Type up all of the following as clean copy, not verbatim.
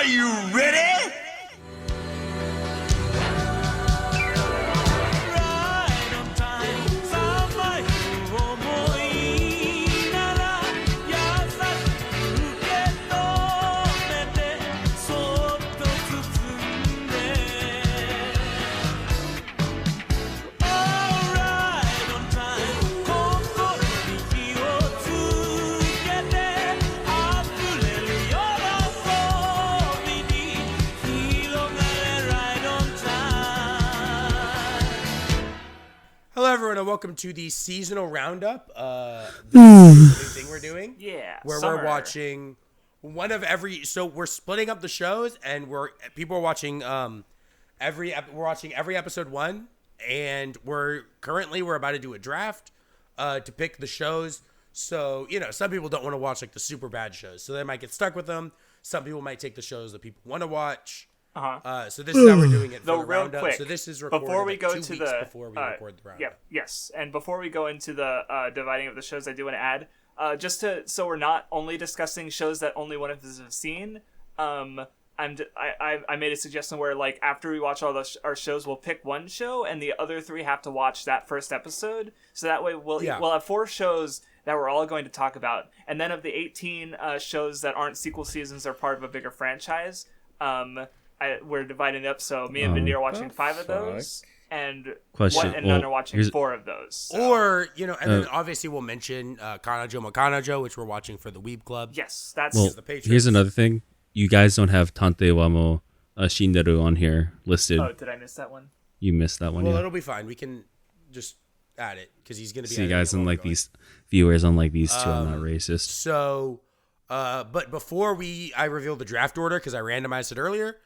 you ready? Hello, everyone, and welcome to the seasonal roundup. This is the new thing we're doing. Yeah, where summer. we're watching one of every. So we're splitting up the shows, and people are watching we're watching every episode one, and we're about to do a draft to pick the shows. So some people don't want to watch like the super bad shows, so they might get stuck with them. Some people might take the shows that people want to watch. So this is how we're doing it for the roundup. Quick, so this is recorded before we go 2 to weeks the before we record the roundup. Yep, yes, and before we go into the dividing of the shows, I do want to add so we're not only discussing shows that only one of us have seen. I made a suggestion where like after we watch all our shows, we'll pick one show, and the other 3 have to watch that first episode. So that way we'll have 4 shows that we're all going to talk about, and then of the 18 shows that aren't sequel seasons or part of a bigger franchise, we're dividing it up. So me and Vinny are watching 5 of those, and none are watching 4 of those. So. Or and then obviously we'll mention Kanojo, which we're watching for the Weeb Club. Yes, that's the Patriots. Here's another thing: you guys don't have Tantei wa Shindeiru on here listed. Oh, did I miss that one? You missed that one. Well, yeah. It'll be fine. We can just add it because he's going to be. See, you guys, unlike these viewers, unlike these two, I'm not racist. So, but before I reveal the draft order because I randomized it earlier.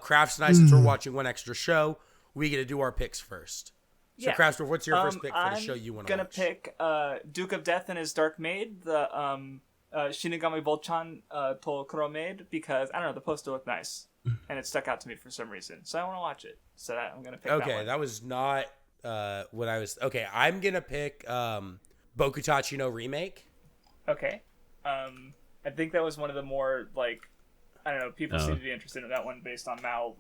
Crafts and I, since we're watching one extra show, we get to do our picks first. So, Crafts, what's your first pick for the show you want to watch? I'm going to pick Duke of Death and his Dark Maid, the Shinigami Bocchan to Kuro Maid, because, I don't know, the poster looked nice, and it stuck out to me for some reason. So I want to watch it. So I'm going to pick that one. Okay, that was not what I was... Okay, I'm going to pick Bokutachi no Remake. Okay. I think that was one of the more, like... I don't know. People seem to be interested in that one based on Mal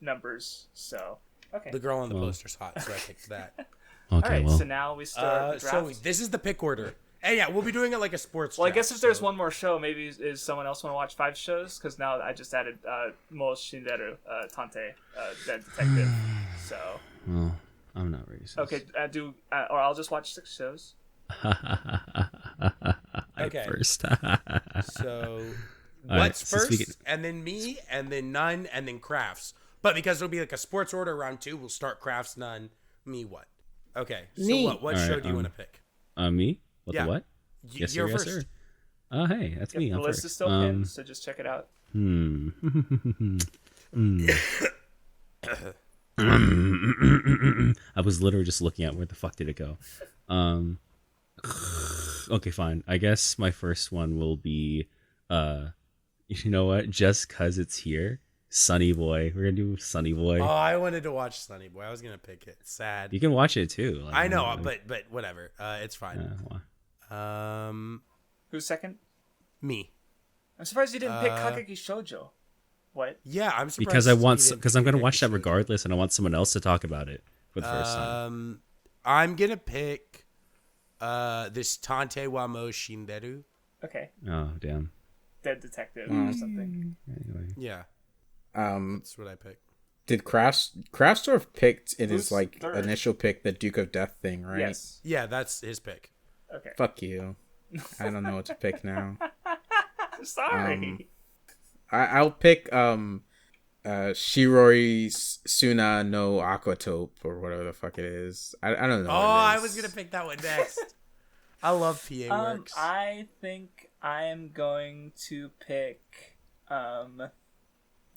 numbers. So okay. The girl on the poster's hot, so I picked that. Okay, all right. So now we start the draft. So this is the pick order. And yeah, we'll be doing it like a sports. Well, draft, I guess if there's one more show, maybe is someone else want to watch 5 shows? Because now I just added Mo Shindeiru, Tantei, Dead Detective. So. Well, I'm not racist. Okay, or I'll just watch 6 shows. Okay. First. So. What's first, and then me, and then None, and then Crafts. But because it'll be like a sports order, round 2, we'll start Crafts, None, me, what? Okay, so what show do you want to pick? Me? The what? Yes, you're first. Sir. Oh, hey, that's me. The list is still pinned, so just check it out. I was literally just looking at where the fuck did it go. Okay, fine. I guess my first one will be... you know what? Just cause it's here, Sonny Boy. We're gonna do Sonny Boy. Oh, I wanted to watch Sonny Boy. I was gonna pick it. Sad. You can watch it too. I know, but whatever. It's fine. Who's second? Me. I'm surprised you didn't pick Kageki Shoujo. What? Yeah, I'm surprised. Because I'm gonna watch that regardless, and I want someone else to talk about it for the first time. I'm gonna pick this Tantei wa Shindeiru. Okay. Oh damn. Dead Detective or something. Anyway. Yeah. That's what I picked. Did Craftsdorf picked in Who's his third? initial pick the Duke of Death thing, right? Yes. Yeah, that's his pick. Okay. Fuck you. I don't know what to pick now. Sorry. I'll pick Shiroi Suna no Aquatope or whatever the fuck it is. I don't know. Oh, I was gonna pick that one next. I love PA Works. I think I am going to pick. I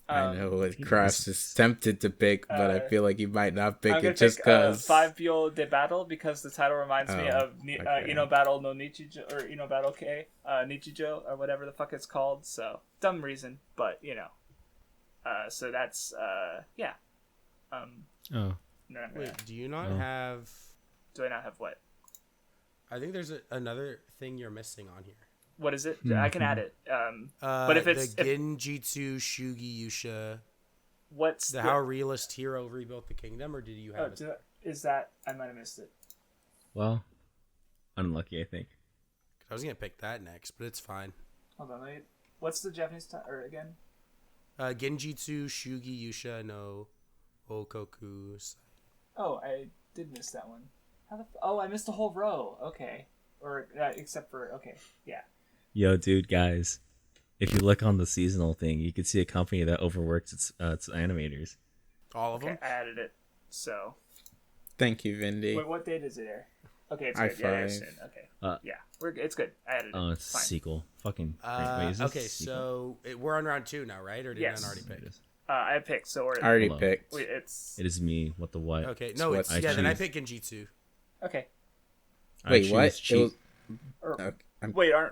know what Crafts is tempted to pick, but I feel like he might not pick it just because. 5 Bio de Battle because the title reminds me of Ino Battle no Nichijo or Ino Battle K Nichijo or whatever the fuck it's called. So dumb reason, but so that's yeah. Oh. Wait, do you not have? Do I not have what? I think there's another thing you're missing on here. What is it? I can add it. But if it's the Genjitsu Shugi Yusha, what's the How Realist Hero Rebuilt the Kingdom, or did you have it? Is that I might have missed it? Well, unlucky, I think. I was gonna pick that next, but it's fine. Hold on, what's the Japanese or again? Genjitsu Shugi Yusha no Okoku. Oh, I did miss that one. I missed a whole row. Okay, or except for yeah. Yo, dude, guys, if you look on the seasonal thing, you can see a company that overworks its animators. All of them. I added it. So. Thank you, Vindy. Wait, what date is it air? Okay, it's good. Yeah, it's soon. Okay. It's good. I added it. Oh, it's a sequel. Fucking. Wait, is this okay, so we're on round 2 now, right? Or did yes. I already pick? I picked, so we're. I already picked. Wait, It is me. What the what? Okay, no, it's then I pick Genjitsu. Okay. Wait, what? Cheat.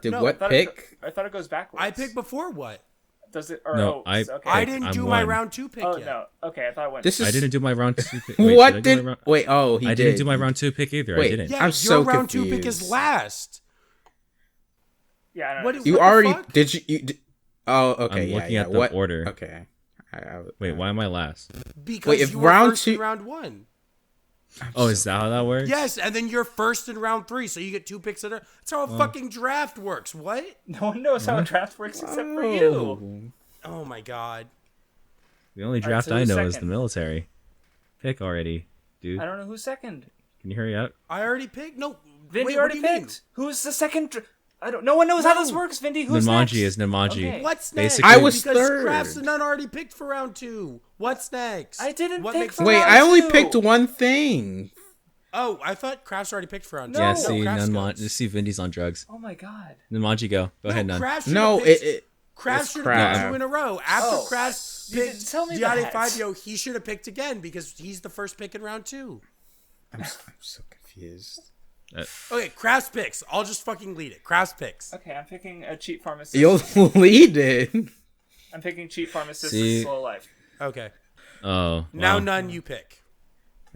Did what pick? I thought it goes backwards. I picked before what? Does it? No, I didn't do my round 2 pick yet. No. Okay, I thought I went. I didn't do my round 2 pick. What did? Wait, I didn't do my round 2 pick either. Wait, I didn't. Yeah, I'm your so round confused. 2 pick is last. Yeah, I don't know. You what already the fuck? did you? Oh, okay. I'm looking at the what order. Okay. Wait, why am I last? Because if you were round first 2 in round 1. Oh, is that how that works? Yes, and then you're first in round 3, so you get 2 picks. That's how a fucking draft works. What? No one knows how a draft works except for you. Oh my god. The only draft so I who's know is second? the military. Pick already, dude. I don't know who's second. Can you hurry up? I already picked. No, Vindy wait, already what do you mean? picked. Who's the second? I don't. No one knows how this works, Vindy. Who's next? Nemaji is Nemaji. Okay. What's next? Basically- I was because third. Crafts and None already picked for round 2. What's next? I didn't What pick makes for Wait, round I only 2. picked one thing. Oh, I thought Crafts already picked for round 2. No. Yeah, No, see, Crafts Nemaji. goes. See, Vindy's on drugs. Oh my god. Nemaji, go. Go ahead, Nun. Crafts should No, have picked, it Crafts it's should have picked Crab. 2 in a row. After Oh, Crafts you picked didn't tell me Diade that. Fabio, he should have picked again because he's the first pick in round 2. I'm so confused. Okay, Crafts picks. I'll just fucking lead it. Crafts picks. Okay, I'm picking a cheap pharmacist. You'll lead it. I'm picking cheap pharmacist See? and slow life. Okay. Oh. Now well. None you pick.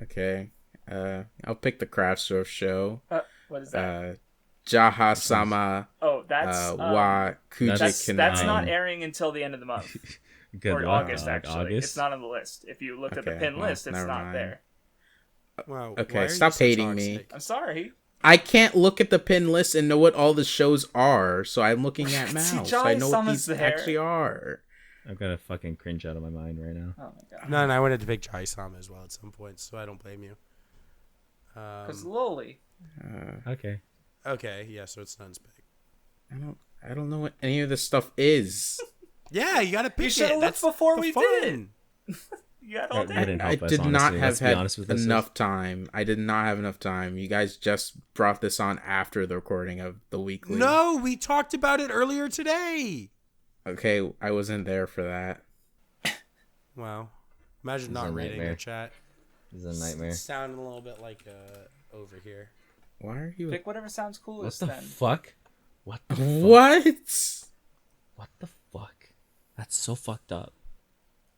Okay. I'll pick the craft surf show. What is that? Jaha Sama That's wa Kuji that's not airing until the end of the month. Good Or luck. August, actually. August? It's not on the list. If you looked at the Okay, pin well, list, it's never not mind. there. Wow. Okay, why are stop you so hating me. toxic? I'm sorry. I can't look at the pin list and know what all the shows are, so I'm looking at now. See, So I know what Jai-sama's these there. actually are. I've got a fucking cringe out of my mind right now. Oh my god. None. I wanted to pick Jai-sama as well at some point, so I don't blame you. Because lowly. Okay. Okay, yeah, so it's None's pick. I don't know what any of this stuff is. Yeah, you gotta pick You it. should've looked That's before the we fun. did. You had all That day. didn't help I us, did not honestly. have Let's be had honest with this. enough time. I did not have enough time. You guys just brought this on after the recording of the weekly. No, we talked about it earlier today. Okay, I wasn't there for that. Wow. Imagine This not is a reading nightmare. your chat. This is a nightmare. Sounding a little bit like over here. Why are you? Pick whatever sounds What coolest the then. fuck? What the fuck? What? What the fuck? That's so fucked up.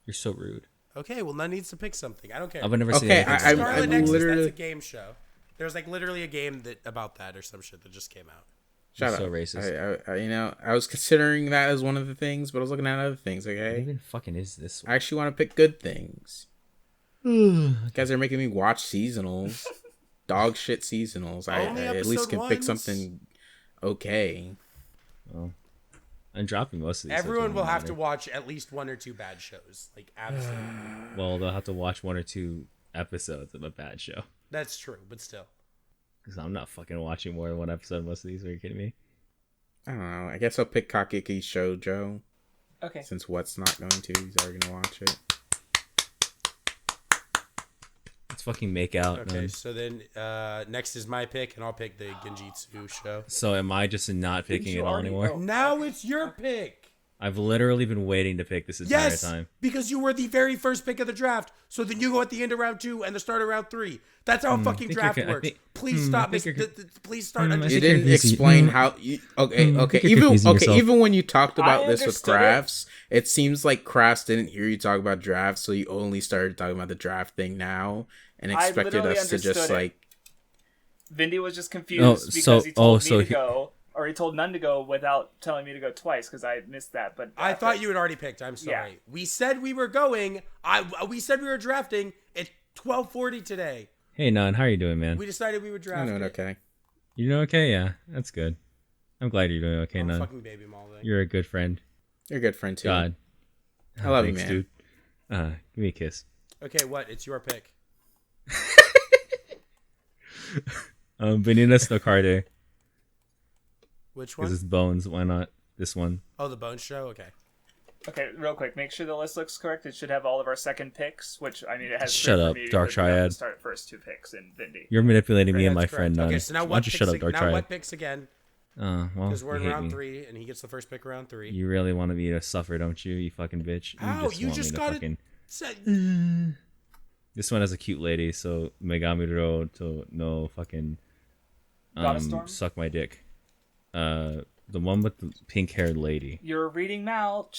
You're so rude. Okay, well, None needs to pick something. I don't care. I've never seen Okay, anything. I'm Scarlet Nexus, literally- that's a game show. There's like literally a game about that or some shit that just came out. Shut so up. racist. I was considering that as one of the things, but I was looking at other things. What Okay, even fucking is this? I actually want to pick good things. You guys are making me watch seasonals, dog shit seasonals. I Only at least episode can pick ones? something okay. Well, I'm dropping most of these. so it Everyone doesn't will have to matter. watch at least 1 or 2 bad shows. Like, absolutely. Well, they'll have to watch 1 or 2 episodes of a bad show. That's true, but still. Because I'm not fucking watching more than 1 episode of most of these. Are you kidding me? I don't know. I guess I'll pick Kageki Shoujo. Okay. Since What's not going to, he's already gonna watch it. Let's fucking make out. Okay, man. so then next is my pick, and I'll pick the Genjitsu show. So am I just not picking you it all already anymore? know? Now it's your pick. I've literally been waiting to pick this entire Yes, time. because you were the very first pick of the draft. So then you go at the end of round 2 and the start of round 3. That's how a fucking think draft you're co- I works. think- Please I stop. think you're Please start. I You think you're didn't confusing- explain how. Okay, I okay. think you're confusing yourself. Even when you talked about I this with understood it. crafts, it seems like crafts didn't hear you talk about drafts, so you only started talking about the draft thing now, and I expected literally us to just understood it. like. Vindy was just confused because he told me to go already told none to go without telling me to go twice because I missed that. But I thought you had already picked. I'm sorry. Yeah. We said we were going. We said we were drafting. It's 12:40 today. Hey, Nun, how are you doing, man? We decided we would draft. I'm doing okay. You doing okay? Yeah, that's good. I'm glad you're doing okay, I'm Nun. fucking baby mall. You're a good friend. You're a good friend too. God. I love Thanks, you, man. Dude. Give me a kiss. Okay, what? It's your pick. Vanitas no Carte. Which Because one? it's bones. Why not this one? Oh, the Bone Show. Okay. Okay, real quick, make sure the list looks correct. It should have all of our second picks, which I mean it has. Shut three for up, me Dark because we have to Triad. Start first 2 picks in Vindy. You're manipulating me and my That's friend correct. Nun. Okay, so now Why don't what you picks? shut up, Dark Now Triad? what picks again? Well, Because we're you in hate round me. 3, and he gets the first pick round 3. You really want me to suffer, don't you? You fucking bitch. Ow, you want just me to got fucking... it. This one has a cute lady, so Megami-ryou to no fucking Goddess Storm? suck my dick. The one with the pink-haired lady. You're reading Mal.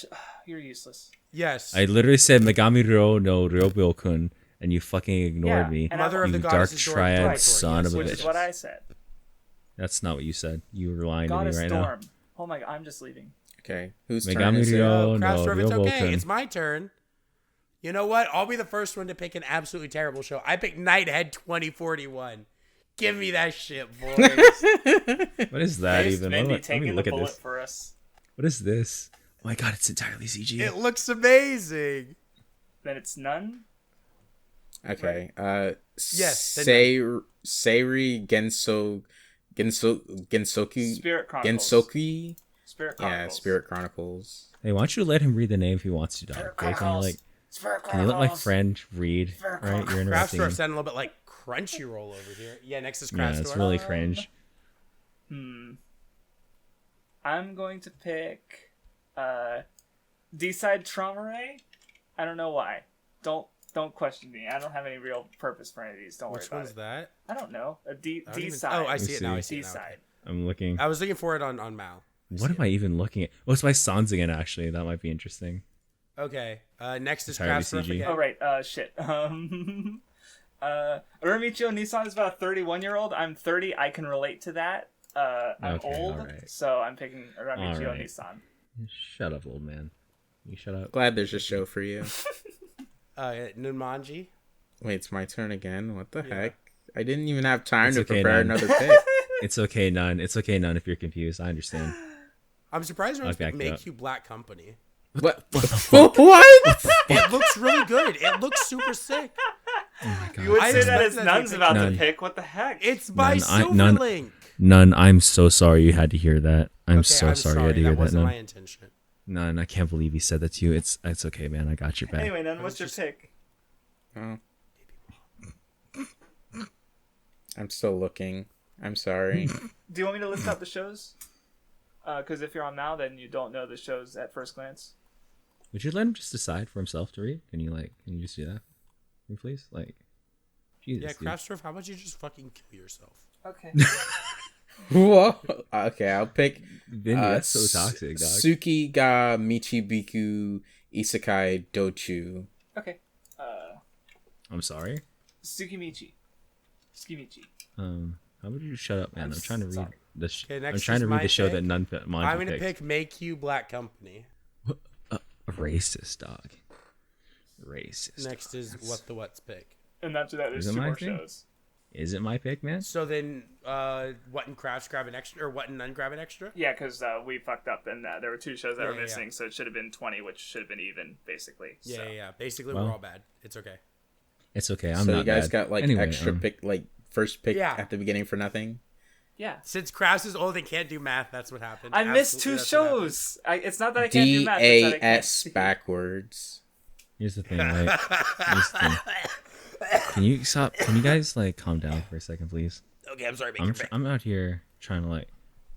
You're useless. Yes. I literally said Megami-ryou no Ryoubo-kun, and you fucking ignored Yeah, me. and Mother of You the dark goddesses, triad Dora- son of a Which bitch. is what I said. That's not what you said. You were lying Goddess to me right now. Storm. Oh my god, I'm just leaving. Okay, whose turn Megami is it? Ryo. Oh, no, Craftsdorf, it's okay. Ryoubo-kun. It's my turn. You know what? I'll be the first one to pick an absolutely terrible show. I picked Nighthead 2041. Give me that shit, boys. What is that even? Mindy Let me taking look the at bullet this. for us. What is this? Oh my god, it's entirely CG. It looks amazing. Then it's none. Okay. Yes, then Seirei Gensouki. Spirit Chronicles. Gensouki. Spirit Chronicles. Yeah, Spirit Chronicles. Hey, why don't you let him read the name if he wants to, dog? Okay, can you let my friend read? Right, you're interrupting Craftsdorf him. sounded a little bit like Crunchyroll over here. Yeah, next is Yeah, Craftsdorf. it's really cringe. I'm going to pick D-Side Traumare. I don't know why. Don't question me. I don't have any real purpose for any of these. Don't worry Which about one's it. that? I don't know. A I don't even- D-Side. Oh, I see it now. I see. see it now. D-Side. I'm looking. I was looking for it on Mal. What am I even looking at? Oh, it's by Sans again, actually. That might be interesting. Okay. Next is Entirely Craftsdorf CG. again. Oh, right. Shit. Uramichi Oniisan is about a 31-year-old. I'm 30. I can relate to that. I'm Okay, old, alright. so I'm picking Uramichi Alright. Oniisan. Shut up, old man. You shut up. Glad there's a show for you. Nunmanji. Wait, it's my turn again. What the heck? I didn't even have time It's to okay, prepare Nan. another pick. It's okay, Nun. It's okay, Nun, if you're confused. I understand. I'm surprised I'll it's back you Make up. You Black Company. What? What? It looks really good. It looks super sick. You would I say that expected as that to Nun's be about Nun. to pick. What the heck? It's by None- Silverlink. Nun, I'm so sorry you had to hear that. I'm so sorry you had to hear That that, wasn't my Nun. intention. Nun, I can't believe he said that to you. It's okay, man. I got your back. Anyway, Nun, what's your pick? Oh. I'm still looking. I'm sorry. Do you want me to list out the shows? Because if you're on now, then you don't know the shows at first glance. Would you let him just decide for himself to read? Can you just do that? Can you please? Jesus. Yeah, dude. Craftsdorf, how about you just fucking kill yourself? Okay. Whoa. Okay, I'll pick. Vinny, that's so toxic, dog. Suki ga Michibiku Isekai Dochu. Okay. I'm sorry. Tsukimichi. How about you shut up, man? I'm trying to read sorry. this. Okay, I'm next trying is to read my the show pick. that none I'm Manji gonna picked. pick Make You Black Company. A racist, dog. Racist. Next is What the What's pick. And after that, there's Is it 2 my more thing? shows. Is it my pick, man? So then, What and Crafts grab an extra, or What and None grab an extra? Yeah, because we fucked up, and there were 2 shows that Yeah, were yeah, missing, yeah. so it should have been 20, which should have been even, basically. Yeah, so. yeah. Basically, Well, we're all bad. It's okay. It's okay. I'm So not you guys bad. got like Anyway, extra pick, like first pick Yeah. at the beginning for nothing. Yeah. Since Crafts is old and can't do math, that's what happened. I missed 2 Absolutely, that's what happened. shows. It's not that I can't do math. It's that I can't DAS see. backwards. Here's the thing, right? Here's the thing. Can you stop? Can you guys calm down for a secnd, please? Okay, I'm sorry. Make your pick. I'm out here trying to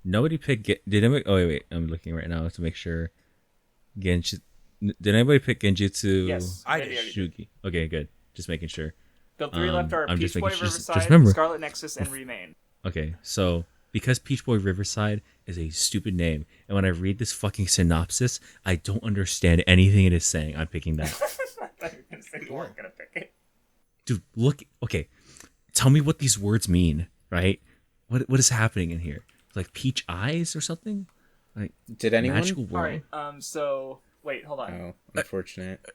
nobody pick. Did anybody? Oh wait. I'm looking right now to make sure. Did anybody pick Genjutsu? Yes, I Mindy did. already did. Shugi. Okay, good. Just making sure. The 3 left are I'm Peach just Boy making sure- just Riverside, remember- Scarlet Nexus, and Remake. Okay, so because Peach Boy Riverside is a stupid name, and when I read this fucking synopsis, I don't understand anything it is saying. I'm picking that. I thought you were going to say you weren't going to pick it. Dude, look. Okay, tell me what these words mean, right? What is happening in here? like peach eyes or something. Like, did anyone? Magical All world. right. So wait, hold on. Oh, unfortunate.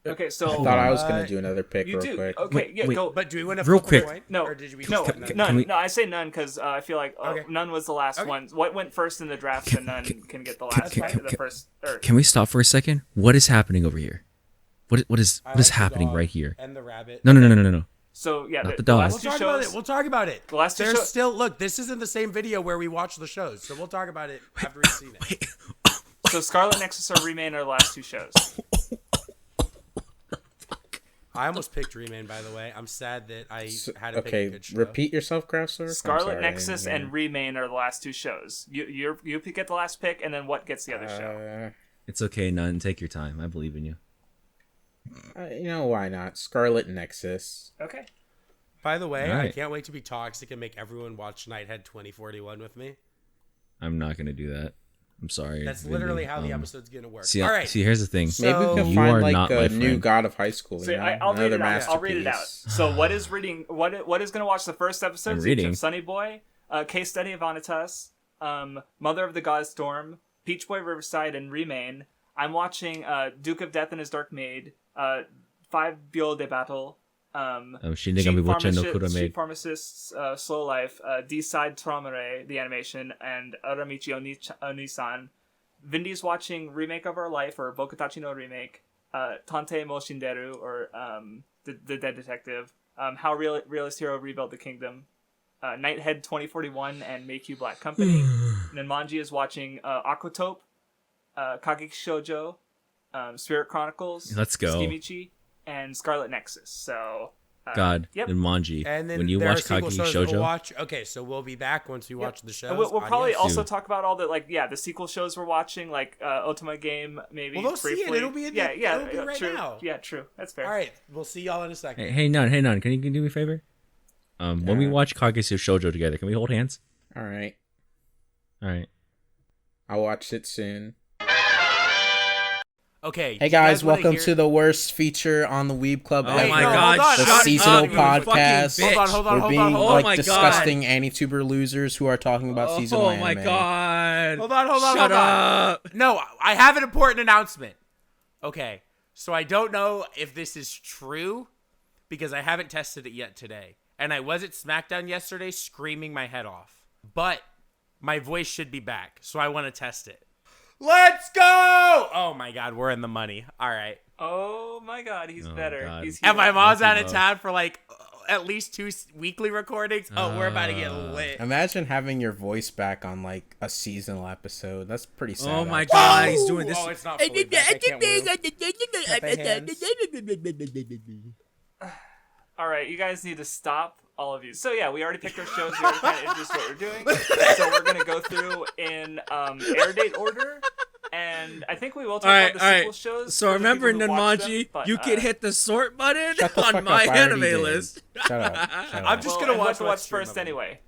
Okay, so I thought I was gonna do another pick you real do. quick. Okay, yeah, wait. go. But do we want to Real flip a quick. coin? No, Or did we no, just skip none. we- No, I say none because I feel like Okay. none was the last Okay. one. What went first in the draft, and none can get the last can- right. can- The first. Or, Can we stop for a second? What is happening over here? What is I like the happening dog right here? And the rabbit. No. so yeah, Not the the dog. last We'll two talk about shows. it. We'll talk about it. The last two There's shows- still look. This isn't the same video where we watch the shows, so we'll talk about it after we've seen it. Wait. So Scarlet Nexus or Remain are the last two shows. I almost picked Remain, by the way. I'm sad that I had to pick a Okay, good show. repeat yourself, Craftsor. Scarlet Nexus and Remain are the last two shows. You get the last pick, and then what gets the other show? It's okay, None. Take your time. I believe in you. You know why not? Scarlet Nexus. Okay. By the way, All I right. can't wait to be toxic and make everyone watch Nighthead 2041 with me. I'm not gonna do that. I'm sorry. That's really. literally how the episode's gonna work. See, All right. see, here's the thing. So- Maybe we can You find are like not a my new friend. god of high school. So You know? I'll read Another it out. I'll read it out. masterpiece. So what is reading? What is going to watch the first episode? I'm Each reading. of Sonny Boy, Case Study of Vanitas, Mother of the God Storm, Peach Boy Riverside, and Remain. I'm watching Duke of Death and His Dark Maid, 5 Bio de Battle, Shinigami Bocchan no Kuro Cheap Maid. Pharmacist's Slow Life, D-Side Traumare, the animation, and Uramichi Oniisan. Vindy's watching Remake of Our Life, or Bokutachi no Remake, Tantei mo Shindeiru, or the Dead Detective, How Realist Hero Rebuilt the Kingdom, Nighthead 2041, and Make You Black Company. And then Manji is watching Aquatope, Kageki Shoujo, Spirit Chronicles, Let's go. Skimichi, and Scarlet Nexus. So, God, yep. and Manji. And then when you there watch are sequel Kageki shows we'll Shoujo, watch. Okay, so we'll be back once we watch the shows. And we'll probably Adios. also Dude. talk about all the the sequel shows we're watching, like Otome Game, maybe. Well, they'll see it. briefly. It'll be in yeah, the- yeah, it'll be right true. now. Yeah, true. That's fair. All right, we'll see y'all in a second. hey, None, can you do me a favor? When we Yeah. watch Kageki Shoujo together, can we hold hands? All right, All right. I'll watch it soon. Okay. Hey do you guys, wanna welcome hear- to the worst feature on the Weeb Club Oh ever. my no, God! hold on. The Shut seasonal up, you fucking podcast. bitch. Hold on. We're being Oh like my God. disgusting anti-tuber losers who are talking about seasonal Oh anime. my God! Hold on. Shut hold on. up! No, I have an important announcement. Okay, so I don't know if this is true because I haven't tested it yet today. And I was at SmackDown yesterday screaming my head off. But my voice should be back, so I want to test it. Let's go! Oh my God, we're in the money. All right. Oh my God, he's Oh, better. God. He's And my healing. mom's out of Love. town for like at least 2 weekly recordings. Oh, we're about to get lit. Imagine having your voice back on like a seasonal episode. That's pretty sad. Oh my actually. God, he's doing this. Oh, it's not fully back. I can't woo. All right, you guys need to stop, all of you. So yeah, we already picked our shows. We already kind of introduced what we're doing. So we're gonna go through in air date order, and I think we will talk about the sequel shows. So for the remember, people who watch them, Nanmaji, but, you can hit the sort button Shut the on fuck my up, I already anime did. list. Shut up. Shut I'm up. just well, gonna and watch what's what's first stream of them. anyway.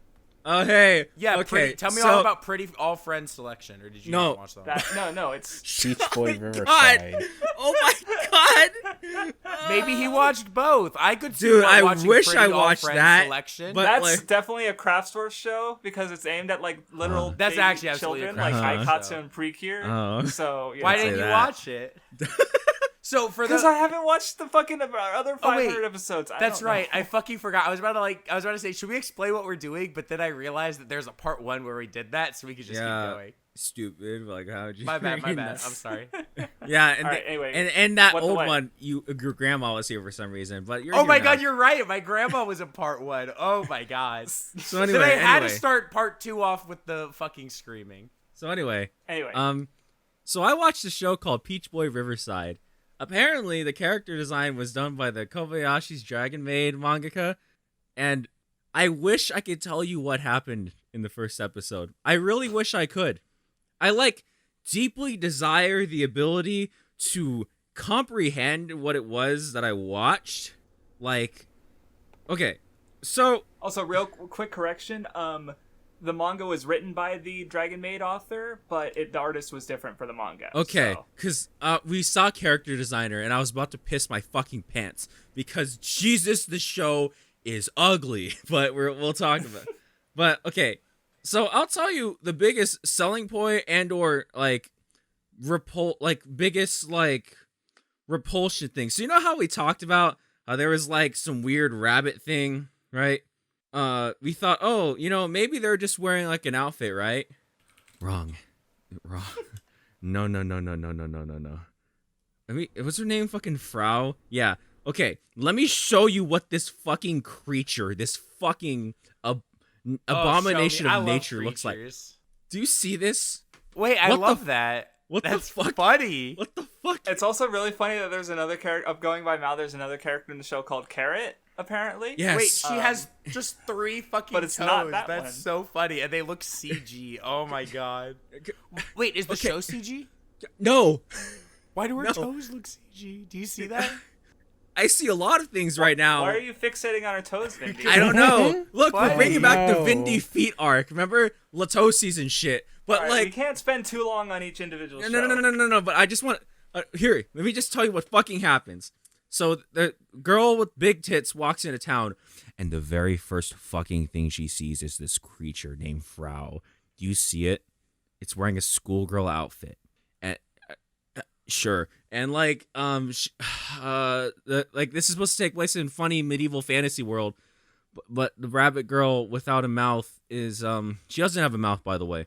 Oh hey, Yeah, okay. tell me so, all about Pretty All Friends selection, or did you No. not watch that? No, it's Beach Boy God. Riverside. Oh my God! Maybe he watched both. I could see Dude, him I watching wish Pretty I All watched Friends that, selection. but- that's like- definitely a craft store show because it's aimed at like literal That's baby actually absolutely a children, craft like store Aikatsu show. and Precure. Oh. So yeah. Why say didn't you that. watch it? So for Because the I haven't watched the fucking other 500 wait. episodes. I That's don't know. right. I fucking forgot. I was about to say, should we explain what we're doing? But then I realized that there's a part 1 where we did that, so we could just keep going. Stupid. Like how would you? My bad. freaking I'm know? sorry. Yeah, and All right, anyway, and that what the old what? one, your grandma was here for some reason, but you're Oh here my now. God, you're right. My grandma was in part 1. Oh my God. So anyway, then I had to start part 2 off with the fucking screaming. So anyway, Anyway, so I watched a show called Peach Boy Riverside. Apparently, the character design was done by the Kobayashi's Dragon Maid mangaka, and I wish I could tell you what happened in the first episode. I really wish I could. I deeply desire the ability to comprehend what it was that I watched. Okay, so also real quick correction. The manga was written by the Dragon Maid author, but the artist was different for the manga. okay, so. because we saw character designer, and I was about to piss my fucking pants because Jesus, the show is ugly. But we'll talk about it. But okay, So I'll tell you the biggest selling point and or biggest repulsion thing. So you know how we talked about how there was like some weird rabbit thing, right? We thought, oh, maybe they're just wearing like an outfit, right? Wrong. No. I mean, what's her name? Fucking Frau? Yeah. Okay, let me show you what this fucking creature, this fucking abomination of nature looks like. Do you see this? Wait, I love that. That's the fuck? Funny. What the fuck? It's also really funny that there's another character, going by Mal, there's another character in the show called Carrot, apparently. Yes. Wait, she has just 3 fucking but it's toes. Not that That's one. so funny. And they look CG. Oh my god. Wait, is the show CG? No. Why do her toes look CG? Do you see that? I see a lot of things right now. Why are you fixating on her toes, Vindy? I don't know. Look, we're bringing back the No. Vindy feet arc. Remember Latosi's and shit. But Right, like, we can't spend too long on each individual show. no. But I just want here. Let me just tell you what fucking happens. So the girl with big tits walks into town, and the very first fucking thing she sees is this creature named Frau. Do you see it? It's wearing a schoolgirl outfit. And sure. And like, this is supposed to take place in funny medieval fantasy world, but the rabbit girl without a mouth is she doesn't have a mouth, by the way.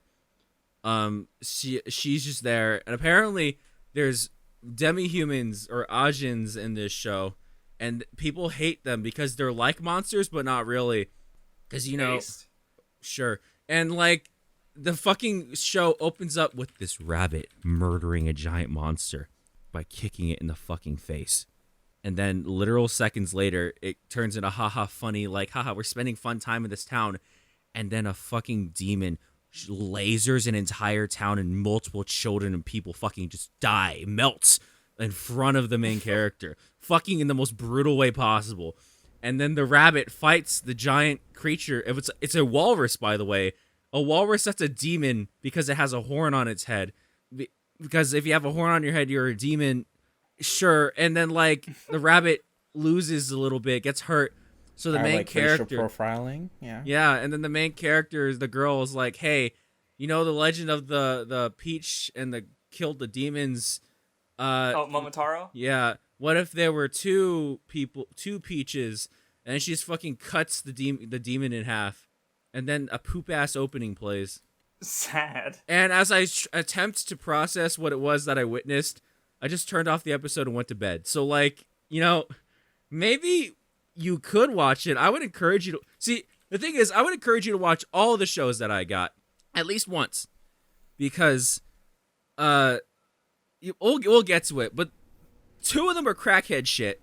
She's just there, and apparently there's demi-humans or Ajins in this show, and people hate them because they're like monsters, but not really, because sure. And like, the fucking show opens up with this rabbit murdering a giant monster by kicking it in the fucking face. And then literal seconds later, it turns into haha funny, like, haha, we're spending fun time in this town. And then a fucking demon lasers an entire town, and multiple children and people fucking just die, melts in front of the main character, fucking in the most brutal way possible. And then the rabbit fights the giant creature. It's a walrus, by the way. A walrus that's a demon because it has a horn on its head. Because if you have a horn on your head, you're a demon. Sure. And then, like, the rabbit loses a little bit, gets hurt. So the main character... racial profiling? Yeah. Yeah, and then the main character, the girl, is like, hey, the legend of the peach and killed the demons... Momotaro? Yeah. What if there were two peaches, and she just fucking cuts the demon in half, and then a poop-ass opening plays. Sad. And as I attempt to process what it was that I witnessed, I just turned off the episode and went to bed. So, like, maybe you could watch it. I would encourage you to... See, the thing is, I would encourage you to watch all of the shows that I got, at least once. Because, we'll get to it, but 2 of them are crackhead shit.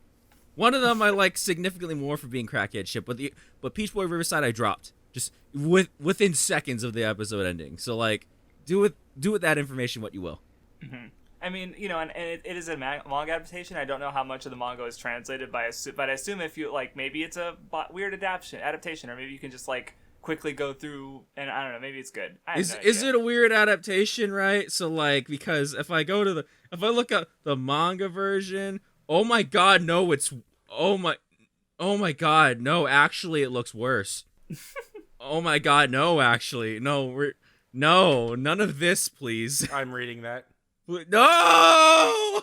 One of them I like significantly more for being crackhead shit, but Peach Boy Riverside I dropped. Just within seconds of the episode ending. So, like, do with that information what you will. Mm-hmm. I mean, and it is a manga adaptation. I don't know how much of the manga is translated but I assume if you, like, maybe it's a weird adaptation, or maybe you can just, like, quickly go through, and I don't know, maybe it's good. Is it a weird adaptation, right? So, like, because if I look at the manga version, oh my god, no, oh my god, no, actually it looks worse. Oh my god, no, actually. No, none of this, please. I'm reading that. No!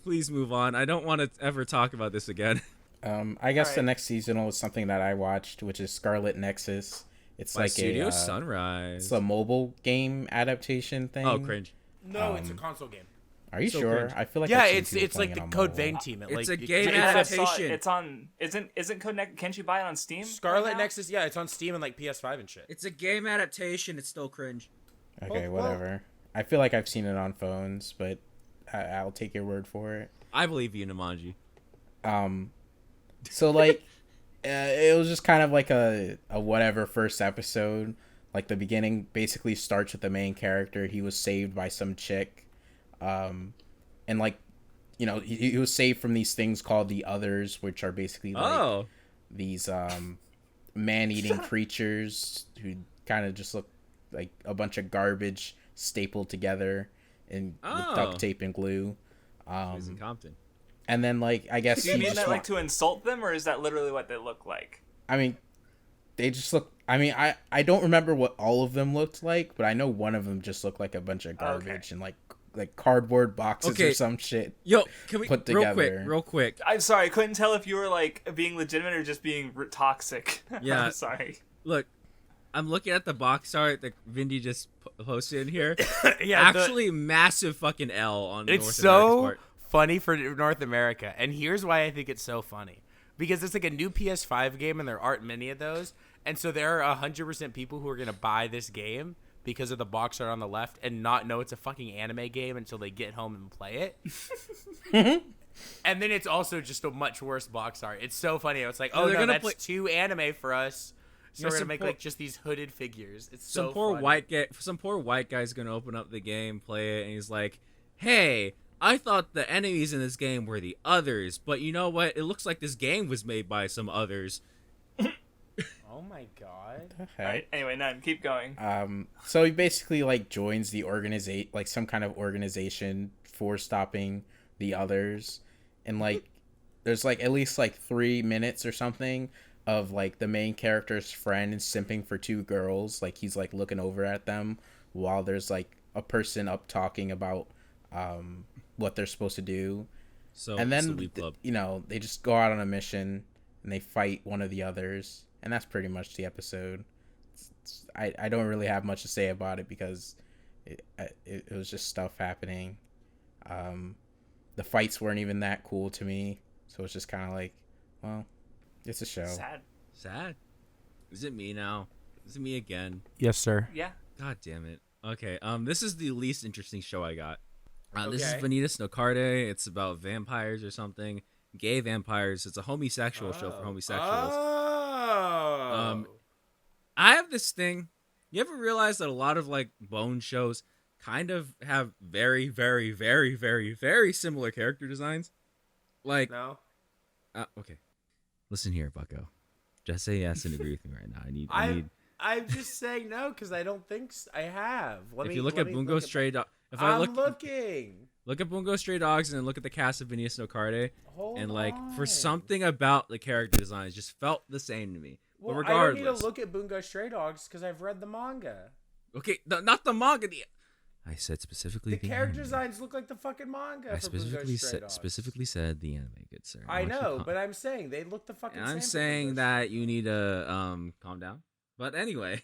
Please move on. I don't want to ever talk about this again. I guess the next seasonal was something that I watched, which is Scarlet Nexus. It's My like Studio Sunrise. It's a mobile game adaptation thing. Oh, cringe. No, it's a console game. Are you sure? Cringe. I feel like it's like the Code Vein team. It's a game adaptation. It's on. Isn't Code? Can't you buy it on Steam? Scarlet Nexus. Yeah, it's on Steam and like PS5 and shit. It's a game adaptation. It's still cringe. Okay, whatever. I feel like I've seen it on phones, but I'll take your word for it. I believe you, Namanji. So like, it was just kind of like a whatever first episode. Like the beginning basically starts with the main character. He was saved by some chick, and like, he was saved from these things called the Others, which are basically like these man-eating creatures who kind of just look like a bunch of garbage stapled together with duct tape and glue. In Compton. And then, like, I guess Do you mean that like to insult them, or is that literally what they look like? I mean, they just look. I mean, I don't remember what all of them looked like, but I know one of them just looked like a bunch of garbage and like cardboard boxes or some shit. Yo, can we put together? real quick? I'm sorry, I couldn't tell if you were like being legitimate or just being toxic. Yeah, I'm sorry. Look, I'm looking at the box art that Vindy just posted in here. Yeah, actually, massive fucking L on it's North so America's part. funny for North America, and here's why I think it's so funny. Because it's like a new PS5 game, and there aren't many of those. And so there are 100% people who are going to buy this game because of the box art on the left and not know it's a fucking anime game until they get home and play it. And then it's also just a much worse box art. It's so funny. It's like, oh, no, that's too anime for us. So we're going to make like just these hooded figures. It's so funny. Some poor white guy's going to open up the game, play it, and he's like, hey, I thought the enemies in this game were the others, but you know what? It looks like this game was made by some others. Oh my god. All right. Anyway, None, keep going. So he basically like joins the like some kind of organization for stopping the others, and like there's like at least like 3 minutes or something of like the main character's friend simping for 2 girls. Like he's like looking over at them while there's like a person up talking about what they're supposed to do. So and then they just go out on a mission and they fight one of the others, and that's pretty much the episode. I don't really have much to say about it because it was just stuff happening. The fights weren't even that cool to me, so it's just kind of like, well, it's a show. Sad. Is it me now? Is it me again? Yes, sir. Yeah. God damn it. Okay. This is the least interesting show I got. Okay. This is Vanitas no Carte. It's about vampires or something. Gay vampires. It's a homosexual show for homosexuals. Oh. I have this thing. You ever realize that a lot of like bone shows kind of have very, very, very, very, very similar character designs? Like, no. Okay. Listen here, Bucko. Just say yes and agree with me right now. I need. I'm just saying no because I don't think I have. If you look at Bungo Stray Dogs, look at Bungo Stray Dogs and then look at the cast of Vanitas no Carte, for something about the character designs just felt the same to me. Well, but regardless, I don't need to look at Bungo Stray Dogs because I've read the manga. Okay, not the manga. I said specifically the character designs look like the fucking manga. I specifically said the anime, good sir. I know, but I'm saying they look the fucking same. I'm saying that you need to calm down. But anyway,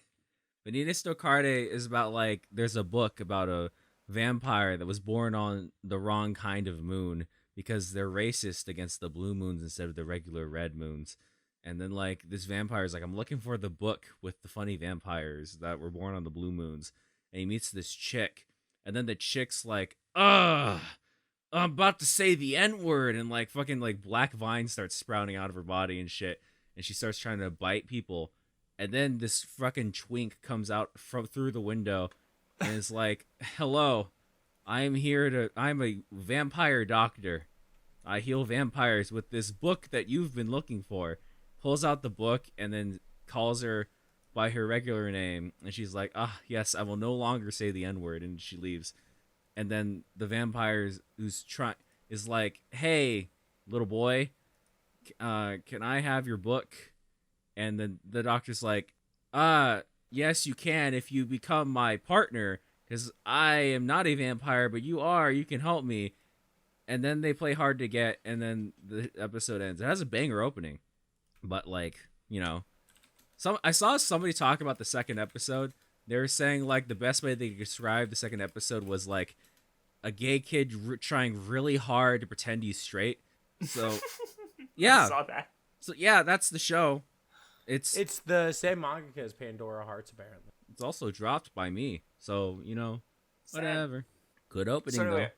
Vanitas no Carte is about like there's a book about a vampire that was born on the wrong kind of moon because they're racist against the blue moons instead of the regular red moons. And then like this vampire is like, I'm looking for the book with the funny vampires that were born on the blue moons. And he meets this chick, and then the chick's like, I'm about to say the N-word, and like fucking like black vines start sprouting out of her body and shit, and she starts trying to bite people. And then this fucking twink comes out through the window and is like, hello, I'm a vampire doctor. I heal vampires with this book that you've been looking for. Pulls out the book and then calls her by her regular name. And she's like, yes, I will no longer say the N-word. And she leaves. And then the vampire is like, hey, little boy, can I have your book? And then the doctor's like, yes, you can if you become my partner, because I am not a vampire, but you are. You can help me. And then they play hard to get, and then the episode ends. It has a banger opening, but like, I saw somebody talk about the second episode. They were saying like the best way they could describe the second episode was like a gay kid trying really hard to pretend he's straight. So yeah, I saw that. So yeah, that's the show. It's the same manga as Pandora Hearts, apparently. It's also dropped by me, so whatever. Sad. Good opening So though.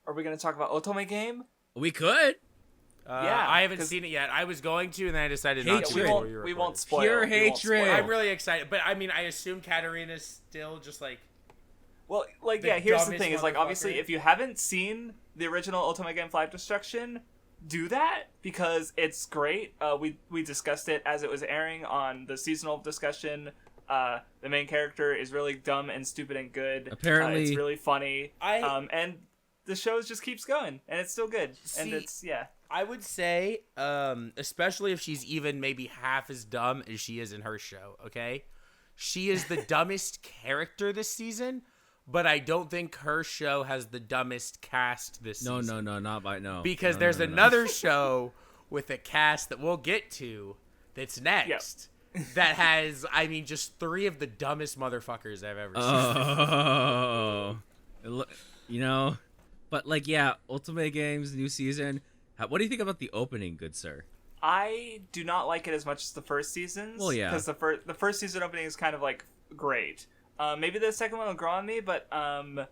Are we gonna talk about Otome game? We could. Yeah, I haven't seen it yet. I was going to, and then I decided not to. We won't spoil. Pure hatred. I'm really excited, but I mean, I assume Katarina's still just like. Well, like here's the thing: is like obviously, if you haven't seen the original Otome game Flag Destruction, do that because it's great. We discussed it as it was airing on the seasonal discussion. The main character is really dumb and stupid and good. Apparently, it's really funny. And the show just keeps going, and it's still good. And it's I would say, especially if she's even maybe half as dumb as she is in her show, okay? She is the dumbest character this season, but I don't think her show has the dumbest cast this season. No. Because there's another show with a cast that we'll get to that's next that has, I mean, just 3 of the dumbest motherfuckers I've ever seen. But like, Ultimate Games, new season. What do you think about the opening, good sir? I do not like it as much as the first season's. Well, yeah. Because the first season opening is kind of like great. Maybe the second one will grow on me, but I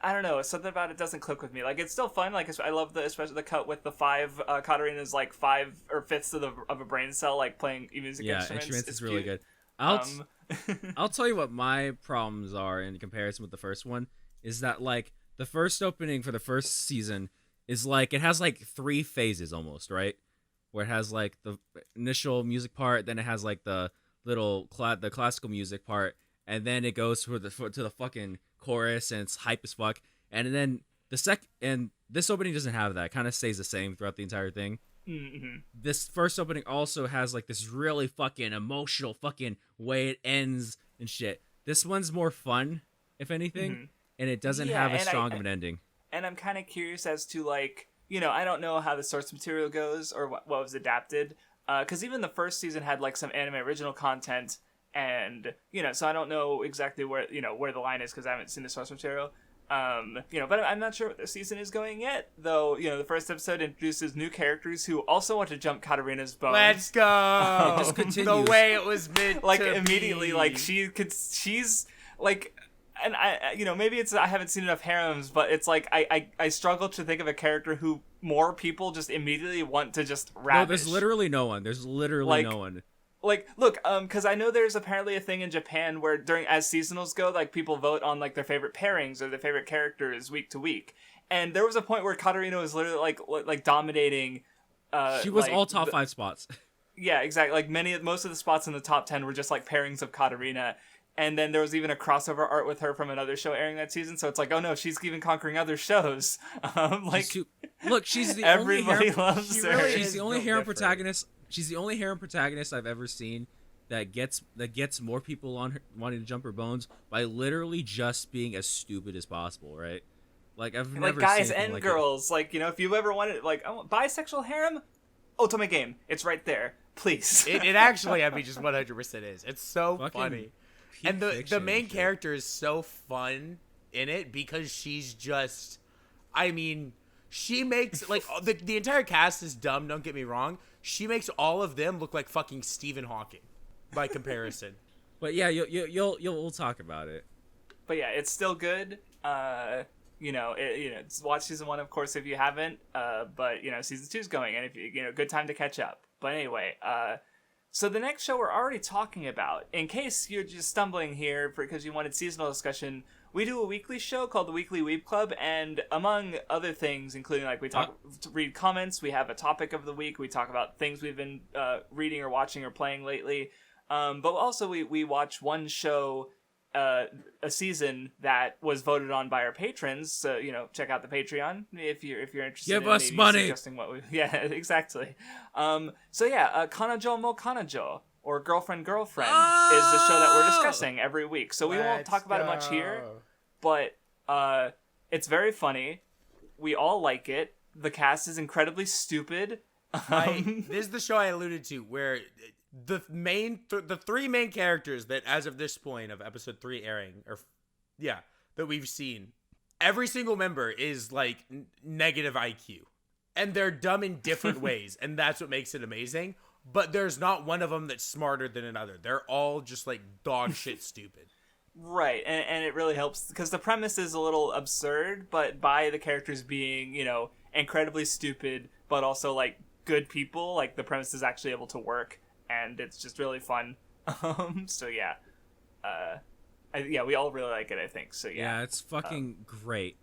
don't know. Something about it doesn't click with me. Like, it's still fun. Like, I love especially the cut with the 5 Katarina's like 5 or 5ths of a brain cell, like playing music instruments. Instruments is really cute. good. I'll tell you what my problems are in comparison with the first one is that like the first opening for the first season is like it has like 3 phases almost, right? Where it has like the initial music part, then it has like the little the classical music part, and then it goes to the fucking chorus and it's hype as fuck. And then and this opening doesn't have that. It kind of stays the same throughout the entire thing. Mm-hmm. This first opening also has like this really fucking emotional fucking way it ends and shit. This one's more fun, if anything, and it doesn't have as strong of an ending. And I'm kind of curious as to like, I don't know how the source material goes or what was adapted, because even the first season had like some anime original content, and so I don't know exactly where where the line is because I haven't seen the source material. But I'm not sure what the season is going yet, though. The first episode introduces new characters who also want to jump Katarina's bones. Let's go. Just continues. The way it was meant like to immediately, be. like she's like. And I maybe it's I haven't seen enough harems, but it's like I struggle to think of a character who more people just immediately want to just ravish. No, there's literally no one. There's literally no one. Like, look, because I know there's apparently a thing in Japan where as seasonals go, like people vote on like their favorite pairings or their favorite characters week to week, and there was a point where Katarina was literally like dominating. She was like, all top 5 spots. Yeah, exactly. Like most of the spots in the top 10 were just like pairings of Katarina. And then there was even a crossover art with her from another show airing that season. So it's like, oh no, she's even conquering other shows. Look, she's the everybody loves her. Really she's the only harem protagonist. She's the only harem protagonist I've ever seen that gets more people on her wanting to jump her bones by literally just being as stupid as possible, right? Like I've never guys seen and girls. Like if you ever wanted bisexual harem, Otome game, it's right there. Please. It actually, I mean, just 100% is. It's so Fucking funny. And the main character is so fun in it because she's just, I mean, she makes, like, the entire cast is dumb, don't get me wrong. She makes all of them look like fucking Stephen Hawking by comparison. But yeah, we'll talk about it. But yeah, it's still good. Watch season 1, of course, if you haven't. But season 2's going, and if good time to catch up. But anyway, so the next show we're already talking about, in case you're just stumbling here because you wanted seasonal discussion, we do a weekly show called the Weekly Weeb Club, and among other things, including like we read comments, we have a topic of the week, we talk about things we've been reading or watching or playing lately, but also we watch one show a season that was voted on by our patrons. So check out the Patreon if you're interested. Give in us maybe money. Suggesting what exactly. Kanojo mo Kanojo, or Girlfriend is the show that we're discussing every week. So we won't talk about it much here, but it's very funny. We all like it. The cast is incredibly stupid. This is the show I alluded to where the 3 main characters that as of this point of episode 3 airing that we've seen, every single member is like negative IQ, and they're dumb in different ways, and that's what makes it amazing. But there's not one of them that's smarter than another. They're all just like dog shit stupid. Right, and it really helps because the premise is a little absurd, but by the characters being incredibly stupid but also like good people, like the premise is actually able to work. And it's just really fun. We all really like it, I think. So yeah, it's fucking great,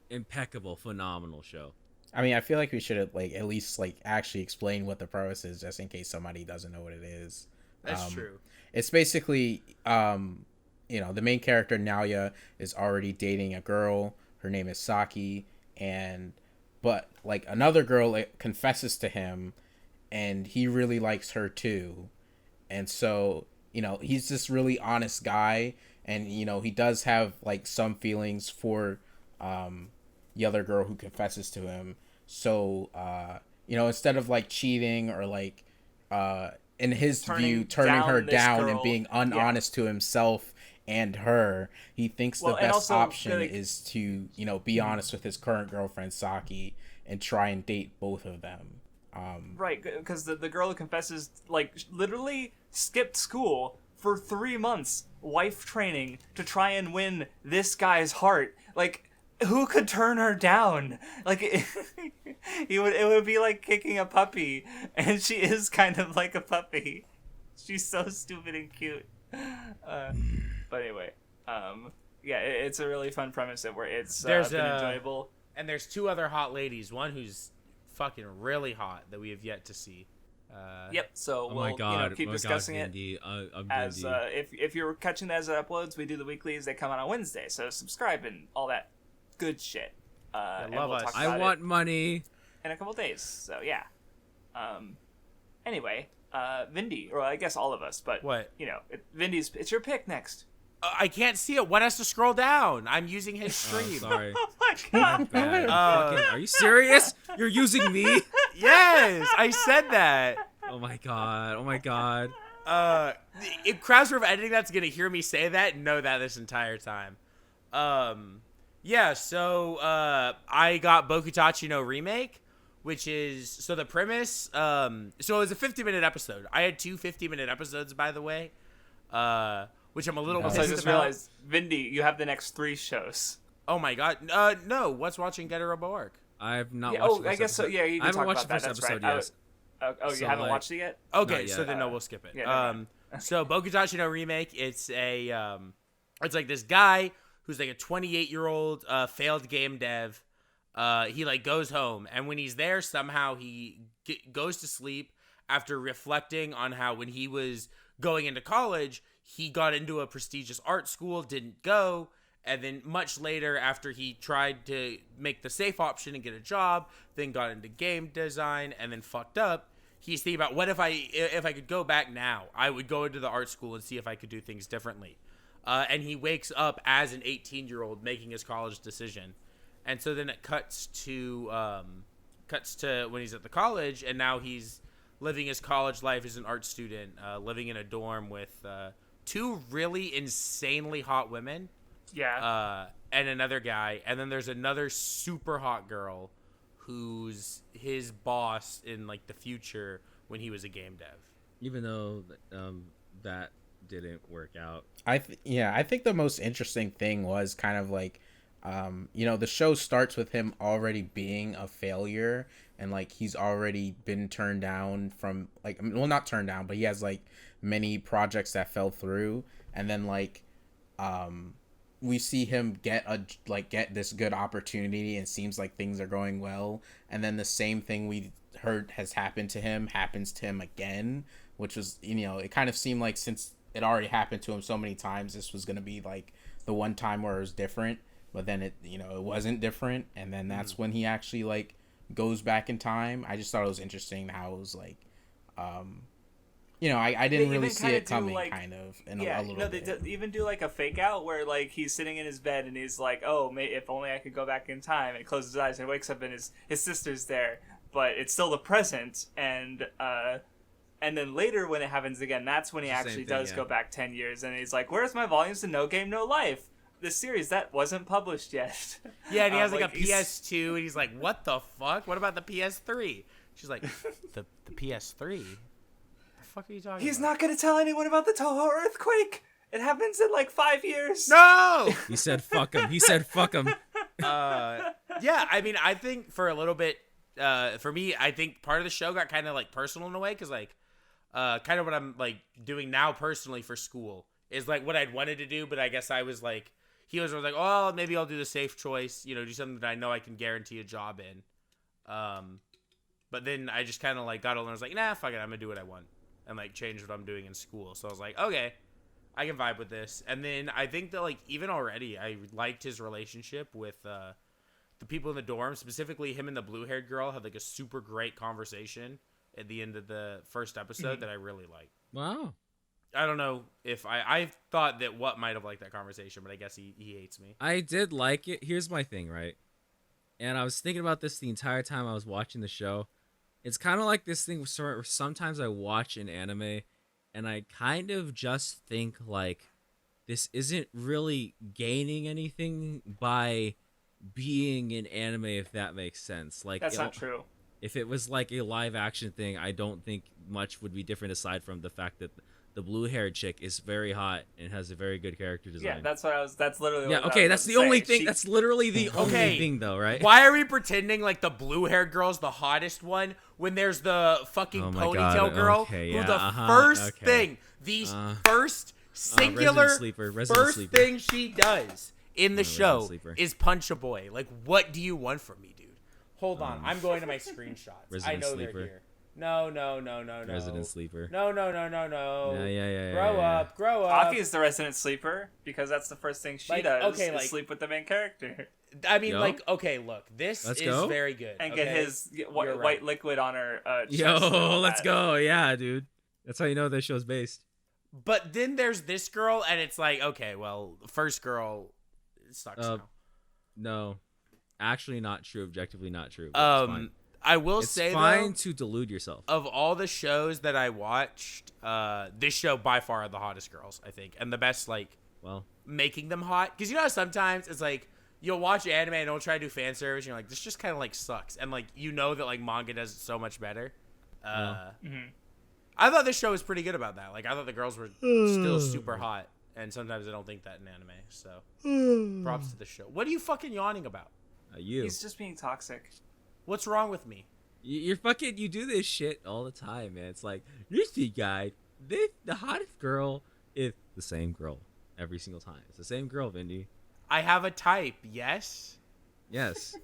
impeccable, phenomenal show. I mean, I feel like we should at least actually explain what the premise is, just in case somebody doesn't know what it is. That's true. It's basically, the main character Naoya is already dating a girl. Her name is Saki, but like another girl like, confesses to him, and he really likes her too, and so he's this really honest guy, and he does have like some feelings for the other girl who confesses to him. So instead of like cheating or like in his view turning her down and being unhonest to himself and her, he thinks the best option is to be honest with his current girlfriend Saki and try and date both of them. Right, because the girl who confesses like literally skipped school for 3 months, wife training, to try and win this guy's heart. Like, who could turn her down? Like, it would be like kicking a puppy, and she is kind of like a puppy. She's so stupid and cute. But anyway, it's a really fun premise where it's been enjoyable. And there's 2 other hot ladies. One who's fucking really hot that we have yet to see. Yep. So we'll keep discussing it. As if you're catching that as it uploads, we do the weeklies. They come out on Wednesday. So subscribe and all that good shit. Love us. I want money in a couple days. So yeah. Anyway, Vindy, or I guess all of us, but what? Vindy's. It's your pick next. I can't see it. One has to scroll down. I'm using his stream. Oh, sorry. Oh my god. Are you serious? You're using me? Yes, I said that. Oh my god. If Krauser of editing that's gonna hear me say that and know that this entire time. So I got Bokutachi no Remake, which is the premise. So it was a 50-minute episode. I had 2 50-minute episodes, by the way. Which I'm a little pissed I just realized, Vindy, you have the next 3 shows. Oh my god. No. What's watching Get a Robo-Arc? I've not watched the I guess episode. so. Yeah, you can I haven't talk watched about the first that. episode That's yet. right. You haven't watched it yet? Okay, yet. so then no, we'll skip it. Yeah, So Bokutachi no Remake, it's it's like this guy who's like a 28-year-old failed game dev. He like goes home, and when he's there, somehow he goes to sleep after reflecting on how when he was going into college, he got into a prestigious art school, didn't go, and then much later, after he tried to make the safe option and get a job, then got into game design and then fucked up. He's thinking about, what if I could go back now? I would go into the art school and see if I could do things differently. And he wakes up as an 18-year-old making his college decision. And so then it cuts to when he's at the college, and now he's living his college life as an art student, living in a dorm with 2 really insanely hot women. Yeah. And another guy. And then there's another super hot girl who's his boss in like the future when he was a game dev. Even though that didn't work out. I think the most interesting thing was kind of like the show starts with him already being a failure, and like he's already been turned down from like, well, not turned down, but he has like many projects that fell through, and then like we see him get this good opportunity, and seems like things are going well, and then the same thing we heard has happened to him happens to him again, which was it kind of seemed like since it already happened to him so many times, this was gonna be like the one time where it was different. But then it wasn't different, and then that's when he actually like goes back in time. I just thought it was interesting how it was like, I didn't really see it coming, like, kind of. A little bit. They even do like a fake out where like he's sitting in his bed and he's like, "Oh, if only I could go back in time." And he closes his eyes and wakes up and his sister's there, but it's still the present. And then later when it happens again, that's when he actually does go back 10 years, and he's like, "Where's my volumes to No Game No Life? This series that wasn't published yet." Yeah, and he has like a PS2, and he's like, "What the fuck? What about the PS3?" She's like, "The PS3? The fuck are you talking about?" He's not gonna tell anyone about the Toho earthquake. It happens in like 5 years. No. He said, "Fuck him." He said, "Fuck him." Yeah, I mean, I think for a little bit, for me, I think part of the show got kind of like personal in a way, because like, kind of what I'm like doing now personally for school is like what I'd wanted to do, but I guess I was like. He was like, "Oh, maybe I'll do the safe choice, do something that I know I can guarantee a job in." But then I just kind of like got alone. I was like, "Nah, fuck it, I'm gonna do what I want," and like change what I'm doing in school. So I was like, "Okay, I can vibe with this." And then I think that like even already, I liked his relationship with the people in the dorm, specifically him and the blue-haired girl, had like a super great conversation at the end of the first episode that I really liked. Wow. I don't know if I thought that What might have liked that conversation, but I guess he hates me. I did like it. Here's my thing, right? And I was thinking about this the entire time I was watching the show. It's kind of like this thing where sometimes I watch an anime and I kind of just think like this isn't really gaining anything by being an anime, if that makes sense. Like That's not true. If it was like a live action thing, I don't think much would be different aside from the fact that the blue-haired chick is very hot and has a very good character design. Yeah, that's literally yeah, what okay, I was that's about the to only say. thing. That's literally the only thing, though, right? Why are we pretending like the blue-haired girl's the hottest one when there's the fucking Oh my ponytail God, girl okay, who yeah, the first thing, the first singular Resident first Sleeper. thing she does in the Resident show Sleeper. is punch a boy. Like, what do you want from me, dude? Hold on, I'm going to my screenshots. I Resident know Sleeper. they're here. No. Resident Sleeper. No. Yeah. Grow up. Aki is the resident sleeper because that's the first thing she Like, does. okay, is like- sleep with the main character I mean, Yo. like, okay, look, this Let's is go. very good. and okay? get his You're white right. liquid on her chest. and Yo, all let's that. go. Yeah, dude. That's how you know this show's based. But then there's this girl, and it's like, okay, well, the first girl sucks now. No, actually, not true. Objectively, not true. But it's fine. I will It's say fine though, to delude yourself. of all the shows that I watched, this show by far are the hottest girls, I think, and the best like Well, making them hot. Because you know how sometimes it's like you'll watch anime and it'll try to do fan service, and you're like, this just kind of like sucks, and like you know that like manga does it so much better. I thought this show was pretty good about that. Like I thought the girls were still super hot, and sometimes I don't think that in anime. So props to the show. What are you fucking yawning about? you. He's just being toxic. What's wrong with me? You're fucking. You do this shit all the time, man. It's like this guy. The hottest girl is the same girl every single time. It's the same girl, Vindy. I have a type, yes. Yes.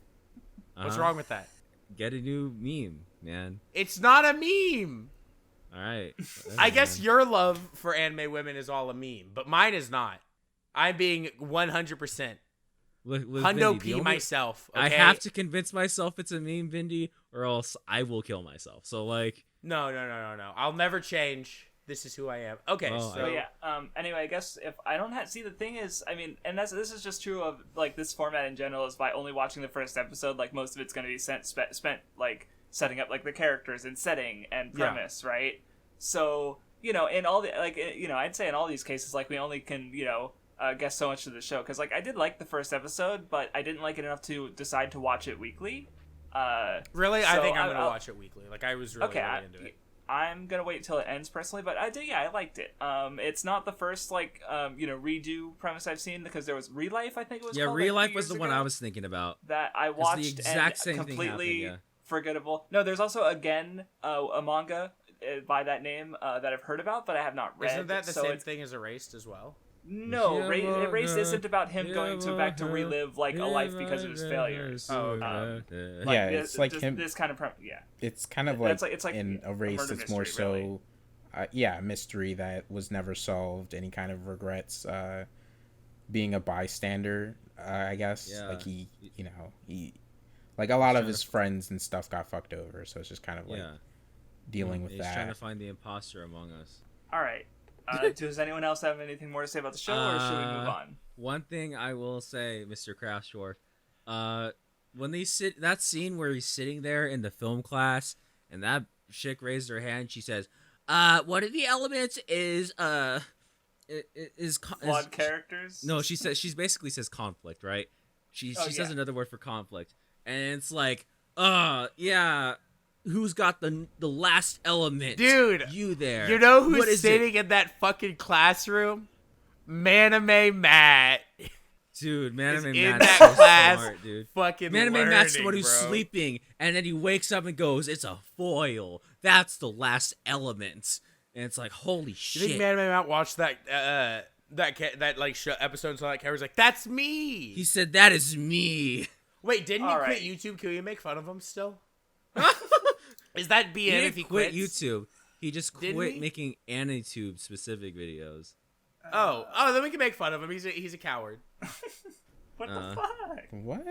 What's wrong with that? Get a new meme, man. It's not a meme. All right. I guess your love for anime women is all a meme, but mine is not. I'm being 100% Hundo P myself. Okay? I have to convince myself it's a meme, Vindy, or else I will kill myself. So like, No. I'll never change. This is who I am. Okay, Well, so But yeah. Anyway, I guess if I don't see, the thing is, I mean, and this is just true of like this format in general. Is by only watching the first episode, like most of it's going to be spent like setting up like the characters and setting and premise, right? So in all the I'd say in all these cases, like we only can guess so much of the show because like I did like the first episode, but I didn't like it enough to decide to watch it weekly. really, I so think I'm gonna I'll- watch it weekly. Like I was really, Okay, really into it. I'm gonna wait till it ends personally, but I liked it. It's not the first redo premise I've seen because there was Real Life, I think it was. yeah, called, Real like, a Life few was the years one ago I was thinking about. that I the watched exact same and thing completely happened, forgettable. No, there's also again a manga by that name that I've heard about, but I have not read. Isn't that the so same it's- thing as Erased as well? No, Yeah, Erased yeah, isn't about him going back to yeah, relive like a life because of his failures. Oh, okay. Yeah, it's like him. This kind of yeah. It's kind of like, It's like in a Erased, murder it's more mystery, really. so, a mystery that was never solved. Any kind of regrets, being a bystander, I guess. Yeah. Like he, like a lot of his friends and stuff got fucked over. So it's just kind of like Yeah. dealing with He's trying to that. find the imposter among us. All right. Does anyone else have anything more to say about the show, or should we move on? One thing I will say, Mr. Craftsworth, when they that scene where he's sitting there in the film class and that chick raised her hand, she says, one of the elements is Flawed characters? No, she basically says conflict, right? She says another word for conflict, and it's like, yeah, who's got the last element? Dude, you there? You know What who's is sitting in that fucking classroom? Maname Matt. Dude, Is Maname in Matt's that so class smart, dude. fucking Maname Matt's the one learning, who's bro. sleeping, and then he wakes up and goes, "It's a foil. That's the last element." And it's like, holy You shit! think Maname Matt watched that episode and saw that camera's like, that's me. He said, "That is me." Wait, didn't he All quit right. YouTube? Can we make fun of him still? Is that He BN didn't if he quit quits? YouTube. He just Didn't quit he? making AniTube specific videos. Oh, then we can make fun of him. He's a coward. What the fuck? What?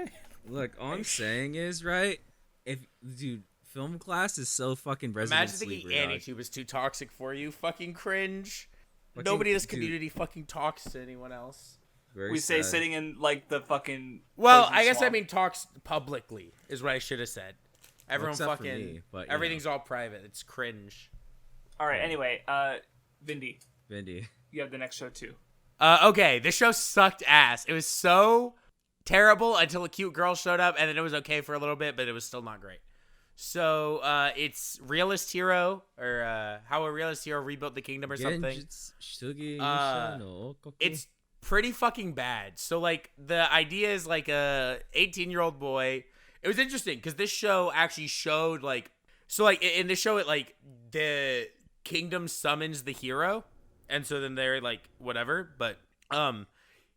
Look, all I'm saying is, right? If dude, film class is so fucking resident Imagine thinking sleeper, dog. AniTube is too toxic for you. Fucking cringe. Fucking- Nobody in this dude, community fucking talks to anyone else. very We say sad. sitting in like the fucking. Well, poison I guess I swamp. mean talks publicly is what I should have said. Everyone except for fucking me, but, you everything's all private. It's cringe. All right. Anyway, Vindy, Vindy. you have the next show too. Okay, this show sucked ass. It was so terrible until a cute girl showed up, and then it was okay for a little bit, but it was still not great. So, it's Realist Hero, or How a Realist Hero Rebuilt the Kingdom or something. It's pretty fucking bad. So, like, the idea is like a 18-year-old boy. It was interesting because this show actually showed, like, so, like, in this show, it, like, the kingdom summons the hero, and so then they're, like, whatever, but,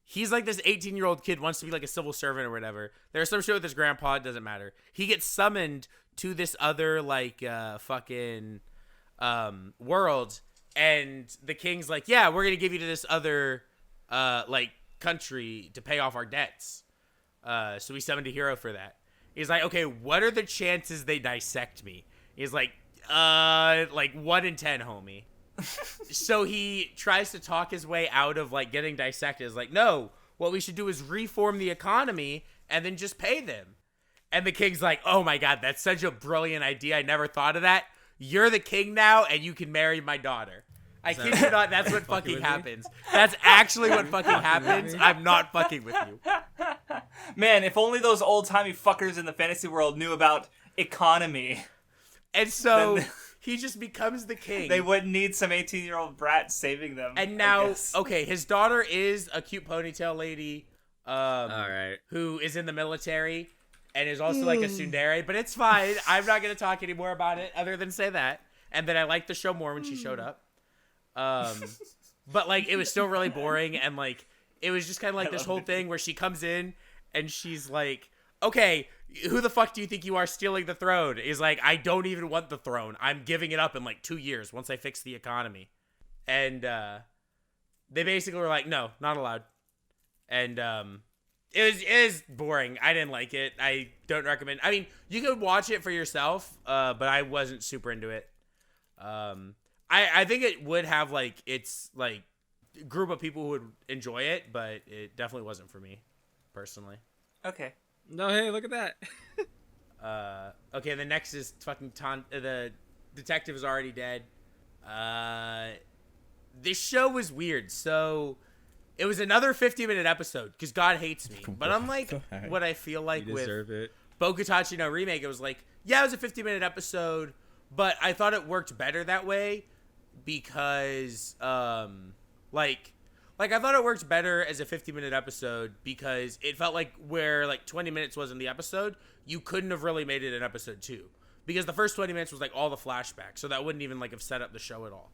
he's like this 18-year-old kid wants to be like a civil servant or whatever. There's some shit with his grandpa, it doesn't matter. He gets summoned to this other like fucking world, and the king's like, yeah, we're gonna give you to this other like country to pay off our debts. So we summoned a hero for that. He's like, okay, what are the chances they dissect me? He's like 1 in 10, homie. So he tries to talk his way out of like getting dissected. It's like, no, what we should do is reform the economy and then just pay them. And the king's like, oh my god, that's such a brilliant idea. I never thought of that. You're the king now and you can marry my daughter. I kid you not, that's what fucking happens. That's actually what fucking happens. I'm not fucking with you. Man, if only those old-timey fuckers in the fantasy world knew about economy. And so Then- he just becomes the king. They wouldn't need some 18-year-old brat saving them. And I now, guess. okay, his daughter is a cute ponytail lady. All right. Who is in the military and is also like a tsundere, but it's fine. I'm not going to talk anymore about it other than say that. And then I liked the show more when she showed up. But like, it was still really boring. And like, it was just kind of like this whole thing where she comes in and she's like, okay, who the fuck do you think you are stealing the throne? Is like, I don't even want the throne. I'm giving it up in like 2 years once I fix the economy. And, they basically were like, no, not allowed. And, it is boring. I didn't like it. I don't recommend. I mean, you could watch it for yourself, but I wasn't super into it. I think it would have like its like group of people who would enjoy it, but it definitely wasn't for me personally. Okay. No, hey, look at that. Okay, the next is fucking the detective is already dead. This show was weird. So it was another 50-minute episode because God hates me. But unlike what I feel like You with deserve it. Bokutachi no Remake, it was like, yeah, it was a 50-minute episode, but I thought it worked better that way because, like I thought it worked better as a 50-minute episode because it felt like where like 20 minutes was in the episode, you couldn't have really made it an episode 2 because the first 20 minutes was like all the flashbacks, so that wouldn't even like have set up the show at all.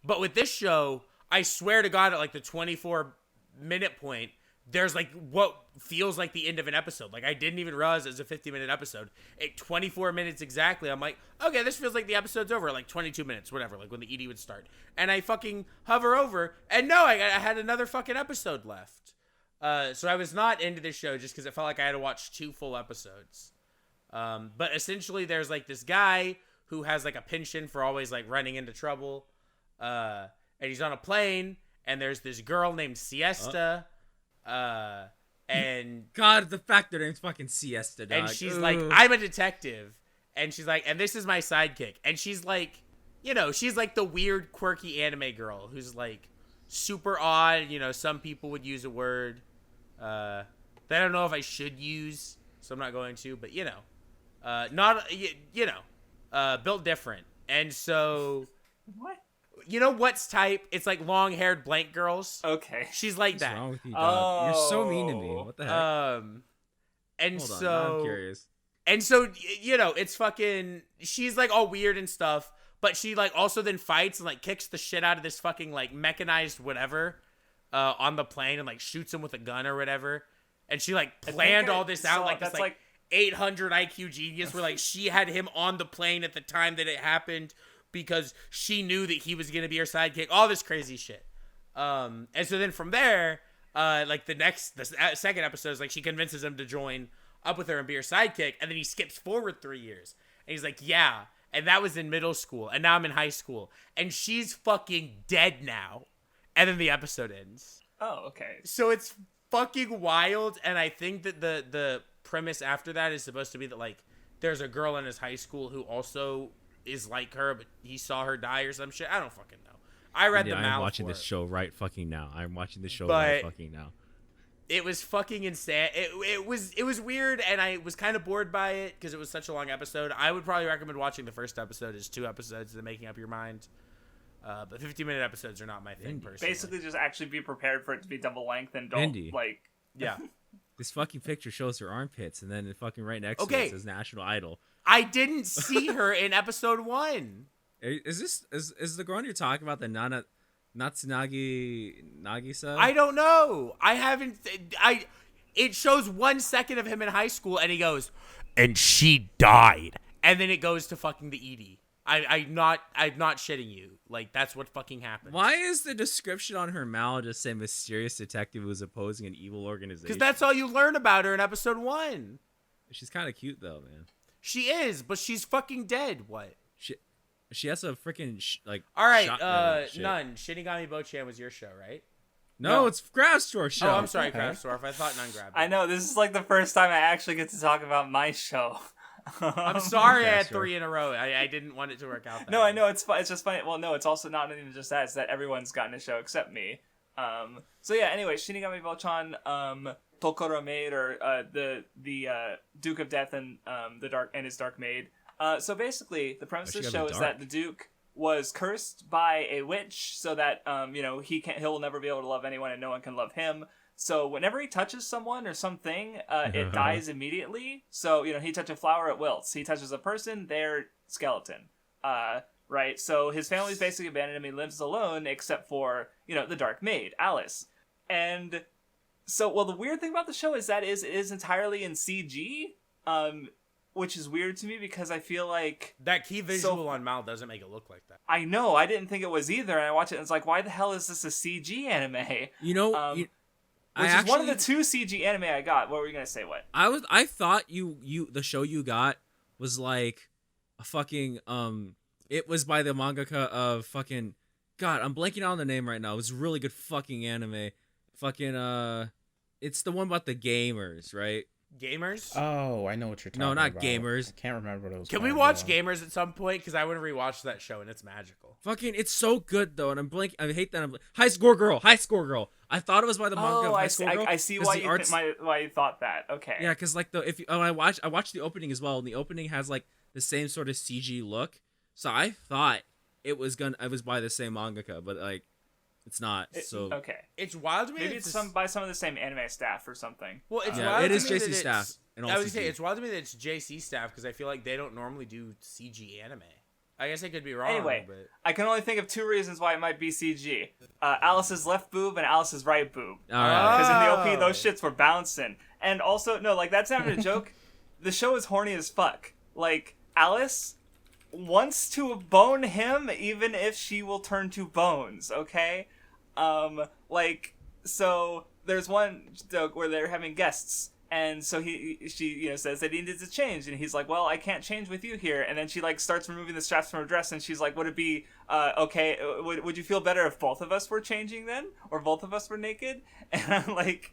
But with this show, I swear to God, at like the 24-minute point, there's like what feels like the end of an episode. Like I didn't even realize it was a 50-minute episode. At 24 minutes exactly, I'm like, okay, this feels like the episode's over. Like 22 minutes, whatever, like when the ED would start. And I fucking hover over, and no, I had another fucking episode left. So I was not into this show just because it felt like I had to watch 2 full episodes. But essentially, there's like this guy who has like a penchant for always like running into trouble. And he's on a plane, and there's this girl named Siesta. And God, the fact that it's fucking siesta, dog. and she's Ugh. like, I'm a detective, and she's like, and this is my sidekick, and she's like, you know, she's like the weird, quirky anime girl who's like super odd. You know, some people would use a word that I don't know if I should use, so I'm not going to. But you know, built different, and so What? you know what's type? It's like long-haired blank girls. Okay. She's like What's that. wrong with you, dog? You're so mean to me. Oh. What the heck? And Hold on, so now I'm curious. And so, you know, it's fucking, she's like all weird and stuff, but she like also then fights and like kicks the shit out of this fucking like mechanized whatever on the plane and like shoots him with a gun or whatever. And she like planned all this out like this like 800 IQ genius where like she had him on the plane at the time that it happened because she knew that he was going to be her sidekick, all this crazy shit. And so then from there, like the second episode is like she convinces him to join up with her and be her sidekick, and then he skips forward 3 years, and he's like, yeah, and that was in middle school, and now I'm in high school, and she's fucking dead now, and then the episode ends. Oh, okay. So it's fucking wild, and I think that the premise after that is supposed to be that, like, there's a girl in his high school who also is like her, but he saw her die or some shit. I don't fucking know. I read the mouth. I'm watching this show right fucking now. It was fucking insane. It was weird, and I was kind of bored by it because it was such a long episode. I would probably recommend watching the first episode as 2 episodes and making up your mind. But 15-minute episodes are not my thing, personally. Basically, just actually be prepared for it to be double length and don't, like... Yeah. This fucking picture shows her armpits, and then it fucking right next to it says National Idol. I didn't see her in episode 1. Is the girl you're talking about the Natsunagi Nagisa? I don't know. I haven't... It shows 1 second of him in high school, and he goes, and she died. And then it goes to fucking the Edie. I'm not shitting you. Like, that's what fucking happened. Why is the description on her mouth just say mysterious detective who's opposing an evil organization? Because that's all you learn about her in episode 1. She's kind of cute, though, man. She is, but she's fucking dead. What? She has a freaking, all right, none. Shinigami Bocchan was your show, right? No, it's Grafstor's show. Oh, I'm sorry, Grafstorf. I thought none grabbed it. I know, this is like the first time I actually get to talk about my show. I'm sorry I had 3 in a row. I didn't want it to work out that No, way. I know, it's just funny. Well, no, it's also not even just that. It's that everyone's gotten a show except me. So yeah, anyway, Shinigami Bocchan, Tokoro Maid, or the Duke of Death and his Dark Maid. So basically, the premise of the show is that the Duke was cursed by a witch, so that he'll never be able to love anyone and no one can love him. So whenever he touches someone or something, it dies immediately. So, he touches a flower, it wilts. He touches a person, they're skeleton. Right? So his family's basically abandoned him. He lives alone, except for, the Dark Maid, Alice. And so, well, the weird thing about the show is that it is entirely in CG, which is weird to me because I feel like... That key visual on Mal doesn't make it look like that. I know, I didn't think it was either, and I watched it and it's like, why the hell is this a CG anime? Which is one of the 2 CG anime I got. What were you gonna say? What? I thought the show you got was like a fucking it was by the mangaka of fucking God, I'm blanking out on the name right now. It was a really good fucking anime. Fucking it's the one about the gamers, right? Gamers? Oh, I know what you're talking about. No, not Gamers. I can't remember what it was. Can we watch Gamers at some point? Because I want to rewatch that show and it's magical. Fucking, it's so good though, and I'm blanking. I hate that. High Score Girl. I thought it was by the manga of High Score Girl. I see why you thought that. Okay. Yeah, because like I watched the opening as well, and the opening has like the same sort of CG look. So I thought it was by the same mangaka, but like it's not. So okay, it's wild to me. Maybe it's by some of the same anime staff or something. Well, it's wild it to is me JC staff. I would say it's wild to me that it's JC staff because I feel like they don't normally do CG anime. I guess I could be wrong. Anyway, but... I can only think of 2 reasons why it might be CG. Alice's left boob and Alice's right boob. Because in the OP, those shits were bouncing. And also, no, like, that's not even a joke. The show is horny as fuck. Like, Alice wants to bone him even if she will turn to bones, okay? So there's one joke where they're having guests. And so she says that he needs to change, and he's like, well, I can't change with you here. And then she like starts removing the straps from her dress, and she's like, would it be okay? Would you feel better if both of us were changing then, or both of us were naked? And I'm like,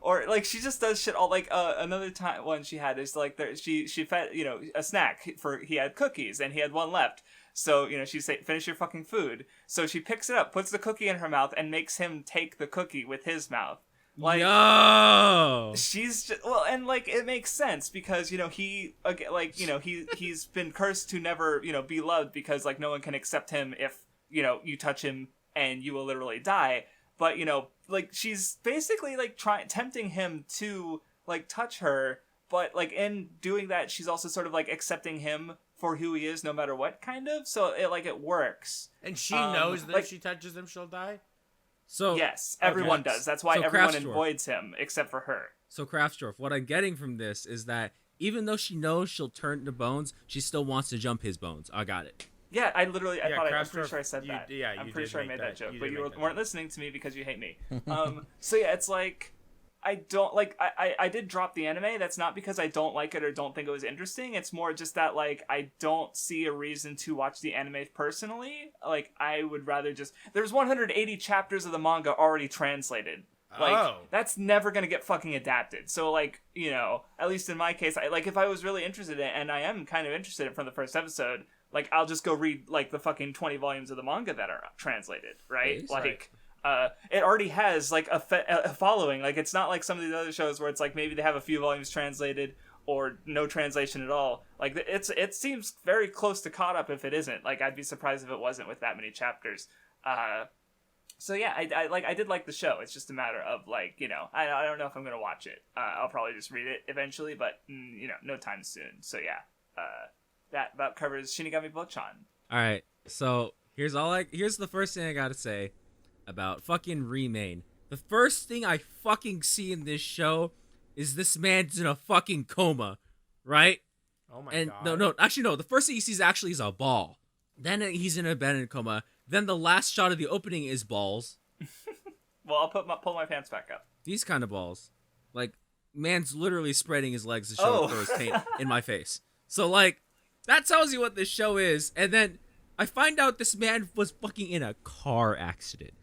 or like she just does shit all like another time one she had is like she fed a snack he had cookies and he had one left. So, she said, finish your fucking food. So she picks it up, puts the cookie in her mouth, and makes him take the cookie with his mouth. Like, yo! She's just, and like it makes sense because he's been cursed to never be loved because like no one can accept him if you touch him and you will literally die. But like she's basically like tempting him to like touch her, but like in doing that she's also sort of like accepting him for who he is no matter what, kind of. So it works. And she knows that if she touches him she'll die. So yes, everyone does. That's why everyone avoids him except for her. So Kraftsdorf, what I'm getting from this is that even though she knows she'll turn to bones, she still wants to jump his bones. I got it. Yeah, I literally, I'm Crash pretty sure I said you- that. yeah, I'm you pretty did sure I make made that that- joke, you but did you make that weren't joke. listening to me because you hate me. So yeah, it's like, I don't, like, I did drop the anime. That's not because I don't like it or don't think it was interesting. It's more just that, like, I don't see a reason to watch the anime personally. Like, I would rather just, there's 180 chapters of the manga already translated. Like, that's never gonna get fucking adapted. So, like, you know, at least in my case, like, if I was really interested in it, and I am kind of interested in it from the first episode, like, I'll just go read, like, the fucking 20 volumes of the manga that are translated, right? Please? Like, it already has, like, a following. Like, it's not like some of these other shows where it's, like, maybe they have a few volumes translated or no translation at all. Like, it seems very close to caught up if it isn't. Like, I'd be surprised if it wasn't with that many chapters. So yeah, I did like the show. It's just a matter of, like, you know, I don't know if I'm gonna watch it. I'll probably just read it eventually, but you know, no time soon. So yeah, that about covers Shinigami Bocchan. All right, so here's the first thing I gotta say about fucking Remake. The first thing I fucking see in this show is this man's in a fucking coma, right? Oh my And god. actually no. The first thing he sees actually is a ball. Then he's in a bed in a coma. Then the last shot of the opening is balls. Well, I'll pull my pants back up. These kind of balls. Like, man's literally spreading his legs to show throw his taint in my face. So, like, that tells you what this show is. And then I find out this man was fucking in a car accident.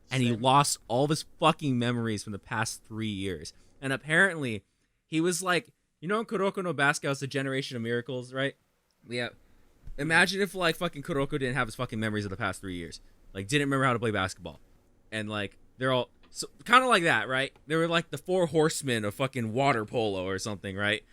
And he lost all of his fucking memories from the past 3 years. And apparently, he was like, you know in Kuroko no Basket, it's the Generation of Miracles, right? Yeah. Imagine if, like, fucking Kuroko didn't have his fucking memories of the past 3 years. Like, didn't remember how to play basketball. And, like, they're all... So, kind of like that, right? They were, like, the 4 horsemen of fucking water polo or something, right?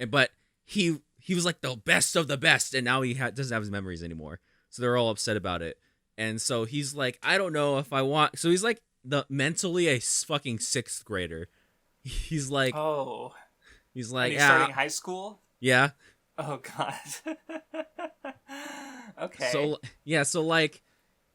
But he was, like, the best of the best, and now he doesn't have his memories anymore. So they're all upset about it. And so he's like, I don't know if I want... So he's, like, mentally a fucking 6th grader. He's like... Oh. He's like, and he's starting high school? Yeah. Oh, God. Okay. So like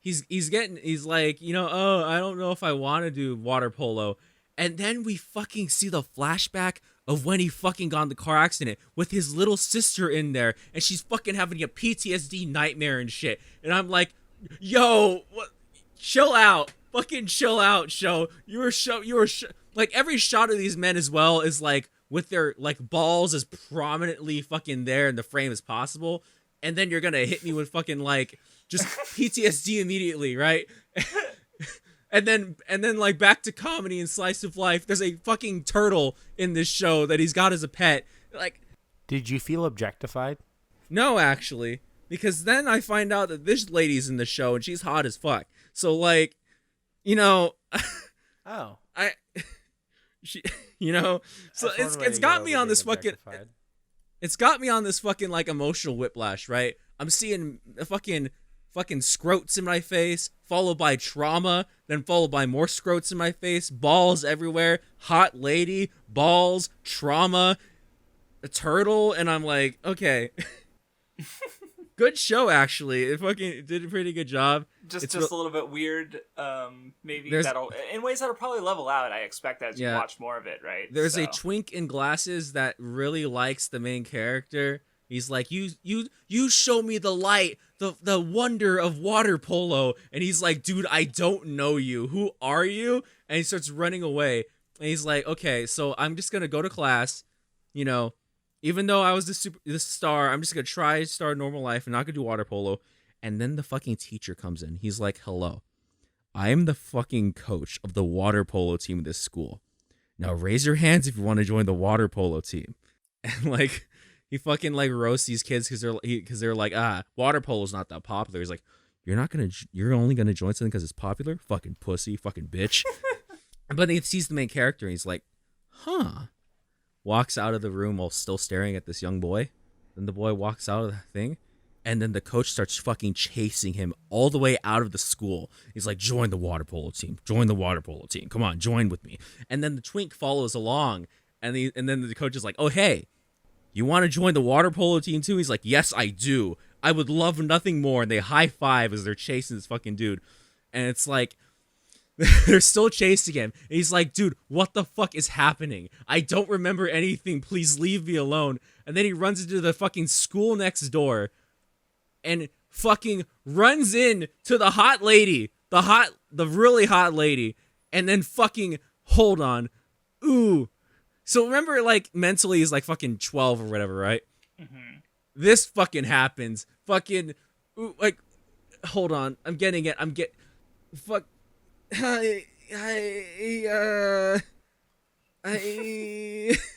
he's like, you know, oh, I don't know if I want to do water polo. And then we fucking see the flashback of when he fucking got in the car accident with his little sister in there, and she's fucking having a PTSD nightmare and shit. And I'm like, yo, what? Chill out. Fucking chill out, show. Like, every shot of these men as well is like with their, like, balls as prominently fucking there in the frame as possible. And then you're gonna hit me with fucking, like, just PTSD immediately, right? and then like, back to comedy and slice of life. There's a fucking turtle in this show that he's got as a pet. Like, Did you feel objectified? no, actually, because then I find out that this lady's in the show and she's hot as fuck. So, like, you know, Oh. she, you know, so it's got me on this fucking. It's got me on this fucking, like, emotional whiplash, right? I'm seeing fucking scrotes in my face, followed by trauma, then followed by more scrotes in my face, balls everywhere, hot lady, balls, trauma, a turtle, and I'm like, okay. Good show, actually. It fucking did a pretty good job. Just a little bit weird. Maybe that'll, in ways that'll probably level out. I expect as you watch more of it, right? There's a twink in glasses that really likes the main character. He's like, you show me the light, the wonder of water polo. And he's like, dude, I don't know you. Who are you? And he starts running away. And he's like, okay, so I'm just gonna go to class, you know. Even though I was the star, I'm just going to start normal life and not going to do water polo. And then the fucking teacher comes in. He's like, hello, I am the fucking coach of the water polo team of this school. Now raise your hands if you want to join the water polo team. And, like, he fucking, like, roasts these kids because they're like, water polo's not that popular. He's like, you're only going to join something because it's popular? Fucking pussy, fucking bitch. But he sees the main character and he's like, huh. Walks out of the room while still staring at this young boy. Then the boy walks out of the thing. And then the coach starts fucking chasing him all the way out of the school. He's like, join the water polo team. Join the water polo team. Come on, join with me. And then the twink follows along. And then the coach is like, oh, hey, you want to join the water polo team too? He's like, yes, I do. I would love nothing more. And they high five as they're chasing this fucking dude. And it's like, they're still chasing him. And he's like, dude, what the fuck is happening? I don't remember anything. Please leave me alone. And then he runs into the fucking school next door and fucking runs in to the hot lady, the really hot lady, and then fucking, hold on, ooh. So remember, like, mentally he's like fucking 12 or whatever, right? Mm-hmm. This fucking happens. Fucking, ooh, like, hold on, I'm getting it. Fuck.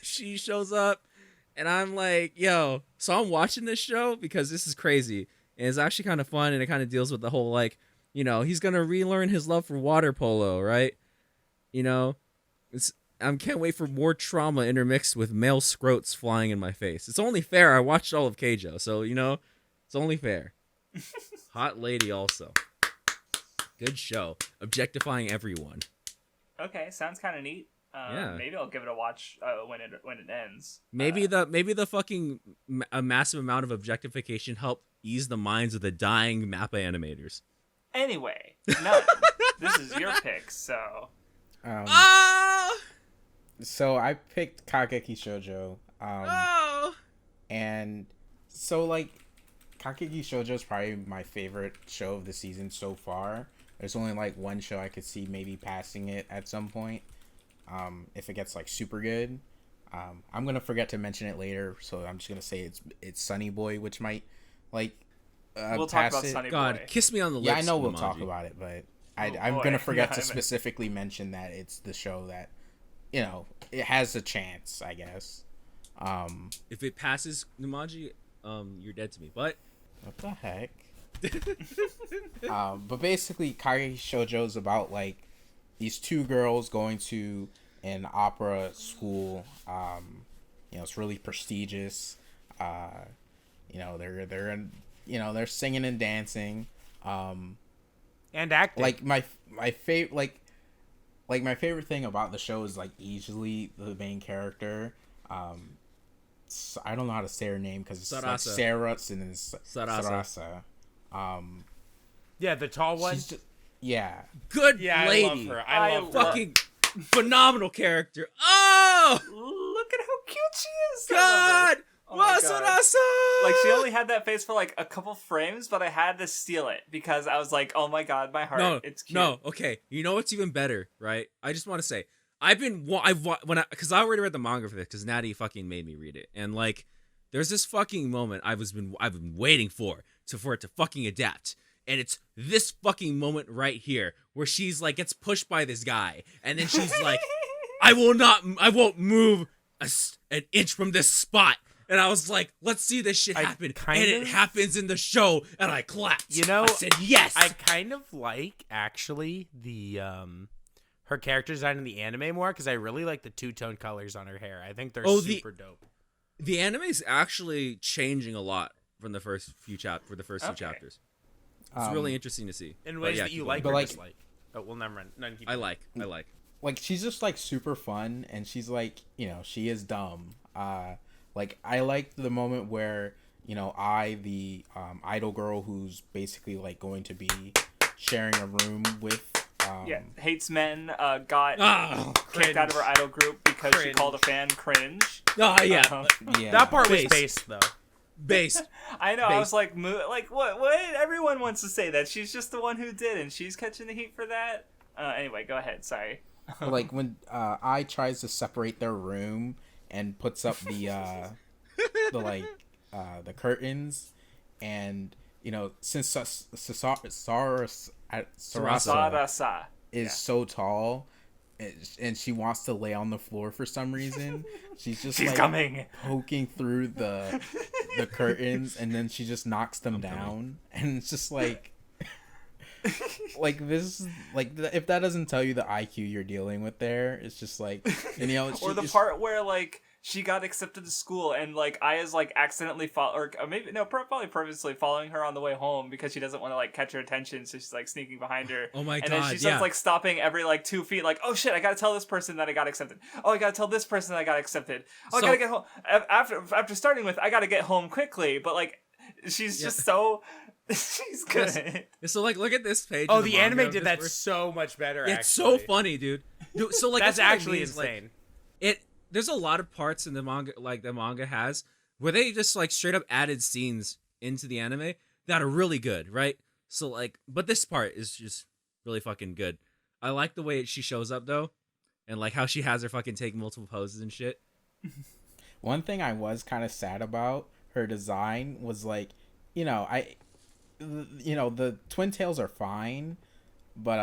She shows up, and I'm like, yo. So I'm watching this show because this is crazy, and it's actually kind of fun, and it kind of deals with the whole, like, you know, he's gonna relearn his love for water polo, right? You know, I can't wait for more trauma intermixed with male scrotes flying in my face. It's only fair. I watched all of Keijo, so, you know, it's only fair. Hot lady also. Good show. Objectifying everyone. Okay, sounds kind of neat. Yeah. Maybe I'll give it a watch when it ends. Maybe the fucking a massive amount of objectification helped ease the minds of the dying Mappa animators. Anyway, no, this is your pick, so. So I picked Kageki Shoujo. And so, like, Kageki Shoujo is probably my favorite show of the season so far. There's only like one show I could see maybe passing it at some point. If it gets like super good. I'm gonna forget to mention it later, so I'm just gonna say it's Sonny Boy, which might like we'll talk about Sonny Boy. God, kiss me on the lips. Yeah, I know we'll Emoji. talk about it, but Oh, I'm boy. gonna forget Yeah, to specifically mention that it's the show that, you know, it has a chance, I guess. If it passes Numaji, you're dead to me. But What the heck? But basically, Kageki Shoujo is about like these two girls going to an opera school. You know, it's really prestigious. You know, they're in, you know, they're singing and dancing. And acting. Like my favorite my favorite thing about the show is like easily the main character. I don't know how to say her name because it's like Sarasa. Sarah and then Sarasa. Sarasa. Yeah, the tall one. She's just, yeah. good Yeah, lady. I love her. I love her. Fucking phenomenal character. Oh Look at how cute she is. I God! love her. Oh my Wow, God. Sarasa! Like, she only had that face for like a couple frames, but I had to steal it because I was like, oh my God, my heart, it's cute. No, okay. You know what's even better, right? I just want to say, because I already read the manga for this, because Natty fucking made me read it, and like, there's this fucking moment I've been waiting for it to fucking adapt, and it's this fucking moment right here where she's like gets pushed by this guy, and then she's like, I won't move an inch from this spot. And I was like, let's see this shit happen. It happens in the show, and I clapped. You know, I said yes. I kind of like actually the her character design in the anime more because I really like the two-tone colors on her hair. I think they're super dope. The anime's actually changing a lot from the first few two chapters. It's really interesting to see. In ways that you like but or like- dislike. Oh, well, never mind. None keep I like. Like she's just like super fun, and she's like, you know, she is dumb. Like I like the moment where, you know, the idol girl who's basically like going to be sharing a room with hates men, got kicked cringe. out of her idol group because she Cringe. called a fan cringe. Oh yeah, yeah. That part was Base. based though. based. I know. I was like, what? Everyone wants to say that. She's just the one who did, and she's catching the heat for that. Anyway, go ahead. Sorry. Like when I tries to separate their room and puts up the curtains, and you know, since Sarasa is so tall, and she wants to lay on the floor for some reason, she's like coming, poking through the curtains, and then she just knocks them down, and it's just like. Like this, like if that doesn't tell you the IQ you're dealing with there, it's just like, and, you know, or the part where like she got accepted to school and like Aya's like accidentally probably purposely following her on the way home because she doesn't want to like catch her attention, so she's like sneaking behind her. Oh my and God! And then she starts like stopping every like 2 feet, like, oh shit, I gotta tell this person that I got accepted. Oh, I gotta tell this person that I got accepted. Oh, I gotta get home after starting with I gotta get home quickly, but like she's just so. She's good. So like, look at this page. Oh, of the manga anime of did this that verse. so much better. It's so funny, dude. So like, that's what I actually mean is, like, insane. There's a lot of parts in the manga, like the manga has, where they just like straight up added scenes into the anime that are really good, right? So like, but this part is just really fucking good. I like the way she shows up though, and like how she has her fucking take multiple poses and shit. One thing I was kind of sad about her design was like, the twin tails are fine, but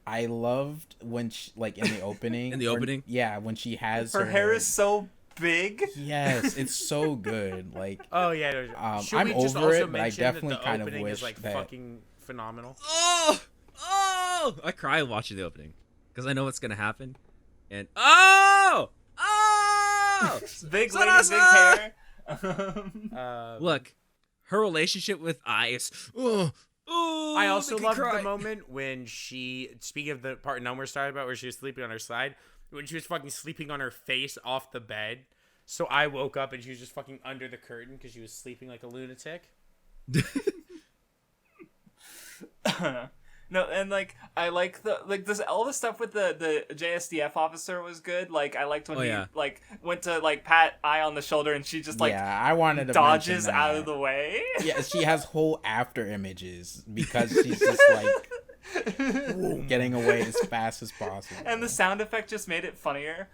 I loved when she, like in the opening. In the opening? Yeah, when she has her hair is so big. Yes, it's so good. Like, oh yeah, I'm over it, but I definitely kind of wish is, like, that fucking phenomenal. Oh, I cry watching the opening because I know what's gonna happen, and big lady, big hair. Look, her relationship with Ice. I also loved the moment when she, speaking of the part Number started about where she was sleeping on her side, when she was fucking sleeping on her face off the bed. So I woke up and she was just fucking under the curtain because she was sleeping like a lunatic. No, and like I like this all the stuff with the JSDF officer was good. Like I liked when he like went to like pat Ai on the shoulder and she just like I wanted to dodges out of the way. Yeah, she has whole after images because she's just like getting away as fast as possible. And the sound effect just made it funnier.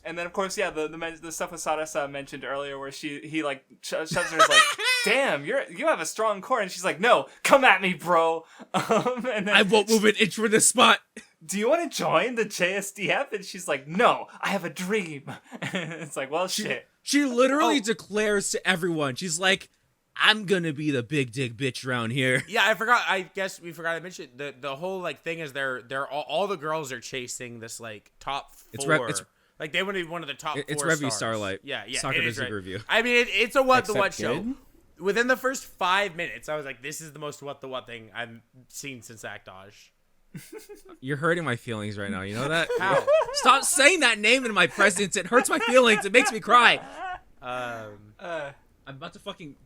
And then of course, yeah, the stuff with Sarasa mentioned earlier, where he like shoves her, is like, "Damn, you have a strong core," and she's like, "No, come at me, bro." And then I won't move an inch from this spot. Do you want to join the JSDF? And she's like, "No, I have a dream." And it's like, well, shit. She literally declares to everyone, she's like, "I'm gonna be the big dick bitch around here." Yeah, I guess we forgot to mention the whole like thing is they're all the girls are chasing this like top 4. Like, they want to be one of the top 4 It's Review stars. Starlight. Yeah. Soccer Music Review. I mean, it's a what the what Except show. good? Within the first 5 minutes, I was like, this is the most what the what thing I've seen since Actage. You're hurting my feelings right now. You know that? How? Stop saying that name in my presence. It hurts my feelings. It makes me cry. I'm about to fucking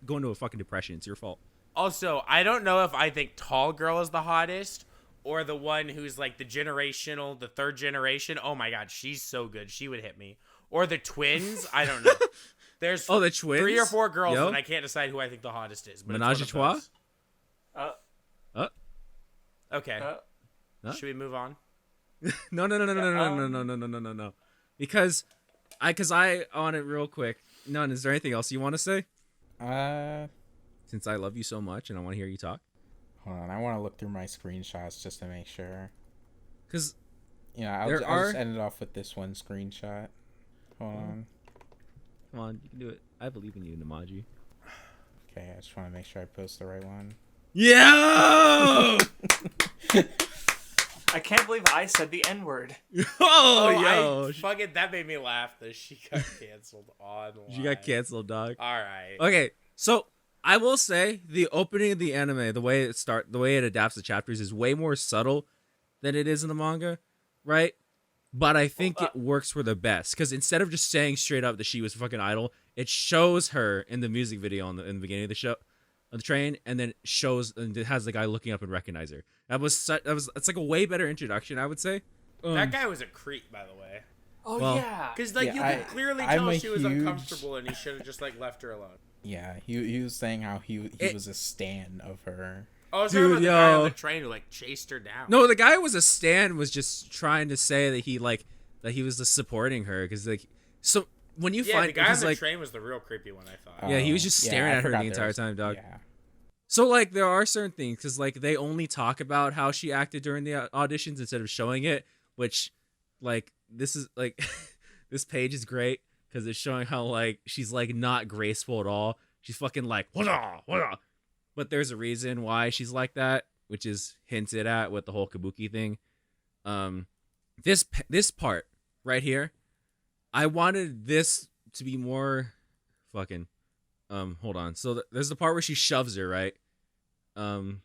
go into a fucking depression. It's your fault. Also, I don't know if I think Tall Girl is the hottest or the one who's like the third generation. Oh my god, she's so good. She would hit me. Or the twins. I don't know. There's the twins? 3 or 4 girls, and I can't decide who I think the hottest is. But Menage a trois? Okay. Should we move on? No. Because I on it real quick. None. Is there anything else you want to say? Since I love you so much and I want to hear you talk. Hold on, I want to look through my screenshots just to make sure. Because I'll just end it off with this one screenshot. Hold on. Come on, you can do it. I believe in you, Namaji. Okay, I just want to make sure I post the right one. Yeah! I can't believe I said the N-word. That made me laugh that she got canceled online. She got canceled, dog. All right. Okay, so I will say the opening of the anime, the way it adapts the chapters is way more subtle than it is in the manga, right? But I think it works for the best because instead of just saying straight up that she was a fucking idol, it shows her in the music video in the beginning of the show, on the train, and then it has the guy looking up and recognize her. It's like a way better introduction, I would say. That guy was a creep, by the way. Oh, well, yeah. Because you could clearly tell she was uncomfortable, and he should have just like left her alone. Yeah, he was saying how he was a stan of her. Oh, I was talking about the guy on the train who like chased her down. No, the guy was a stan, was just trying to say that he was just supporting her because so when you find the guy on the like, train was the real creepy one, I thought. Yeah, he was just staring at her the entire time, dog. Yeah. So like there are certain things because like they only talk about how she acted during the auditions instead of showing it, which like this is like this page is great because it's showing how like she's like not graceful at all. She's fucking like wada. But there's a reason why she's like that, which is hinted at with the whole kabuki thing. This part right here, I wanted this to be more fucking hold on. So there's the part where she shoves her, right? And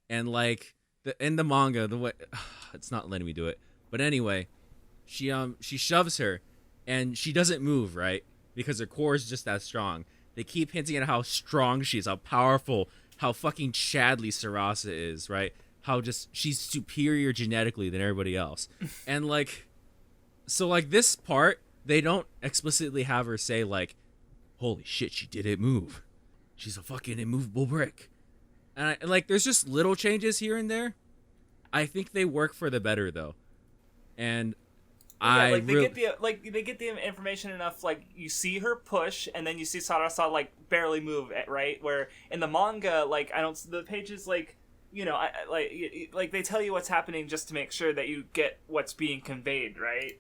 like in the manga, the way it's not letting me do it. But anyway, she shoves her and she doesn't move, right? Because her core is just that strong. They keep hinting at how strong she is, how powerful, how fucking Chadley Sarasa is, right? How just she's superior genetically than everybody else. And like so like this part, they don't explicitly have her say like, holy shit, she didn't move. she's a fucking immovable brick. And like, there's just little changes here and there. I think they work for the better though, and they get the information enough. Like, you see her push, and then you see Sarasa like barely move, right? Where in the manga, like, the pages, like, you know, like they tell you what's happening just to make sure that you get what's being conveyed, right?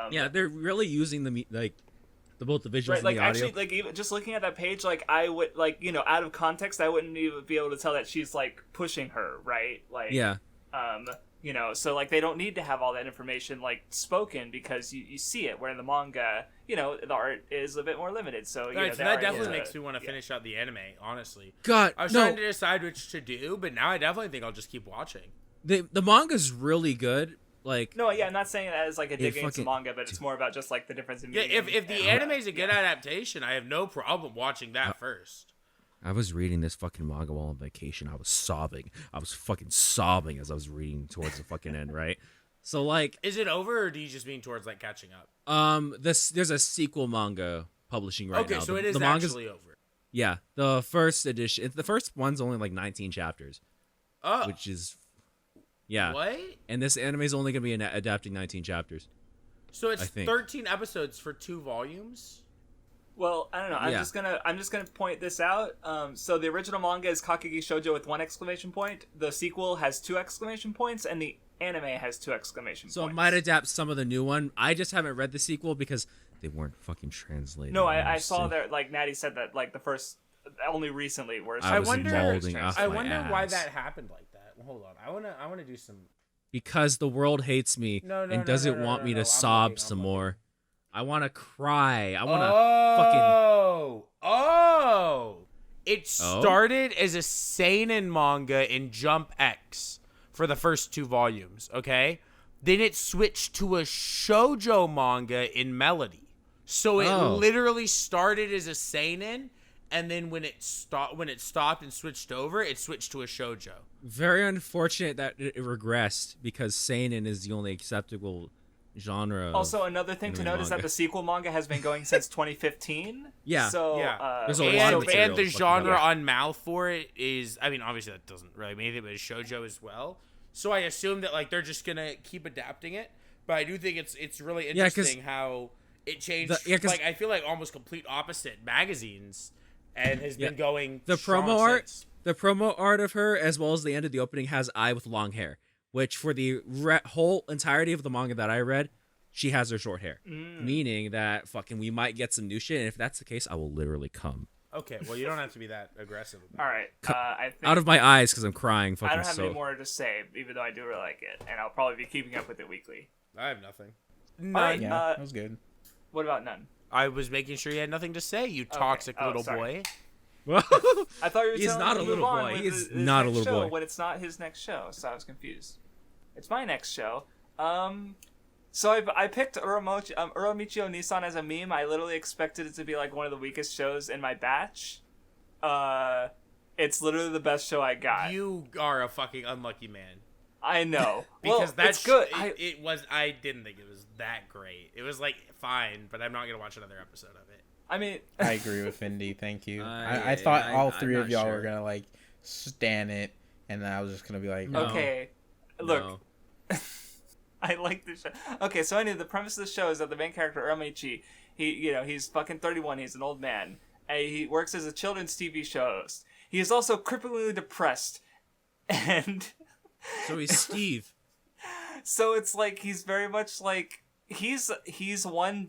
Yeah, they're really using both the visuals and like, the audio. actually, like, even just looking at that page, like, I would, like, you know, out of context, I wouldn't even be able to tell that she's like pushing her, right? Like, yeah. You know, so like they don't need to have all that information like spoken because you see it. Where in the manga, you know, the art is a bit more limited. So you know, so that definitely makes me want to finish out the anime. Honestly, God, I was trying to decide which to do, but now I definitely think I'll just keep watching. The manga's really good. Like, no, yeah, I'm not saying that as like a dig against the manga, but it's more about just like the difference in. Yeah, if the anime is a good adaptation, I have no problem watching that first. I was reading this fucking manga while on vacation. I was sobbing. I was fucking sobbing as I was reading towards the fucking end, right? So, like... Is it over, or do you just mean towards, like, catching up? There's a sequel manga publishing right now. Okay, so it is actually over. Yeah, the first edition... The first one's only, like, 19 chapters. Oh. Which is... Yeah. What? And this anime is only going to be adapting 19 chapters. So it's 13 episodes for 2 volumes? Well, I don't know. I'm just gonna point this out. So the original manga is Kageki Shoujo with 1 exclamation point. The sequel has 2 exclamation points, and the anime has 2 exclamation points. So it might adapt some of the new one. I just haven't read the sequel because they weren't fucking translated. No, I saw that. Like Natty said that like the first only recently. Whereas I wonder why that happened like that. Well, hold on. I wanna do some. Because the world hates me and doesn't want me to sob some more. I want to cry. I want to fucking... It started as a seinen manga in Jump X for the first 2 volumes, okay? Then it switched to a shoujo manga in Melody. So it literally started as a seinen, and then when it stopped and switched over, it switched to a shoujo. Very unfortunate that it regressed, because seinen is the only acceptable genre. Also, another thing to note is that the sequel manga has been going since 2015. Yeah. So there's a lot of material. And the genre on Mal for it is, I mean, obviously that doesn't really mean anything, but it's shoujo as well. So I assume that like they're just gonna keep adapting it. But I do think it's really interesting how it changed. Like, I feel like almost complete opposite magazines, and has been going. The strong promo art, since. the promo art of her, as well as the end of the opening, has Ai with long hair. Which, for the whole entirety of the manga that I read, she has her short hair. Meaning that fucking we might get some new shit, and if that's the case, I will literally come. Okay, well, you don't have to be that aggressive about it. All right. I think out of my eyes, because I'm crying. I don't have any more to say, even though I do really like it, and I'll probably be keeping up with it weekly. I have nothing. None. Yeah, that was good. What about none? I was making sure you had nothing to say, you toxic little boy. Well, I thought you were he's not a little boy. He's not a little boy. When it's not his next show, so I was confused. It's my next show. So I picked Uramichi Oniisan as a meme. I literally expected it to be like one of the weakest shows in my batch. It's literally the best show I got. You are a fucking unlucky man. I know. Because that's good. It was. I didn't think it was that great. It was like fine, but I'm not gonna watch another episode of it. I mean, I agree with Indy. Thank you. I thought all 3 of y'all were gonna like stan it, and then I was just gonna be like, no. Okay, look. No. I like this show. Okay, so anyway, the premise of the show is that the main character Uramichi, he's fucking 31. He's an old man, and he works as a children's TV show host. He is also cripplingly depressed, and so he's Steve. So it's like he's very much like he's one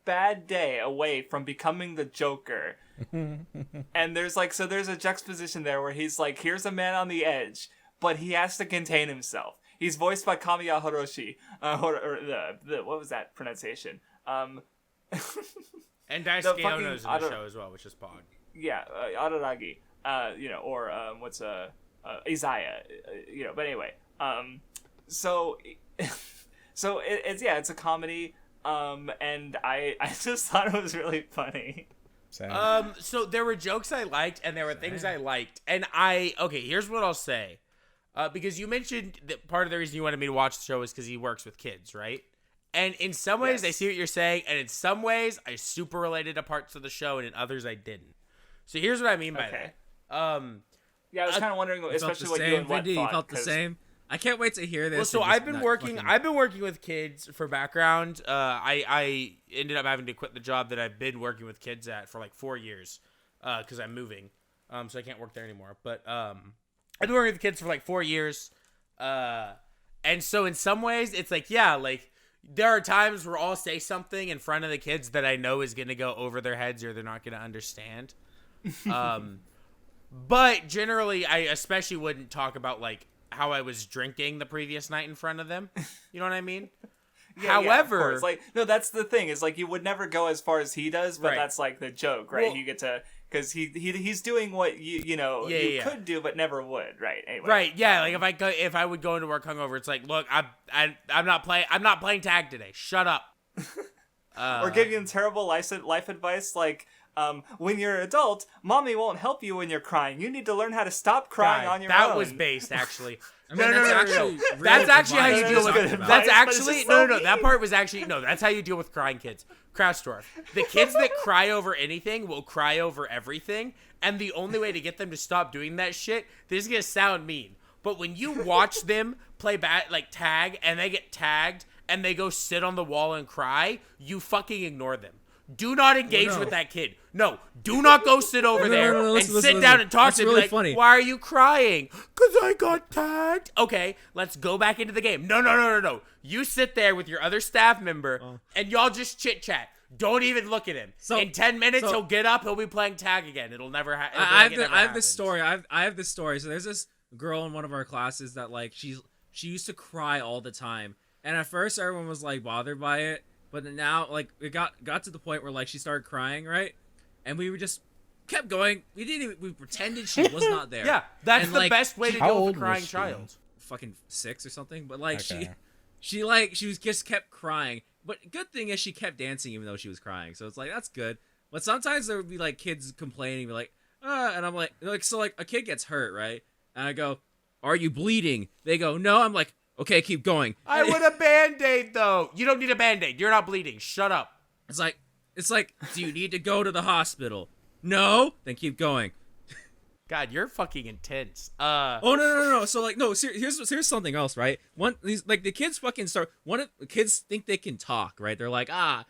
bad day away from becoming the Joker. And there's a juxtaposition there where he's like, here's a man on the edge, but he has to contain himself. He's voiced by Kamiya Hiroshi. What was that pronunciation? And Daisuke Ono's in the show as well, which is Pog. Yeah, Araragi. Or Izaya. But anyway. So it's a comedy. And I just thought it was really funny. So there were jokes I liked, and there were things I liked, and here's what I'll say. Because you mentioned that part of the reason you wanted me to watch the show is because he works with kids, right? And in some ways, I see what you're saying, and in some ways, I super related to parts of the show, and in others, I didn't. So here's what I mean by Okay. that. Yeah, I was kind of wondering, especially what you and what Vindy, thought. you felt the same. I can't wait to hear this. Well, so and I've just been not working. fucking- I've been working with kids for background. I ended up having to quit the job that I've been working with kids at for like 4 years, because I'm moving, so I can't work there anymore. But I've been working with kids for like 4 years, and so in some ways it's like, yeah, like there are times where I'll say something in front of the kids that I know is gonna go over their heads or they're not gonna understand. But generally, I especially wouldn't talk about like how I was drinking the previous night in front of them. You know what I mean? However, of course. Like, no, that's the thing. Is like you would never go as far as he does, but Right. that's like the joke, right? Well, you get to because he's doing what you know you Yeah. could do, but never would, right? Anyway, right? Yeah, like if I would go into work hungover, it's like, look, I'm not playing tag today. Shut up. Or give you terrible life advice like. When you're an adult, mommy won't help you when you're crying. You need to learn how to stop crying God, on your own. that was based, actually. I mean, that's actually That's actually how you advice. deal That is with good it. That's advice, but it's actually just no. so That mean. part was actually no. That's how you deal with crying kids. Krausdorff. The kids that cry over anything will cry over everything, and the only way to get them to stop doing that shit, this is gonna sound mean, but when you watch them play like tag and they get tagged and they go sit on the wall and cry, you fucking ignore them. Do not engage with that kid. No, do not go sit over there and sit down and talk That's to them. really Like, funny. why are you crying? Because I got tagged. Okay, let's go back into the game. No. You sit there with your other staff member and y'all just chit chat. Don't even look at him. So- in 10 minutes, so- he'll get up. He'll be playing tag again. It'll never happen. I have this story. I have this story. So there's this girl in one of our classes that like she used to cry all the time, and at first everyone was like bothered by it, but then now like it got to the point where like she started crying, right? And we were just kept going. We pretended she was not there. Yeah, that's And, the like, best way to How deal with old a was crying she? child. Fucking 6 or something, but like Okay. she was just kept crying. But good thing is she kept dancing even though she was crying, so it's like that's good. But sometimes there would be like kids complaining, be like, and I'm like so like a kid gets hurt, right? And I go, "Are you bleeding?" They go, "No." I'm like, "Okay, keep going." I want a Band-Aid, though. You don't need a Band-Aid. You're not bleeding. Shut up. It's like, do you need to go to the hospital? No, then keep going. God, you're fucking intense. Oh no. So like no, here's something else, right? These like the kids fucking start. The kids think they can talk, right? They're like, I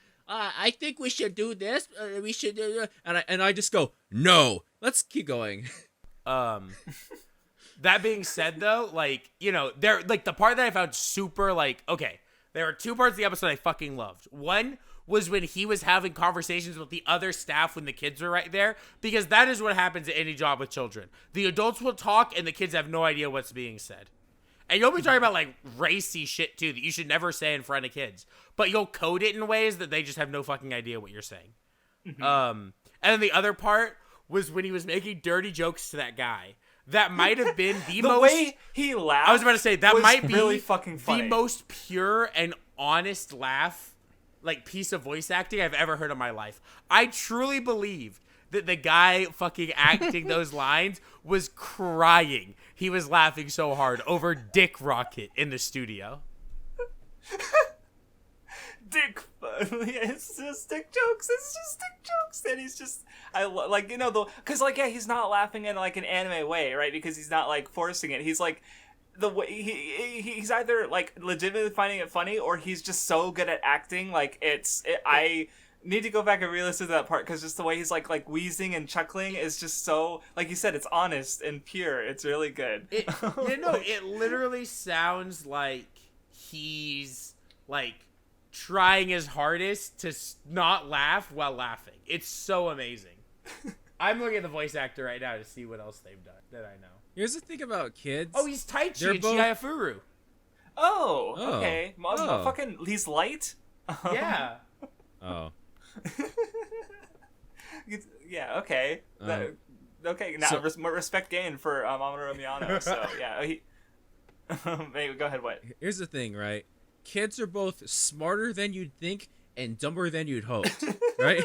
think we should do this. We should do, and I just go, no. Let's keep going. That being said, though, like, you know, there, like, the part that I found super, like, okay, there were 2 parts of the episode I fucking loved. One was when he was having conversations with the other staff when the kids were right there, because that is what happens at any job with children. The adults will talk, and the kids have no idea what's being said. And you'll be talking about, like, racy shit, too, that you should never say in front of kids. But you'll code it in ways that they just have no fucking idea what you're saying. Mm-hmm. And then the other part was when he was making dirty jokes to that guy. That might have been the The most... way he laughed. I was about to say, that was might be really fucking funny. the most pure and honest laugh, like, piece of voice acting I've ever heard in my life. I truly believed that the guy fucking acting those lines was crying. He was laughing so hard over Dick Rocket in the studio. Dick. It's just dick jokes. It's just dick jokes, and he's just like you know the because like yeah he's not laughing in like an anime way, right? Because he's not like forcing it. He's like the way he's either like legitimately finding it funny or he's just so good at acting. Like I need to go back and re-listen to that part because just the way he's like wheezing and chuckling is just so like you said, it's honest and pure. It's really good. It literally sounds like he's like trying his hardest to not laugh while laughing. It's so amazing. I'm looking at the voice actor right now to see what else they've done that I know. Here's the thing about kids. Oh, he's Taichi They're and both- Chiafuru. Oh, Oh. okay. Oh. Fucking, he's light. Yeah. Oh. Yeah. Okay. Okay. Now so- more respect gained for Mamoru Miyano. So yeah. Maybe go ahead. What? Here's the thing, right? Kids are both smarter than you'd think and dumber than you'd hope, right?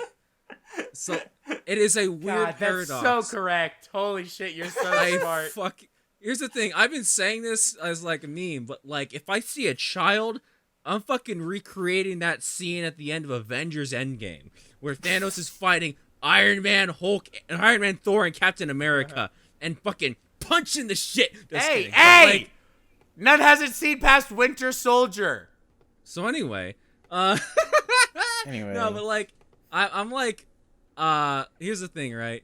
So it is a weird God, paradox. that's so correct. Holy shit, you're so smart. Here's the thing. I've been saying this as like a meme, but like if I see a child, I'm fucking recreating that scene at the end of Avengers Endgame where Thanos is fighting Iron Man, Hulk, and Iron Man, Thor, and Captain America, and fucking punching the shit. Just Hey, kidding. hey! But, like, None hasn't seen past Winter Soldier. so anyway, Anyway. no, but like, I'm like, here's the thing, right?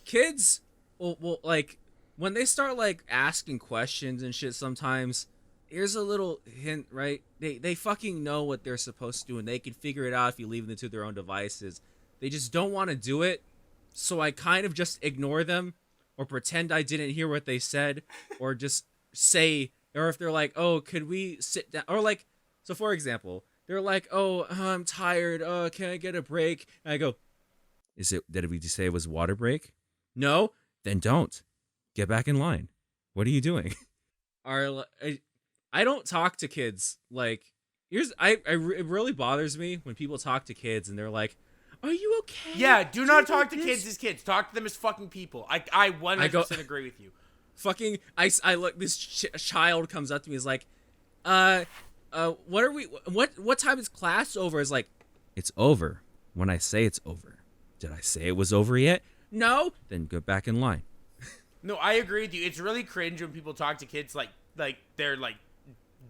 Kids will like, when they start like asking questions and shit sometimes, here's a little hint, right? They fucking know what they're supposed to do, and they can figure it out if you leave them to their own devices. They just don't want to do it, so I kind of just ignore them, or pretend I didn't hear what they said, or just say, or if they're like, oh, could we sit down, or like, so for example, they're like, oh, I'm tired, can I get a break? And I go, did we just say it was water break? No? Then don't. Get back in line. What are you doing? I don't talk to kids. Like, it really bothers me when people talk to kids and they're like, are you okay? Yeah, do not talk to kids as kids. Talk to them as fucking people. I 100% agree with you. Fucking, I look, this child comes up to me, is like, what time is class over? Is like, it's over when I say it's over. Did I say it was over yet? No? Then go back in line. No, I agree with you. It's really cringe when people talk to kids like they're like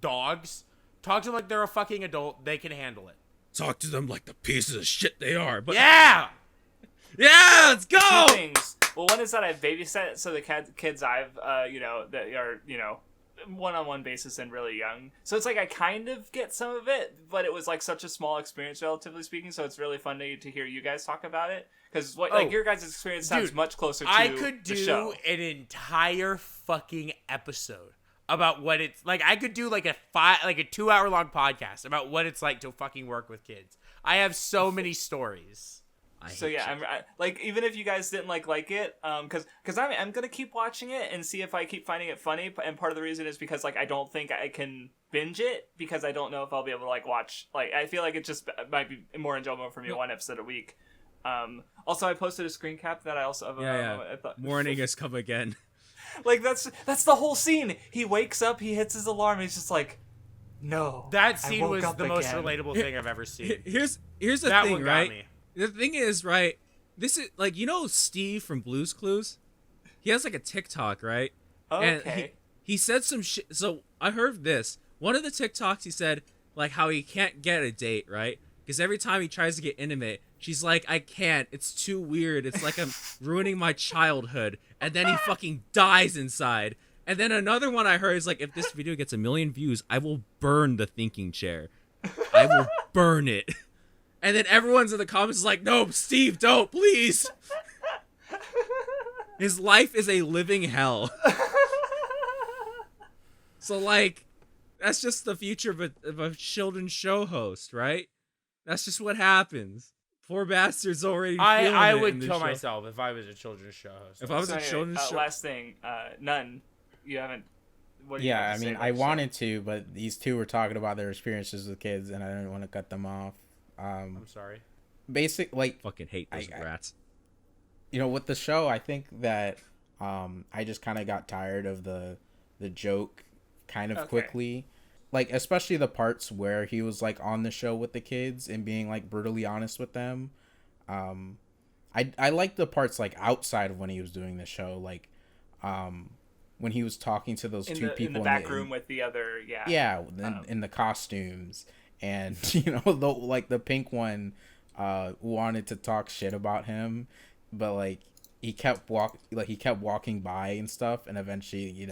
dogs. Talk to them like they're a fucking adult. They can handle it. Talk to them like the pieces of shit they are. But yeah! Yeah, let's go! Two things. Well, one is that I've babysat, so the kids I've, that are, one-on-one basis and really young. So it's like I kind of get some of it, but it was like such a small experience, relatively speaking, so it's really fun to hear you guys talk about it. Because like your guys' experience sounds much closer to I could the show. do an entire fucking episode about what it's like. I could do like a 2-hour long podcast about what it's like to fucking work with kids. I have so many stories. So yeah, like even if you guys didn't like it, because I'm gonna keep watching it and see if I keep finding it funny. And part of the reason is because like I don't think I can binge it because I don't know if I'll be able to like watch. Like I feel like it just might be more enjoyable for me one episode a week. Also, I posted a screen cap that I also have. I thought, morning has come again. Like that's the whole scene. He wakes up, he hits his alarm, he's just like, no. That scene was the most again. relatable thing I've ever seen. Here's the that thing, one got right? me. The thing is, right, this is, like, Steve from Blue's Clues? He has, like, a TikTok, right? Okay. And he said some shit. So, I heard this. One of the TikToks, he said, like, how he can't get a date, right? Because every time he tries to get intimate, she's like, I can't. It's too weird. It's like I'm ruining my childhood. And then he fucking dies inside. And then another one I heard is, like, if this video gets 1 million views, I will burn the thinking chair. I will burn it. And then everyone's in the comments is like, no, Steve, don't, please. His life is a living hell. So, like, that's just the future of a children's show host, right? That's just what happens. Poor bastard's already feeling I it would in this kill show. myself if I was a children's show host. If I was a anyway, children's show... last thing, none. You haven't... What do you Yeah, have I to say mean, about I the wanted to, but these two were talking about their experiences with kids, and I didn't want to cut them off. I'm sorry. Fucking hate those rats. With the show, I think that I just kind of got tired of the joke kind of quickly. Like, especially the parts where he was, like, on the show with the kids and being, like, brutally honest with them. I like the parts, like, outside of when he was doing the show. Like, when he was talking to those two people in the back room with the other, in the costumes. And, the pink one wanted to talk shit about him, but, like, he kept walking by and stuff, and eventually,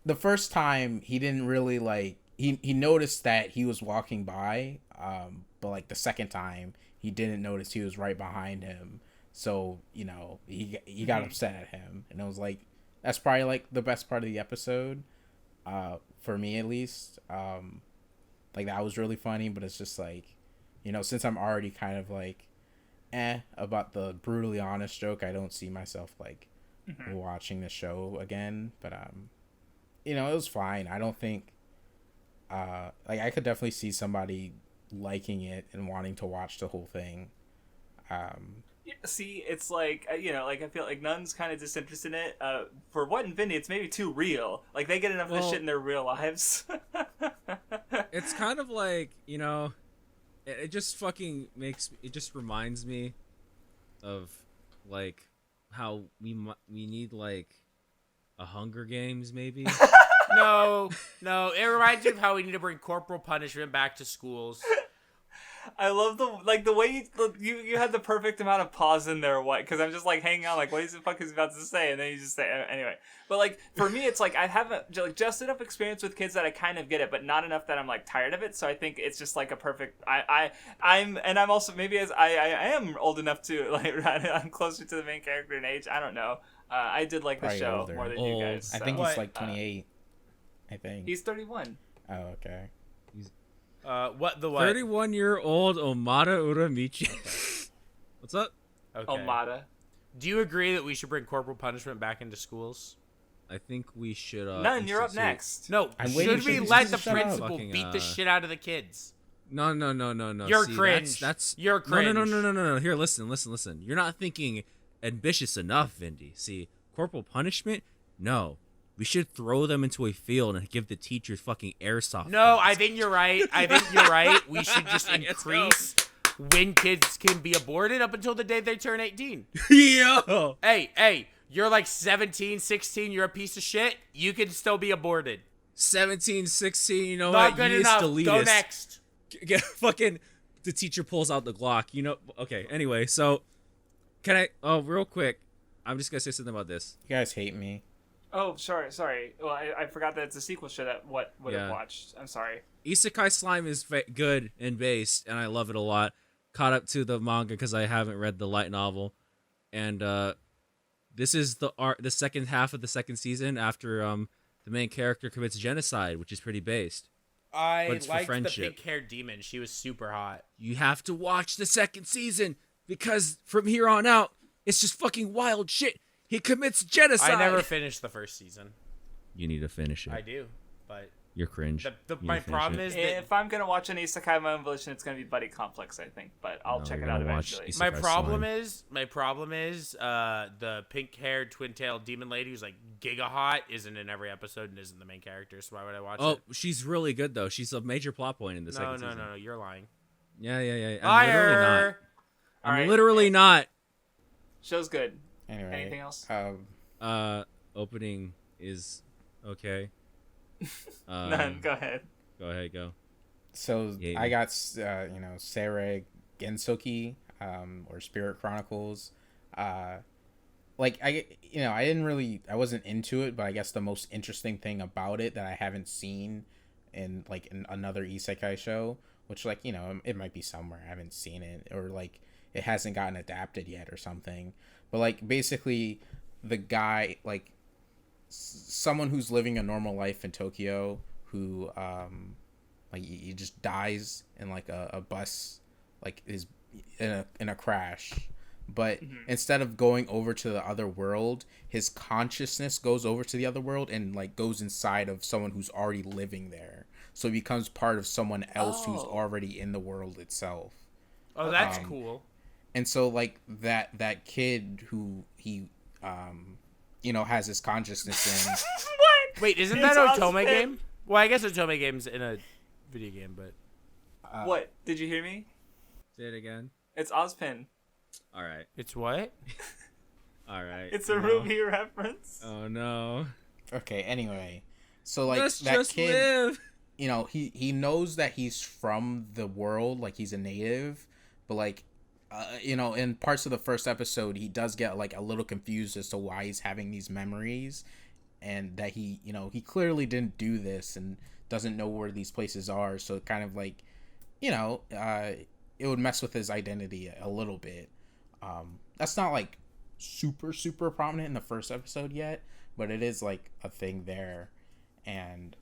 the first time he didn't really, like, he noticed that he was walking by, but, like, the second time he didn't notice he was right behind him, so, he got upset at him, and it was like, that's probably, like, the best part of the episode, for me at least. Like, that was really funny, but it's just like, since I'm already kind of like about the brutally honest joke, I don't see myself like watching the show again. But it was fine. I don't think like, I could definitely see somebody liking it and wanting to watch the whole thing. See, it's like, like, I feel like Nun's kind of disinterested in it. For what, and Vinny, it's maybe too real. Like, they get enough of this shit in their real lives. It's kind of like, it just fucking it just reminds me of like how we need like a Hunger Games maybe. No, it reminds me of how we need to bring corporal punishment back to schools. I love the way you had the perfect amount of pause in there. What? Because I'm just like hanging on, like what the fuck is he about to say, and then you just say anyway. But like for me, it's like I haven't like just enough experience with kids that I kind of get it, but not enough that I'm like tired of it. So I think it's just like a perfect. I'm also maybe as I am old enough to like I'm closer to the main character in age. I don't know. I did like the Probably show older. more than you guys. I So. think he's like 28. I think He's 31. Oh, okay. What? 31-year-old Omada Uramichi. What's up? Okay. Omada. Do you agree that we should bring corporal punishment back into schools? I think we should. None. You're up next. No. I'm waiting Should for we you let to the shut up. principal Fucking, beat the shit out of the kids? No. You're See, cringe. That's You're cringe. No. Here, listen. You're not thinking ambitious enough, Vindy. See, corporal punishment? No. We should throw them into a field and give the teachers fucking airsoft. No, guns. I think you're right. We should just increase when kids can be aborted up until the day they turn 18. Yo. Hey, you're like 17, 16, you're a piece of shit. You can still be aborted. 17, 16, you know Not what? good You enough. elitist. Go next. Get fucking the teacher pulls out the Glock, you know. Okay, anyway, so can I real quick, I'm just gonna say something about this. You guys hate me. Oh, sorry. Well, I forgot that it's a sequel show that would have watched. I'm sorry. Isekai Slime is good and based, and I love it a lot. Caught up to the manga because I haven't read the light novel, and this is the second half of the second season after the main character commits genocide, which is pretty based. I But it's for liked the friendship. pink-haired demon. She was super hot. You have to watch the second season because from here on out, it's just fucking wild shit. He commits genocide. I never finished the first season. You need to finish it. I do, but You're cringe. my problem is that If I'm gonna watch an Isekai my own volition, it's gonna be Buddy Complex, I think. But I'll No, check you're it out gonna watch eventually. Isekai my problem is the pink-haired twin-tailed demon lady who's like giga hot isn't in every episode and isn't the main character. So why would I watch it? She's really good though. She's a major plot point in the second season. No, you're lying. Yeah. I'm Liar. Alright. literally not. Show's good. Anyway. Anything else? Opening is okay. None. Go ahead. Go ahead, go. So Yeah. I got Seirei Gensouki, or Spirit Chronicles. Like I wasn't into it, but I guess the most interesting thing about it that I haven't seen in another isekai show, which it might be somewhere I haven't seen it, or like it hasn't gotten adapted yet or something. But like basically the guy, like someone who's living a normal life in Tokyo who he just dies in like a bus, like is in a crash, but instead of going over to the other world, his consciousness goes over to the other world and like goes inside of someone who's already living there, so he becomes part of someone else who's already in the world itself. Oh, that's cool. And so like that kid who he has his consciousness in. What? Wait, isn't It's that Otome Ozpin. game? Well, I guess Otome game's in a video game, but What? Did you hear me? Say it again. It's Ozpin. All right. it's what? All right. It's a Ruby reference. Oh no. Okay, anyway, so like Let's that just kid, live. he knows that he's from the world, like he's a native, but like in parts of the first episode he does get like a little confused as to why he's having these memories, and that he clearly didn't do this and doesn't know where these places are, so it kind of like it would mess with his identity a little bit. That's not like super prominent in the first episode yet, but it is like a thing there. And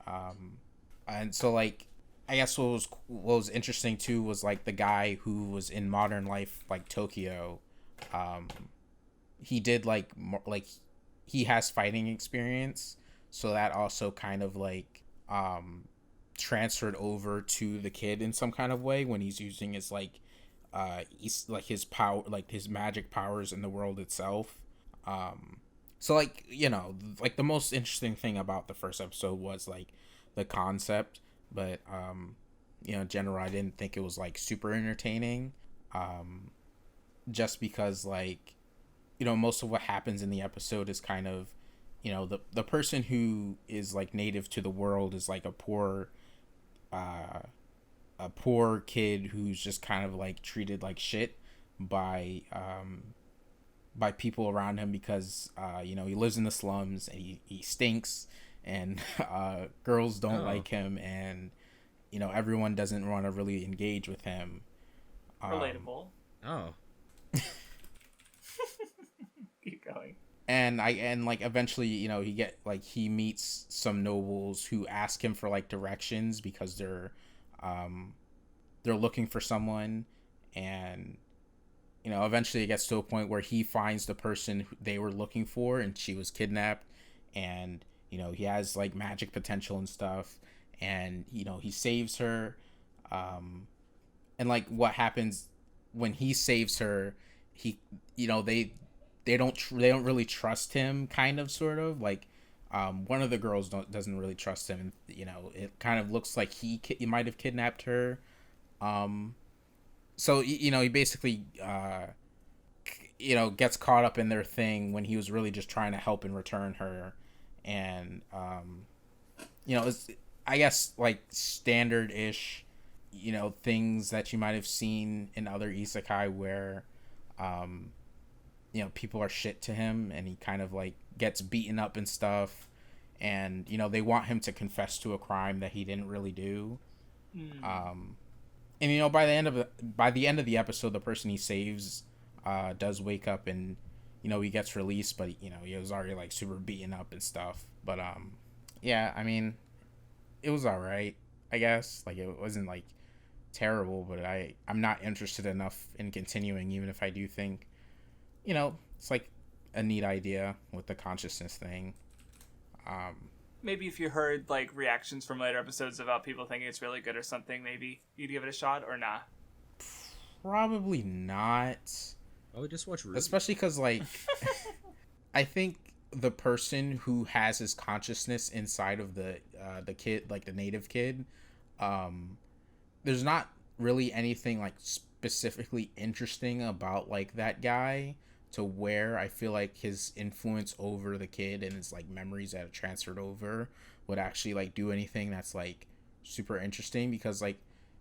so like I guess what was interesting too was like the guy who was in modern life, like Tokyo, he did like he has fighting experience, so that also kind of like transferred over to the kid in some kind of way when he's using his his power, like his magic powers in the world itself. So like like the most interesting thing about the first episode was like the concept, but general, I didn't think it was like super entertaining. Just because like, most of what happens in the episode is kind of, the person who is like native to the world is like a poor kid who's just kind of like treated like shit by people around him because he lives in the slums and he stinks and girls don't like him, and everyone doesn't want to really engage with him. Relatable. Keep going. And eventually, he meets some nobles who ask him for like directions because they're looking for someone, and eventually it gets to a point where he finds the person they were looking for, and she was kidnapped, and he has like magic potential and stuff, and he saves her, and like what happens when he saves her, they don't really trust him, kind of, sort of like, one of the girls doesn't really trust him, and it kind of looks like he might have kidnapped her, so he basically gets caught up in their thing when he was really just trying to help and return her, and it's, I guess, like standard-ish things that you might have seen in other isekai where people are shit to him and he kind of like gets beaten up and stuff, and they want him to confess to a crime that he didn't really do. And by the end of the episode, the person he saves does wake up, and he gets released, but he was already like super beaten up and stuff. But yeah, I mean, it was all right, I guess. Like, it wasn't like terrible, but I'm not interested enough in continuing, even if I do think it's like a neat idea with the consciousness thing. Maybe if you heard like reactions from later episodes about people thinking it's really good or something, maybe you'd give it a shot, or nah? Probably not. I would just watch Ruby. Especially because like I think the person who has his consciousness inside of the kid, like the native kid, there's not really anything like specifically interesting about like that guy, to where I feel like his influence over the kid and his like memories that are transferred over would actually like do anything that's like super interesting. Because like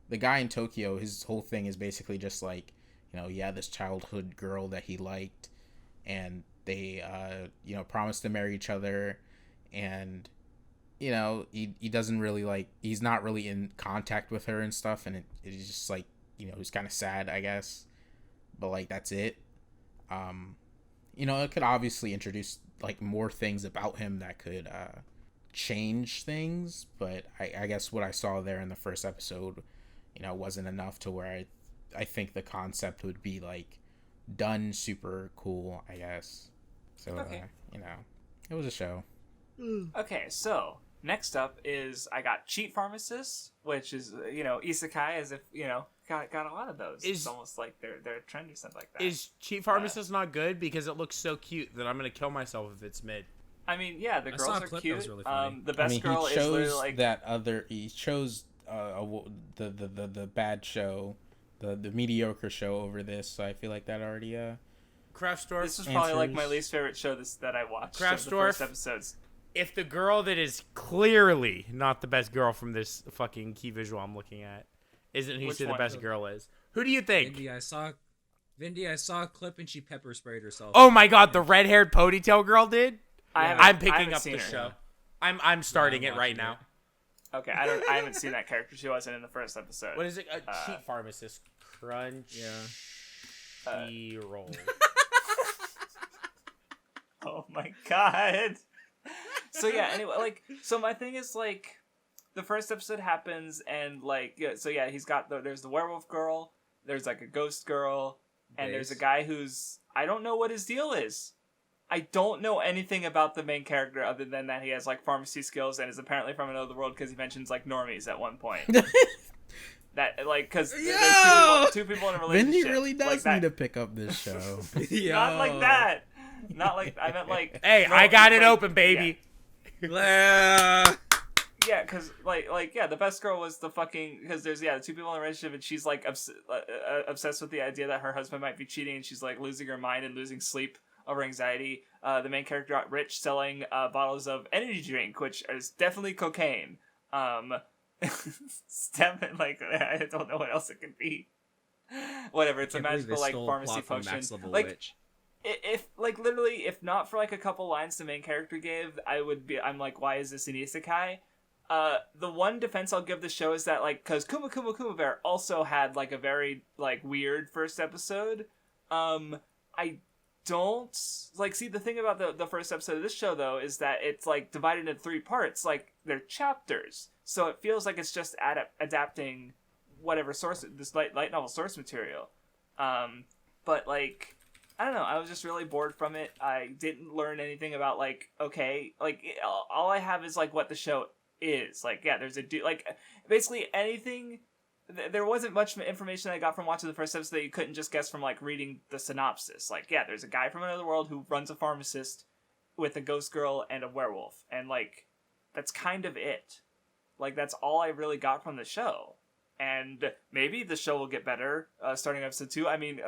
the guy in Tokyo, his whole thing is basically just like, he had this childhood girl that he liked, and they promised to marry each other, and he doesn't really like, he's not really in contact with her and stuff, and it's just like, he's kind of sad, I guess, but like that's it. It could obviously introduce like more things about him that could change things, but I guess what I saw there in the first episode wasn't enough to where I think the concept would be like done super cool, I guess. So okay. It was a show. Okay, so next up is I got Cheat Pharmacist, which is isekai, as if got a lot of those. It's almost like they're a trend or something like that. Is Cheat Pharmacist not good because it looks so cute that I'm gonna kill myself if it's mid? I mean, yeah, the girls are cute. That was really funny. The best girl he is literally like that other. He chose the bad show, the mediocre show over this. So I feel like that already Kraftsdorf. This was probably like my least favorite show that I watched. Kraftsdorf. The first episodes. If the girl that is clearly not the best girl from this fucking key visual I'm looking at isn't who you say the best girl is, who do you think? Vindy, I saw a clip and she pepper sprayed herself. Oh my god, the red-haired ponytail girl did? I'm picking up the show. I'm starting it right now. Okay, I haven't seen that character. She wasn't in the first episode. What is it? A Cheat Pharmacist. Crunch. Roll. Oh my god. So yeah, anyway, like, so my thing is like, the first episode happens and like, he's got there's the werewolf girl, there's like a ghost girl, and there's a guy who's, I don't know what his deal is. I don't know anything about the main character other than that he has like pharmacy skills and is apparently from another world, because he mentions like normies at one point. That like, because there's two people in a relationship. Vindy really does like need to pick up this show. Not like that. Not like, I meant like. Hey, I got it open, baby. Yeah. Yeah, because the best girl was the fucking, because there's the two people in a relationship, and she's like obsessed with the idea that her husband might be cheating, and she's like losing her mind and losing sleep over anxiety. The main character got rich selling bottles of energy drink, which is definitely cocaine. It's definitely, like, I don't know what else it could be. Whatever, it's a magical like pharmacy potion. Like, Witch. If like literally, if not for like a couple lines the main character gave, I'm like, why is this an isekai? The one defense I'll give the show is that, like, because Kuma Kuma Kuma Bear also had like a very like weird first episode. I don't like see the thing about the first episode of this show though is that it's like divided into 3 parts, like they're chapters, so it feels like it's just adapting whatever source, this light novel source material. But like, I don't know, I was just really bored from it. I didn't learn anything about like, okay, like all I have is like what the show is. Like, yeah, there's a dude, like basically anything. There wasn't much information I got from watching the first episode that you couldn't just guess from like reading the synopsis. Like, yeah, there's a guy from another world who runs a pharmacist with a ghost girl and a werewolf, and like that's kind of it. Like, that's all I really got from the show. And maybe the show will get better starting episode 2. I mean,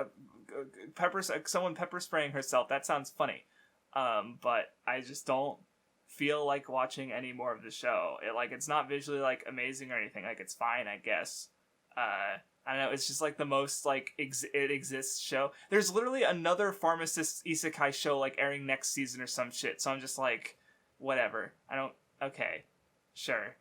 someone pepper spraying herself, that sounds funny. But I just don't feel like watching any more of the show. It's not visually like amazing or anything. Like, it's fine, I guess. I don't know, it's just like the most like it exists show. There's literally another pharmacist isekai show like airing next season or some shit. So I'm just like, whatever. Okay, sure.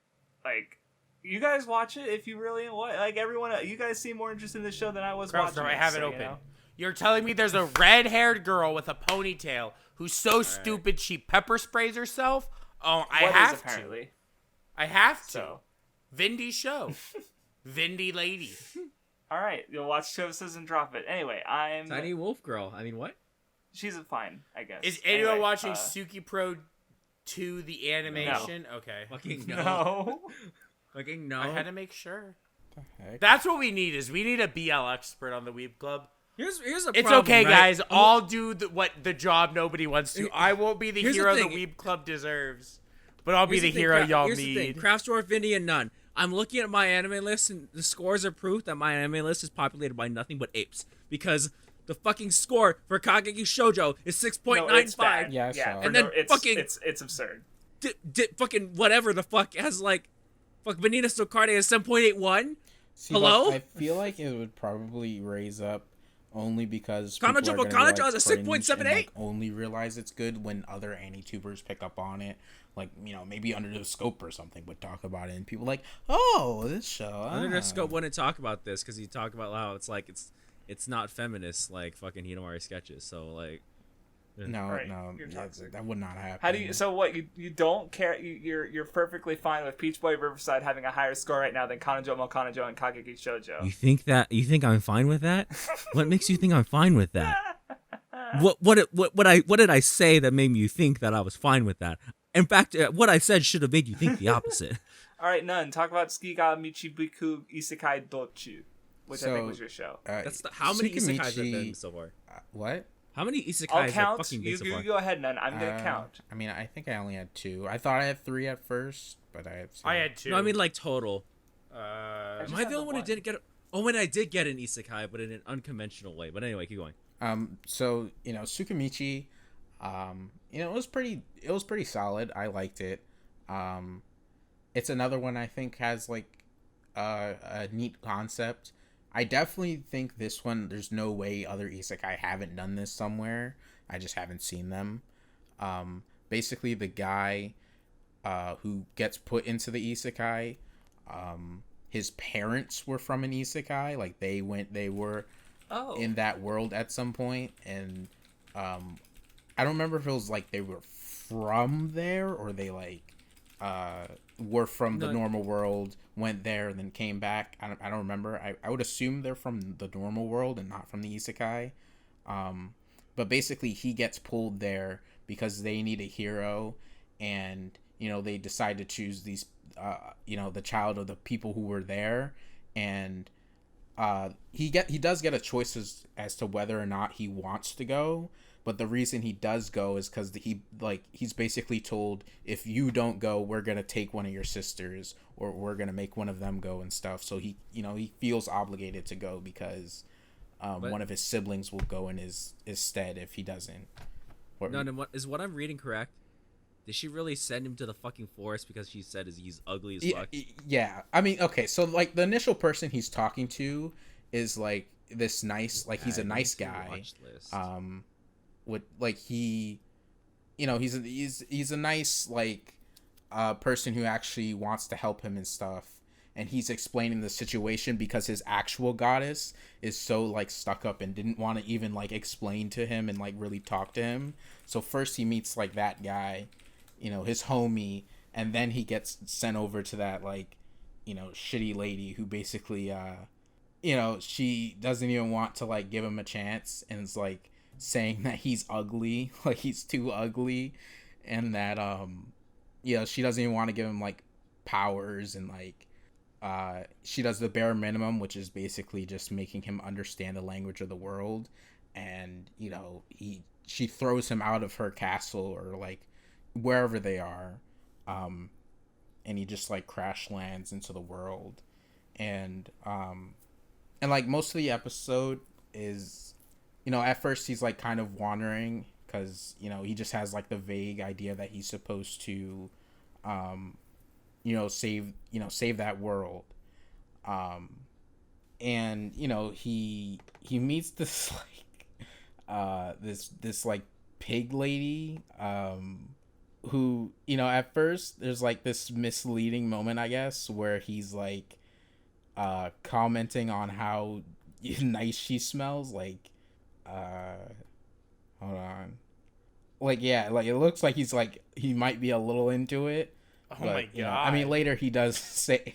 Like, you guys watch it if you really want. Like, everyone, you guys seem more interested in the show than I was watching. I have it open. You know? You're telling me there's a red-haired girl with a ponytail who's so stupid she pepper sprays herself? Oh, I have to. I have to. So. Vindy show. Vindy lady. All right, you'll watch shows and drop it. Anyway, I'm Tiny Wolf Girl. I mean, what? She's fine, I guess. Is anyone watching Suki Pro 2 the animation? No. Okay. Fucking no. Fucking no. I had to make sure. What the heck? That's what we need. Is we need a BL expert on the Weeb Club. Here's a it's problem, okay, right? guys. I'll do the job nobody wants to. I won't be the hero the Weeb Club deserves, but I'll be the hero y'all need. Craft Store, Vindy, and none. I'm looking at my anime list, and the scores are proof that my anime list is populated by nothing but apes. Because the fucking score for Kageki Shoujo is 6.95. Yeah, and then it's absurd. Fucking whatever the fuck has like, fuck Vanitas no Carte is 7.81. Hello? I feel like it would probably raise up only because Kanojo Bocchan is a 6.78. Like, only realize it's good when other anti-tubers pick up on it. Like, you know, maybe Under the Scope or something would talk about it, and people like, oh, this show. Under the Scope wouldn't talk about this because he talk about how it's like it's not feminist like fucking Hinomari sketches. So like, no, that would not happen. How do you? So what? You don't care? You're perfectly fine with Peach Boy Riverside having a higher score right now than Kanojo Mo Kanojo and Kageki Shoujo. You think I'm fine with that? What makes you think I'm fine with that? What did I say that made you think that I was fine with that? In fact, what I said should have made you think the opposite. All right, none. Talk about Tsukiga Michibiku Isekai Dochu, which I think was your show. How many isekais have been so far? What? How many isekais I'll count. have fucking been so far? You go ahead, none. I'm gonna count. I mean, I think I only had 2. I thought I had 3 at first, but I had 2. No, I mean like total. Am I the only one who didn't get? And I did get an isekai, but in an unconventional way. But anyway, keep going. So you know, Tsukimichi, you know, it was pretty solid. I liked it. It's another one I think has like a neat concept. I definitely think this one, there's no way other isekai haven't done this somewhere. I just haven't seen them. Basically the guy who gets put into the isekai, his parents were from an isekai. Like they were in that world at some point, and I don't remember if it was like they were from there or they like were from the normal world, went there and then came back. I don't remember. I would assume they're from the normal world and not from the isekai. But basically he gets pulled there because they need a hero, and you know they decide to choose these you know, the child of the people who were there, and he does get a choice as to whether or not he wants to go. but the reason he does go is because he's basically told, if you don't go, we're gonna take one of your sisters, or we're gonna make one of them go and stuff. So he feels obligated to go because one of his siblings will go in his stead if he doesn't. What I'm reading correct? Did she really send him to the fucking forest because she said he's ugly as fuck? Yeah. I mean, okay, so like the initial person he's talking to is like this nice, like he's a nice guy. With like he's a nice like person who actually wants to help him and stuff. And he's explaining the situation because his actual goddess is so like stuck up and didn't want to even like explain to him and like really talk to him. So first he meets like that guy, his homie, and then he gets sent over to that like, shitty lady who basically, she doesn't even want to like give him a chance, and it's like saying that he's ugly, like he's too ugly, and that she doesn't even want to give him like powers, and like she does the bare minimum, which is basically just making him understand the language of the world, and she throws him out of her castle or like wherever they are, and he just like crash lands into the world, and like most of the episode is, at first he's like kind of wandering because he just has like the vague idea that he's supposed to save that world, and he meets this like this like pig lady, who at first there's like this misleading moment, I guess, where he's like commenting on how nice she smells, like hold on, like, yeah, like it looks like he's like he might be a little into it. Oh but, my god! I mean, later he does say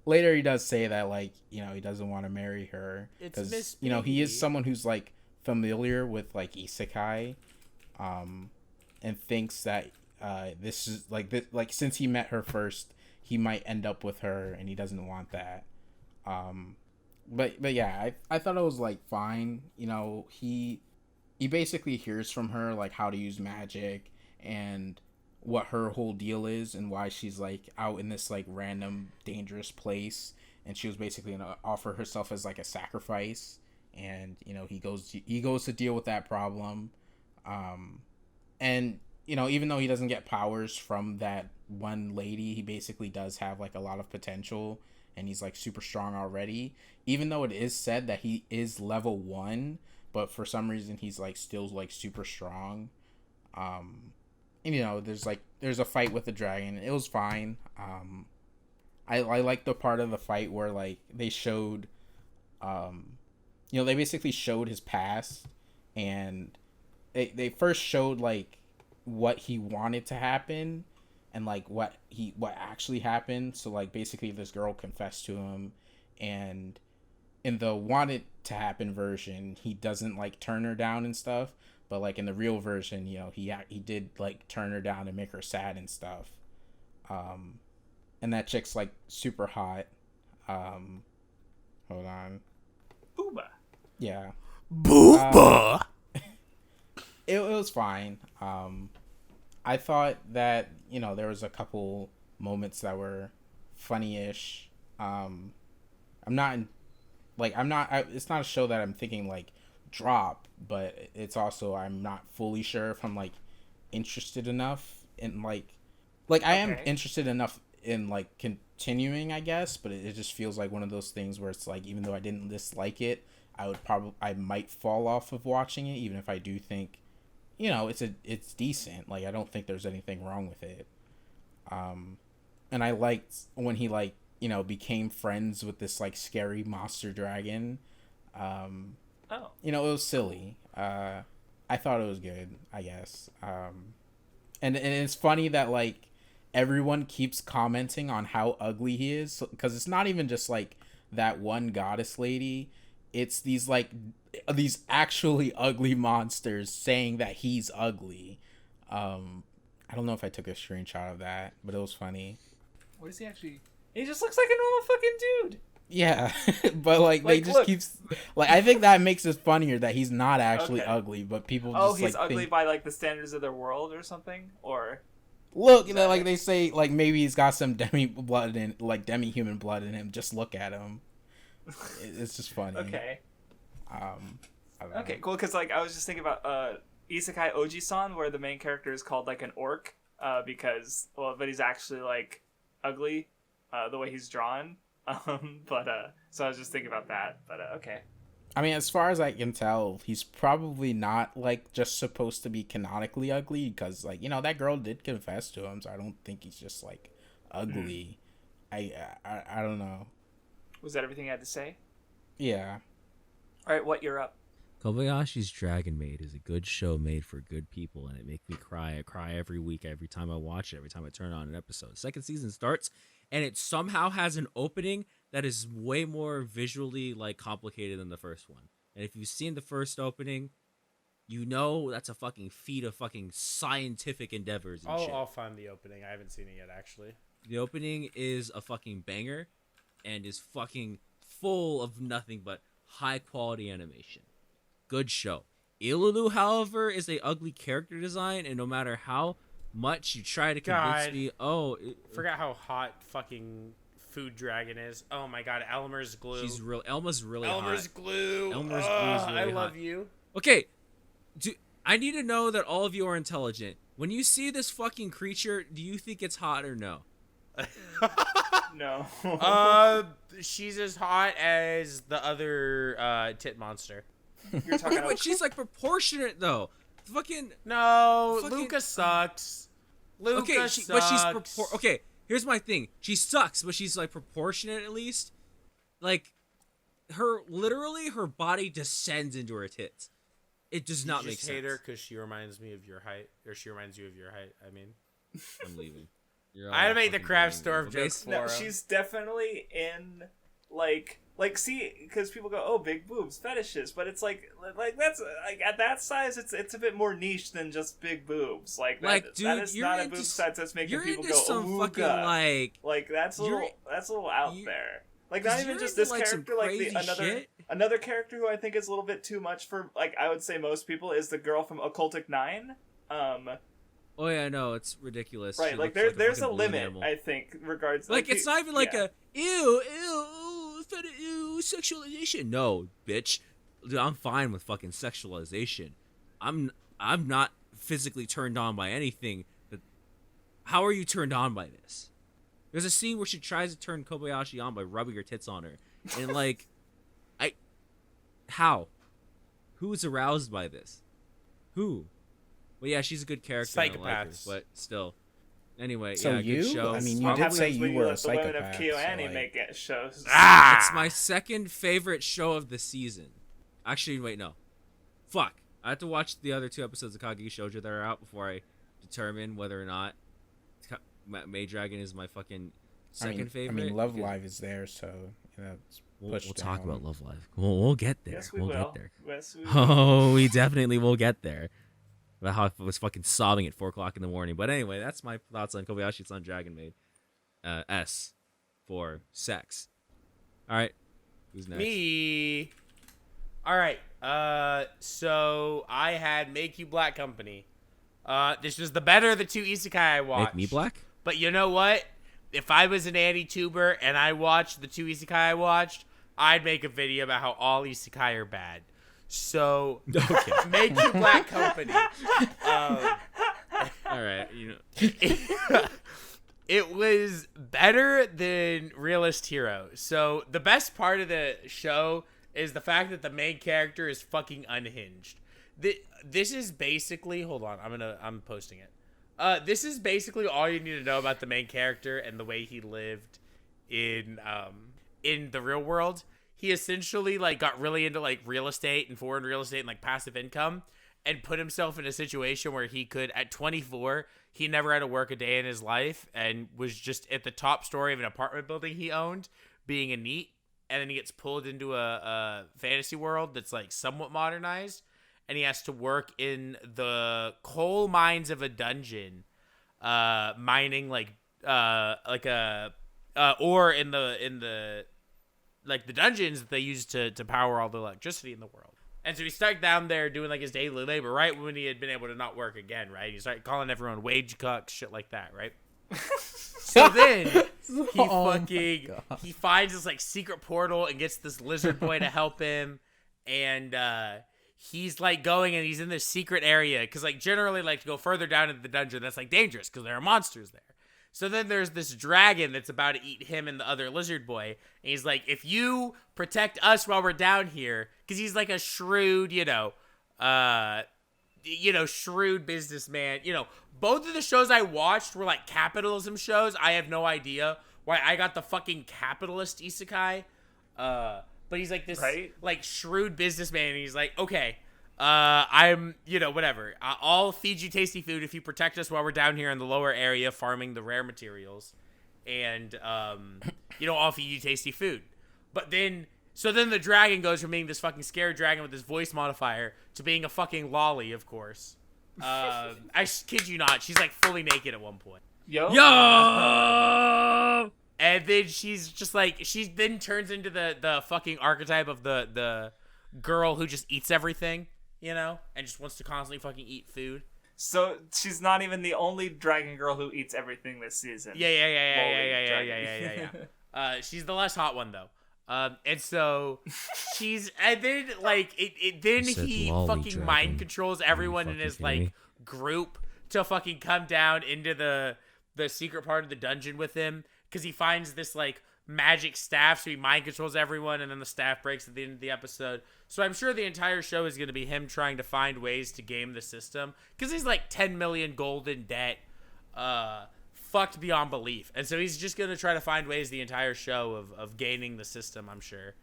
that like he doesn't want to marry her because he is someone who's like familiar with like isekai, and thinks that this is like since he met her first, he might end up with her, and he doesn't want that. But yeah, I thought it was like fine. He basically hears from her like how to use magic and what her whole deal is and why she's like out in this like random dangerous place, and she was basically gonna offer herself as like a sacrifice, and he goes to deal with that problem, and even though he doesn't get powers from that one lady, he basically does have like a lot of potential, and he's like super strong already, even though it is said that he is level 1, but for some reason he's like still like super strong. And, there's a fight with the dragon. It was fine. I like the part of the fight where like they showed, they basically showed his past, and they first showed like what he wanted to happen and like what actually happened. So like basically this girl confessed to him, and in the wanted to happen version, he doesn't like turn her down and stuff. But like in the real version, he did like turn her down and make her sad and stuff. And that chick's like super hot. Hold on. Booba. Yeah. Booba. It was fine. I thought that there was a couple moments that were funny-ish. It's not a show that I'm thinking like drop, but it's also I'm not fully sure if I'm like interested enough in like I am interested enough in like continuing, I guess, but it just feels like one of those things where it's like even though I didn't dislike it, I might fall off of watching it, even if I do think it's decent. Like I don't think there's anything wrong with it. And I liked when he like became friends with this like scary monster dragon. It was silly. I thought it was good, I guess. And it's funny that like everyone keeps commenting on how ugly he is, because it's not even just like that one goddess lady. It's these actually ugly monsters saying that he's ugly. I don't know if I took a screenshot of that, but it was funny. What is he actually? He just looks like a normal fucking dude. Yeah, but like they just look. keeps like I think that makes it funnier that he's not actually Okay. ugly, but people Oh, just he's like ugly think, by like the standards of their world or something, or look, that like it? they say, like maybe he's got some demi-human blood in him. Just look at him. It's just funny. Okay. I don't Okay, know. cool. Because like I was just thinking about Isekai Oji-san, where the main character is called like an orc, because but he's actually like ugly, the way he's drawn. So I was just thinking about that. But okay. I mean, as far as I can tell, he's probably not like just supposed to be canonically ugly because, like, that girl did confess to him, so I don't think he's just like ugly. I don't know. Was that everything you had to say? Yeah. All right, what you're up? Kobayashi's Dragon Maid is a good show made for good people, and it makes me cry. I cry every week, every time I watch it, every time I turn on an episode. Second season starts, and it somehow has an opening that is way more visually like complicated than the first one. And if you've seen the first opening, you know that's a fucking feat of fucking scientific endeavors and shit. I'll find the opening. I haven't seen it yet, actually. The opening is a fucking banger, and is fucking full of nothing but high quality animation. Good show. Ilulu, however, is a ugly character design, and no matter how much you try to convince God. me, Forgot how hot fucking Food Dragon is. Oh my god, Elmer's glue. Elma's really Elmer's hot. glue. Elmer's glue is really I hot. love you. Okay, I need to know that all of you are intelligent. When you see this fucking creature, do you think it's hot or no? No. She's as hot as the other tit monster. You're talking But about she's like proportionate though. Fucking No, Fucking- Luca sucks. Luca okay, sucks. but she's okay. Here's my thing. She sucks, but she's like proportionate at least. Like her body descends into her tits. It does not make hate sense. her because she reminds me of your height, or she reminds you of your height. I mean, I'm leaving. You're all I had to make the fucking craft kidding store me. joke for no, him. she's definitely in like see, because people go, oh, big boobs, fetishes, but it's like that's like at that size, it's a bit more niche than just big boobs. Like Like, that dude, is you're not a into boob size that's making You're people into go, some ooh, fucking like that's a you're- little out you- there. Like 'cause not even you're just into, this like, some character, like crazy shit. another character who I think is a little bit too much for like I would say most people is the girl from Occultic 9. Oh yeah, no, it's ridiculous. Right, She like looks there's fucking a blue limit, animal. I think, regards Like it's not even like yeah. ew, sexualization. No, bitch. Dude, I'm fine with fucking sexualization. I'm not physically turned on by anything. But how are you turned on by this? There's a scene where she tries to turn Kobayashi on by rubbing her tits on her, and like, how? Who is aroused by this? Who? Well, yeah, she's a good character. I like her, Psychopaths. but still. Anyway, So yeah, you? good show. I mean, you What did happens say when you were a let the women of psychopath. KyoAni So, like, make it shows. It's my second favorite show of the season. Actually, wait, no. Fuck. I have to watch the other 2 episodes of Kageki Shoujo that are out before I determine whether or not Maid Dragon is my fucking second favorite. I mean, Love because Live is there, so it's We'll pushed talk down. about Love Live. We'll get there. Yes, we we'll will. get there. Yes, we will. Oh, we definitely will get there. About how I was fucking sobbing at 4 o'clock in the morning. But anyway, that's my thoughts on Kobayashi-san Dragon Maid. S for sex. All right, who's next? Me. All right. So I had Make You Black Company. This was the better of the 2 isekai I watched. Make me black? But you know what? If I was an anti-tuber and I watched the 2 isekai I watched, I'd make a video about how all isekai are bad. So, Okay. Make You Black Company. All right. You know. It was better than Realist Hero. So the best part of the show is the fact that the main character is fucking unhinged. This is basically, hold on, I'm posting it. This is basically all you need to know about the main character and the way he lived in the real world. He essentially like got really into like real estate and foreign real estate and like passive income, and put himself in a situation where he could, at 24, he never had to work a day in his life and was just at the top story of an apartment building he owned, being a NEET, and then he gets pulled into a fantasy world that's like somewhat modernized, and he has to work in the coal mines of a dungeon, mining like a ore in the like the dungeons that they use to power all the electricity in the world. And so he's stuck down there doing like his daily labor, right when he had been able to not work again, right? He started calling everyone wage cucks, shit like that, right? So then he finds this like secret portal and gets this lizard boy to help him, and he's like going and he's in this secret area because like generally like to go further down into the dungeon that's like dangerous because there are monsters there. So then there's this dragon that's about to eat him and the other lizard boy, and he's like, if you protect us while we're down here, because he's like a shrewd, shrewd businessman. Both of the shows I watched were like capitalism shows. I have no idea why I got the fucking capitalist isekai. But he's like this like shrewd businessman, and he's like, okay, I'm, whatever. I'll feed you tasty food if you protect us while we're down here in the lower area farming the rare materials. And, I'll feed you tasty food. But then the dragon goes from being this fucking scared dragon with his voice modifier to being a fucking lolly, of course. I kid you not. She's like fully naked at one point. Yo! And then she's just like, she then turns into the fucking archetype of the girl who just eats everything, and just wants to constantly fucking eat food. So she's not even the only dragon girl who eats everything this season. Yeah. She's the less hot one though. And so and then like then he fucking dragon. Mind controls everyone in his like group to fucking come down into the secret part of the dungeon with him, because he finds this like magic staff, so he mind controls everyone, and then the staff breaks at the end of the episode. So I'm sure the entire show is going to be him trying to find ways to game the system, because he's like 10 million gold in debt, fucked beyond belief, and so he's just going to try to find ways the entire show of gaining the system, I'm sure,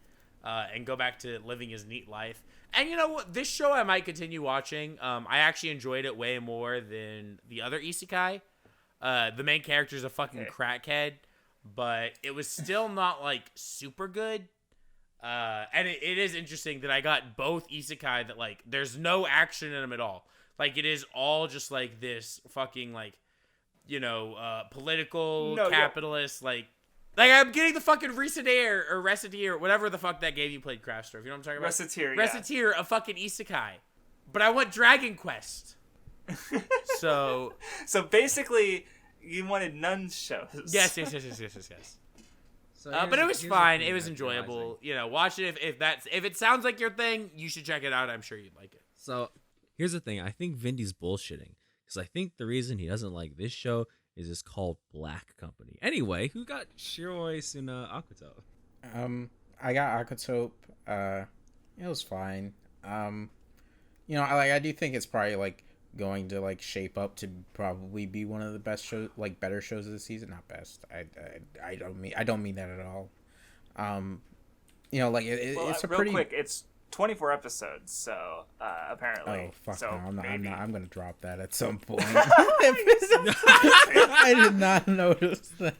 and go back to living his neat life. And you know what, this show I might continue watching. I actually enjoyed it way more than the other isekai. The main character is a fucking crackhead, but it was still not like super good. And it is interesting that I got both isekai that like there's no action in them at all. Like it is all just like this fucking like, political capitalist like I'm getting the fucking Reciteer or whatever the fuck that game you played, Craft Store. You know what I'm talking about? Reciteer, a fucking isekai. But I want Dragon Quest. So basically, you wanted nun shows. Yes. So but it was fine. It was enjoyable. Watch it if it sounds like your thing, you should check it out. I'm sure you'd like it. So here's the thing. I think Vindy's bullshitting, because I think the reason he doesn't like this show is it's called Black Company. Anyway, who got Shiroi in Aquatope? I got Aquatope. It was fine. I do think it's probably like going to like shape up to probably be one of the best shows, like better shows of the season. Not best. I don't mean that at all. It's a real pretty quick. It's 24 episodes, so apparently. Oh fuck so no! maybe. I'm gonna drop that at some point. I did not notice that.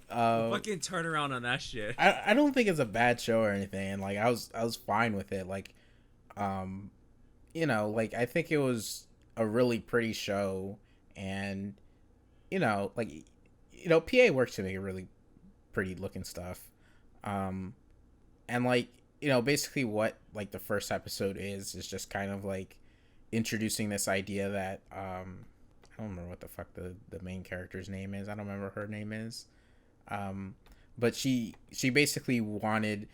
Fucking turn around on that shit. I don't think it's a bad show or anything. Like I was fine with it. Like, I think it was a really pretty show, and PA works to make a really pretty looking stuff, and basically what like the first episode is just kind of like introducing this idea that I don't remember what the fuck the main character's name is. I don't remember her name is, but she basically wanted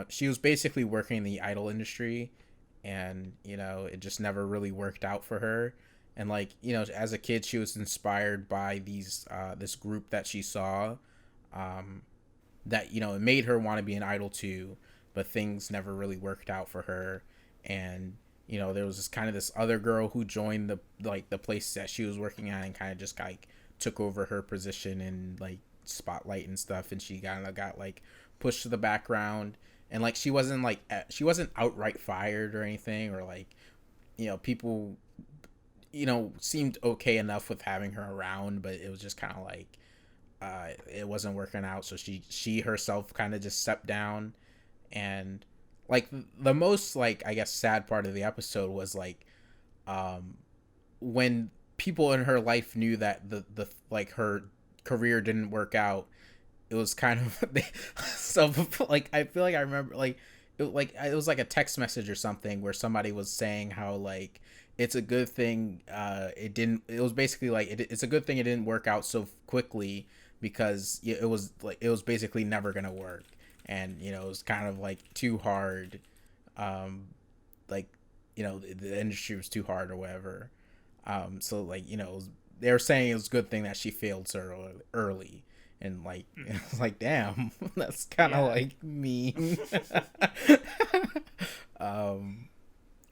she was basically working in the idol industry, and it just never really worked out for her. And as a kid, she was inspired by these this group that she saw, that it made her want to be an idol too, but things never really worked out for her. And there was this other girl who joined the place that she was working at, and kind of just like took over her position in like spotlight and stuff, and she kind of got like pushed to the background. And she wasn't outright fired or anything, or people seemed okay enough with having her around, but it was just kind of like it wasn't working out. So she herself kind of just stepped down. And the most I guess sad part of the episode was when people in her life knew that the her career didn't work out, it was kind of so like I feel like I remember like it was like a text message or something where somebody was saying how like it's a good thing it was basically like it's a good thing it didn't work out so quickly because it was basically never gonna work, and you know it was kind of like too hard, like you know the industry was too hard or whatever, so like you know they were saying it was a good thing that she failed so early. And like it's like damn, that's kind of like mean.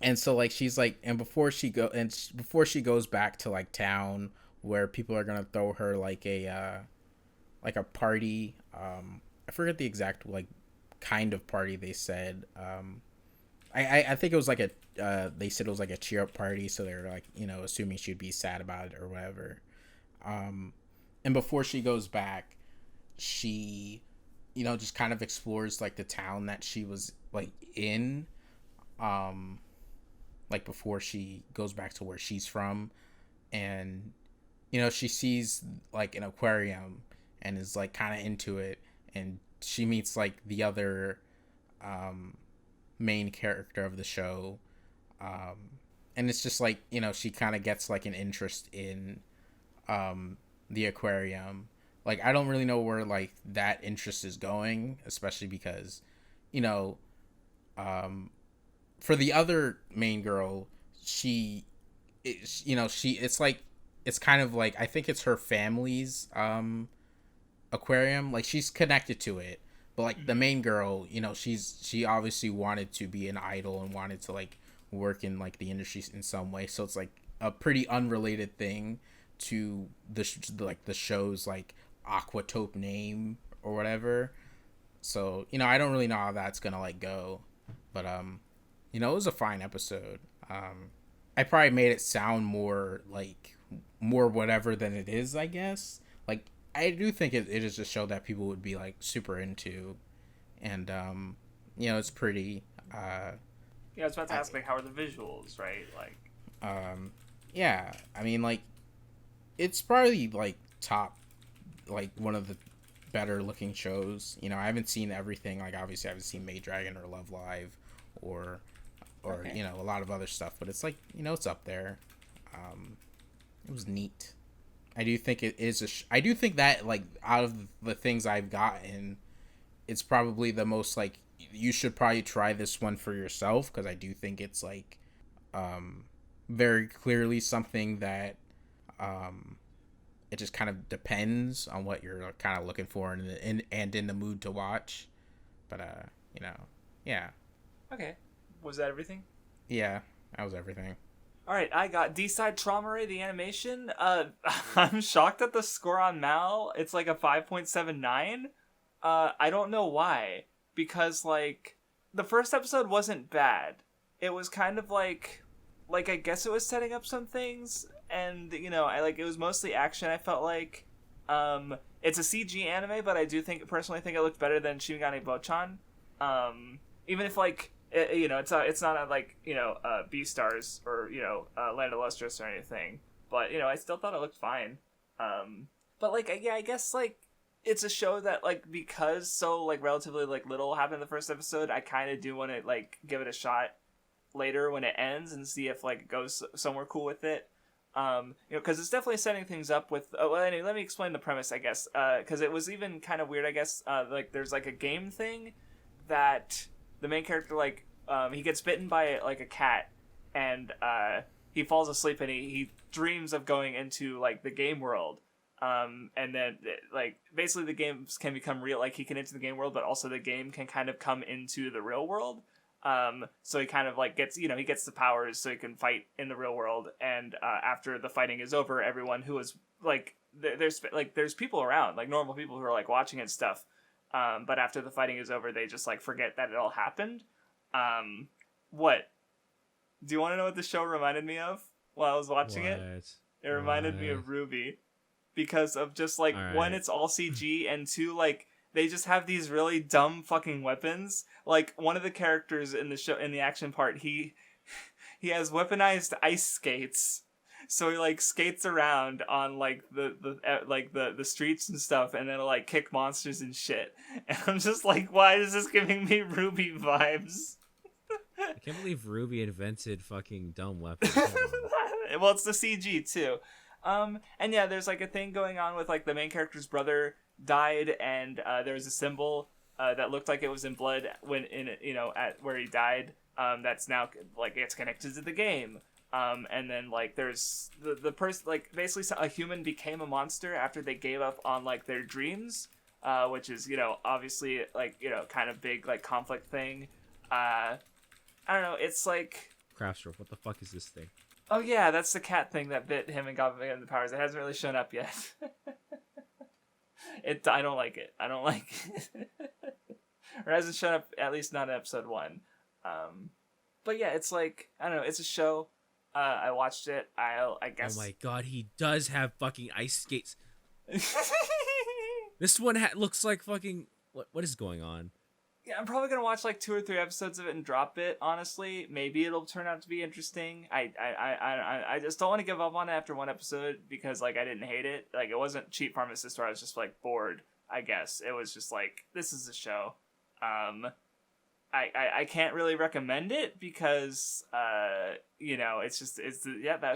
And so like she's like, and before she goes back to like town where people are gonna throw her like a party. I forget the exact like kind of party they said. I think it was like they said it was like a cheer up party, so they're like you know assuming she'd be sad about it or whatever. And before she goes back, she, you know, just kind of explores like the town that she was like in, like before she goes back to where she's from, and you know she sees like an aquarium and is like kind of into it, and she meets like the other main character of the show, and it's just like you know she kind of gets like an interest in the aquarium. Like I don't really know where like that interest is going, especially because you know for the other main girl, it's kind of like I think it's her family's aquarium, like she's connected to it, but like the main girl, you know, she obviously wanted to be an idol and wanted to like work in like the industry in some way, so it's like a pretty unrelated thing to the show's like Aquatope name or whatever. So you know I don't really know how that's gonna like go, but you know it was a fine episode. I probably made it sound more whatever than it is, I guess. Like I do think it is a show that people would be like super into, and you know it's pretty yeah, I was about to ask like how are the visuals, right? Like yeah, I mean like it's probably like top, like one of the better looking shows. You know, I haven't seen everything. Like obviously I haven't seen Maid Dragon or Love Live or okay, you know a lot of other stuff, but it's like you know it's up there. It was neat. I do think it is I do think that like out of the things I've gotten, it's probably the most like you should probably try this one for yourself, because I do think it's like very clearly something that it just kind of depends on what you're kind of looking for and in the mood to watch. But you know, yeah. Okay. Was that everything? Yeah, that was everything. All right, I got D-Side Traumare, the animation. I'm shocked at the score on Mal. It's like a 5.79. I don't know why, because like the first episode wasn't bad. It was kind of like I guess it was setting up some things, and you know, it was mostly action. I felt like it's a CG anime, but I do personally think it looked better than Shinigami Bocchan. Even if like you know, it's not like you know Beastars or you know Land of Lustrous or anything, but you know I still thought it looked fine. But like yeah, I guess like it's a show that like because so like relatively like little happened in the first episode, I kind of do want to like give it a shot later when it ends and see if like it goes somewhere cool with it. You know, because it's definitely setting things up with. Well, anyway, let me explain the premise, I guess. Because it was even kind of weird, I guess. Like there's like a game thing that the main character like he gets bitten by like a cat, and he falls asleep and he dreams of going into like the game world. And then like basically the games can become real. Like he can enter the game world, but also the game can kind of come into the real world. So he kind of like gets, you know, he gets the powers so he can fight in the real world. And after the fighting is over, everyone who was like, there's people around, like normal people who are like watching and stuff. But after the fighting is over, they just like forget that it all happened. What? Do you want to know what the show reminded me of while I was watching it? It reminded me of Ruby, because of just like one, it's all CG, and two, like they just have these really dumb fucking weapons. Like one of the characters in the show, in the action part, he has weaponized ice skates. So he like skates around on like the streets and stuff, and then like kick monsters and shit. And I'm just like, why is this giving me Ruby vibes? I can't believe Ruby invented fucking dumb weapons. Well, it's the CG too. And yeah, there's like a thing going on with like the main character's brother died, and there was a symbol that looked like it was in blood when at where he died. That's now like it's connected to the game. And then like there's the person, like basically a human became a monster after they gave up on like their dreams, which is obviously like kind of big like conflict thing. I don't know. It's like Craftstroke, what the fuck is this thing? Oh yeah, that's the cat thing that bit him and got him the powers. It hasn't really shown up yet. I don't like it. Or hasn't shown up, at least not in episode 1. But yeah, it's like, I don't know, it's a show. I watched it. I guess. Oh my god, he does have fucking ice skates. This one looks like fucking what is going on? Yeah, I'm probably gonna watch like 2 or 3 episodes of it and drop it. Honestly, maybe it'll turn out to be interesting. I just don't want to give up on it after 1 episode because like I didn't hate it. Like it wasn't Cheap Pharmacist where I was just like bored. I guess it was just like this is a show. I can't really recommend it because that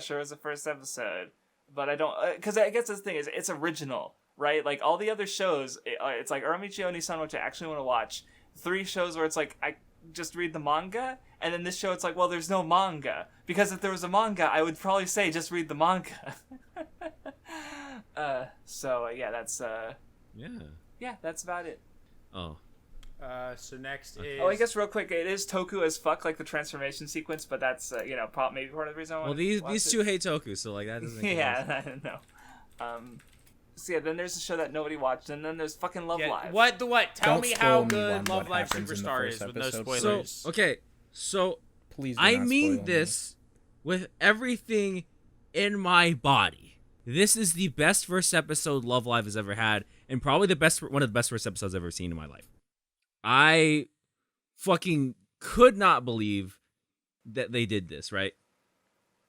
show is the first episode, but I don't because I guess the thing is it's original, right? Like all the other shows, it's like Uramichi Oniisan, which I actually want to watch. 3 shows where it's like I just read the manga, and then this show it's like, well, there's no manga, because if there was a manga I would probably say just read the manga. So that's that's about it. So next is I guess real quick, it is Toku as fuck, like the transformation sequence, but that's maybe part of the reason I want to watch these it. two hate Toku, so like that doesn't make sense. I don't know. So yeah, then there's a show that nobody watched, and then there's fucking Love Live. What? Tell Don't me spoil how me good on Love what Live happens in the Superstar first is with no episode. spoilers. So Please do I not mean spoil this with everything in my body. This is the best first episode Love Live has ever had, and probably one of the best first episodes I've ever seen in my life. I fucking could not believe that they did this, right?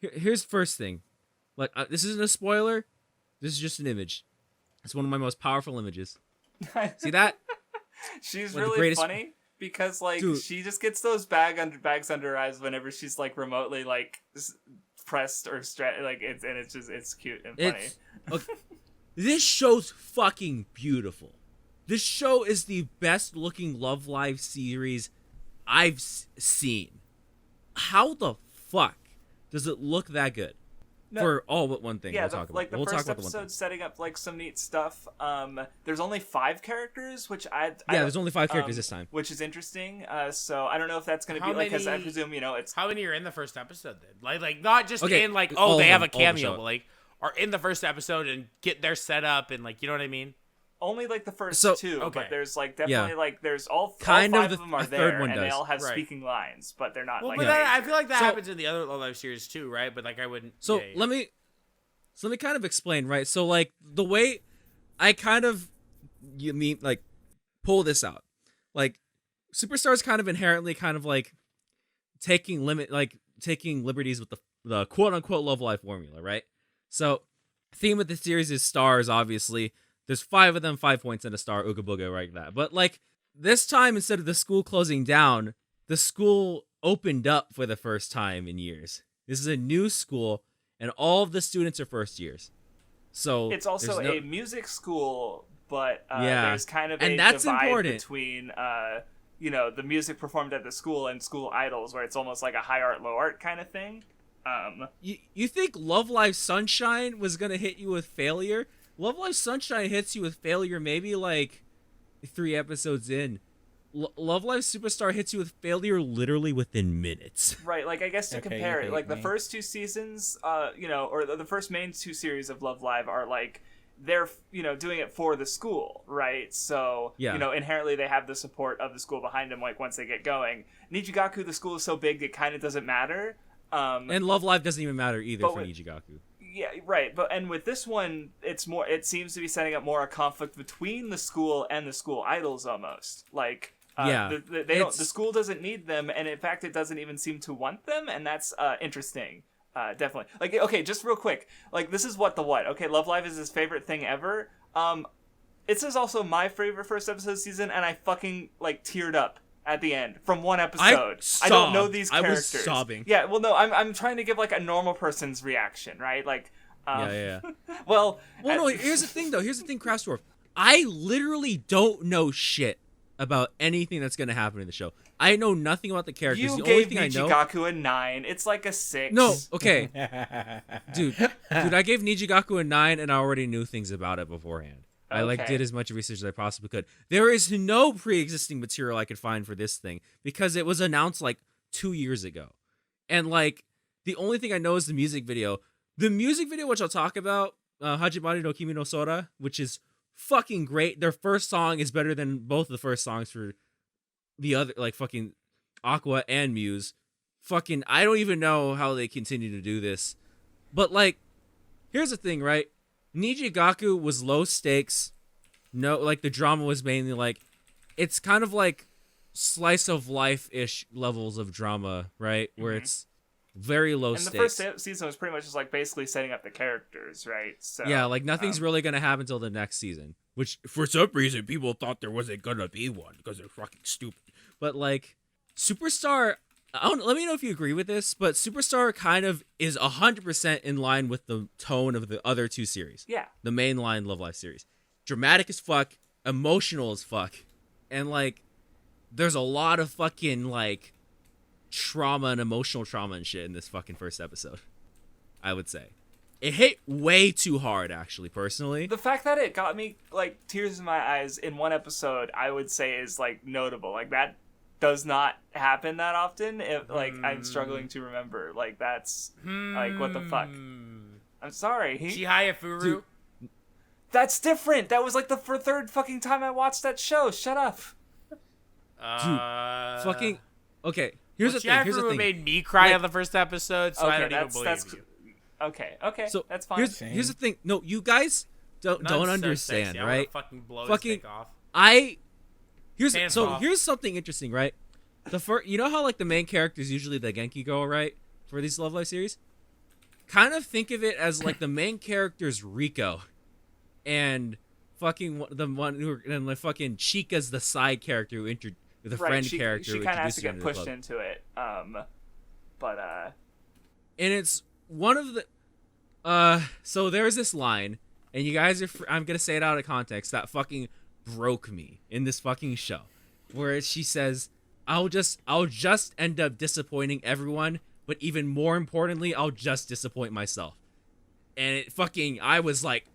Here's the first thing. Like, this isn't a spoiler. This is just an image. It's one of my most powerful images. See that? She's One of the really greatest- funny because like Dude. she just gets those bags under her eyes whenever she's like remotely like pressed or it's cute and funny. Okay. This show's fucking beautiful. This show is the best looking Love Live series I've seen. How the fuck does it look that good? No. For all but one thing, Yeah, we'll talk about. like the We'll talk first about the one thing. episode setting up like some neat stuff. There's only 5 characters, which There's only 5 characters this time. which is interesting. So I don't know if that's gonna How be like, because I many- presume it's How many are in the first episode then? Like not just Okay, in like all they of have them, a all of them cameo, show but up. like are in the first episode and get their setup and like you know what I mean? only like the first So- 2, okay. but there's like definitely like there's all Kind of 5 the- of them are a third there, one and they does. all have Right. speaking lines, but they're not Well, like. but major. I feel like that So- happens in the other Love Live series too, right? But like I wouldn't. So yeah. let me kind of explain, right? So like the way I kind of pull this out, like Superstar is kind of inherently kind of like taking liberties with the quote unquote Love Live formula, right? So theme of the series is stars, obviously. There's 5 of them, 5 points and a star, ooga booga, right? That. But like this time, instead of the school closing down, the school opened up for the first time in years. This is a new school, and all of the students are first years. So It's also there's a music school, but Yeah. there's kind of And a that's divide important. between the music performed at the school and school idols, where it's almost like a high art, low art kind of thing. You think Love Live Sunshine was gonna hit you with failure? Love Live Sunshine hits you with failure maybe like 3 episodes in. Love Live Superstar hits you with failure literally within minutes. Right, like I guess to Okay, compare you it, like hate the me. first 2 seasons, or the first main 2 series of Love Live are like they're doing it for the school, right? So Yeah. Inherently they have the support of the school behind them. Like once they get going, Nijigaku, the school is so big it kind of doesn't matter. And Love Live doesn't even matter either But for with- Nijigaku. Yeah, right. But with this one, it seems to be setting up more a conflict between the school and the school idols almost. Like Yeah, the school doesn't need them, and in fact it doesn't even seem to want them, and that's interesting. Definitely. Like, okay, just real quick. Like, this is what. Okay, Love Live is his favorite thing ever. This is also my favorite first episode of the season, and I fucking, like, teared up at the end from one episode. I don't know these characters. I was sobbing. Yeah, well, no, I'm trying to give, like, a normal person's reaction, right? Like, yeah. well, no, here's the thing, though. Here's the thing, Krasdorf. I literally don't know shit about anything that's going to happen in the show. I know nothing about the characters. You the gave only thing Nijigaku I know... a 9. It's like a 6. No, okay. Dude, I gave Nijigaku a 9, and I already knew things about it beforehand. I did as much research as I possibly could. There is no pre-existing material I could find for this thing because it was announced like 2 years ago. And like the only thing I know is the music video. The music video, which I'll talk about, Hajimari no Kimi no Sora, which is fucking great. Their first song is better than both the first songs for the other, like fucking Aqua and Muse. Fucking, I don't even know how they continue to do this. But like, here's the thing, right? Nijigaku was low stakes. No, like the drama was mainly like, it's kind of like slice of life-ish levels of drama, right? Where it's very low stakes. And the first season was pretty much just like basically setting up the characters, right? So yeah, like nothing's really gonna happen until the next season. Which for some reason people thought there wasn't gonna be one because they're fucking stupid. But like Superstar, let me know if you agree with this, but Superstar kind of is 100% in line with the tone of the other two series. Yeah. The mainline Love Live series. Dramatic as fuck, emotional as fuck, and like there's a lot of fucking like trauma and emotional trauma and shit in this fucking first episode. I would say. It hit way too hard, actually, personally. The fact that it got me like tears in my eyes in one episode, I would say is like notable. Like that does not happen that often. If like I'm struggling to remember, like that's like what the fuck. I'm sorry. Chihayafuru. Dude, that's different. That was like the third fucking time I watched that show. Shut up. Dude, fucking okay. Here's the thing. Here's the thing. Made me cry on the first episode, so I don't even believe you. Okay, so that's fine. Here's the thing. No, you guys don't understand, so right? Fucking blow his dick off. Here's something interesting, right? You know how like the main character is usually the Genki girl, right? For these Love Live series, kind of think of it as like the main character's Rico, and fucking the one who and like fucking Chica's the side character the friend character. She kind of has to get pushed into it. And it's one of the so there's this line, and you guys are I'm gonna say it out of context, that fucking broke me in this fucking show, where she says, I'll just end up disappointing everyone, but even more importantly, I'll just disappoint myself. And it fucking, I was like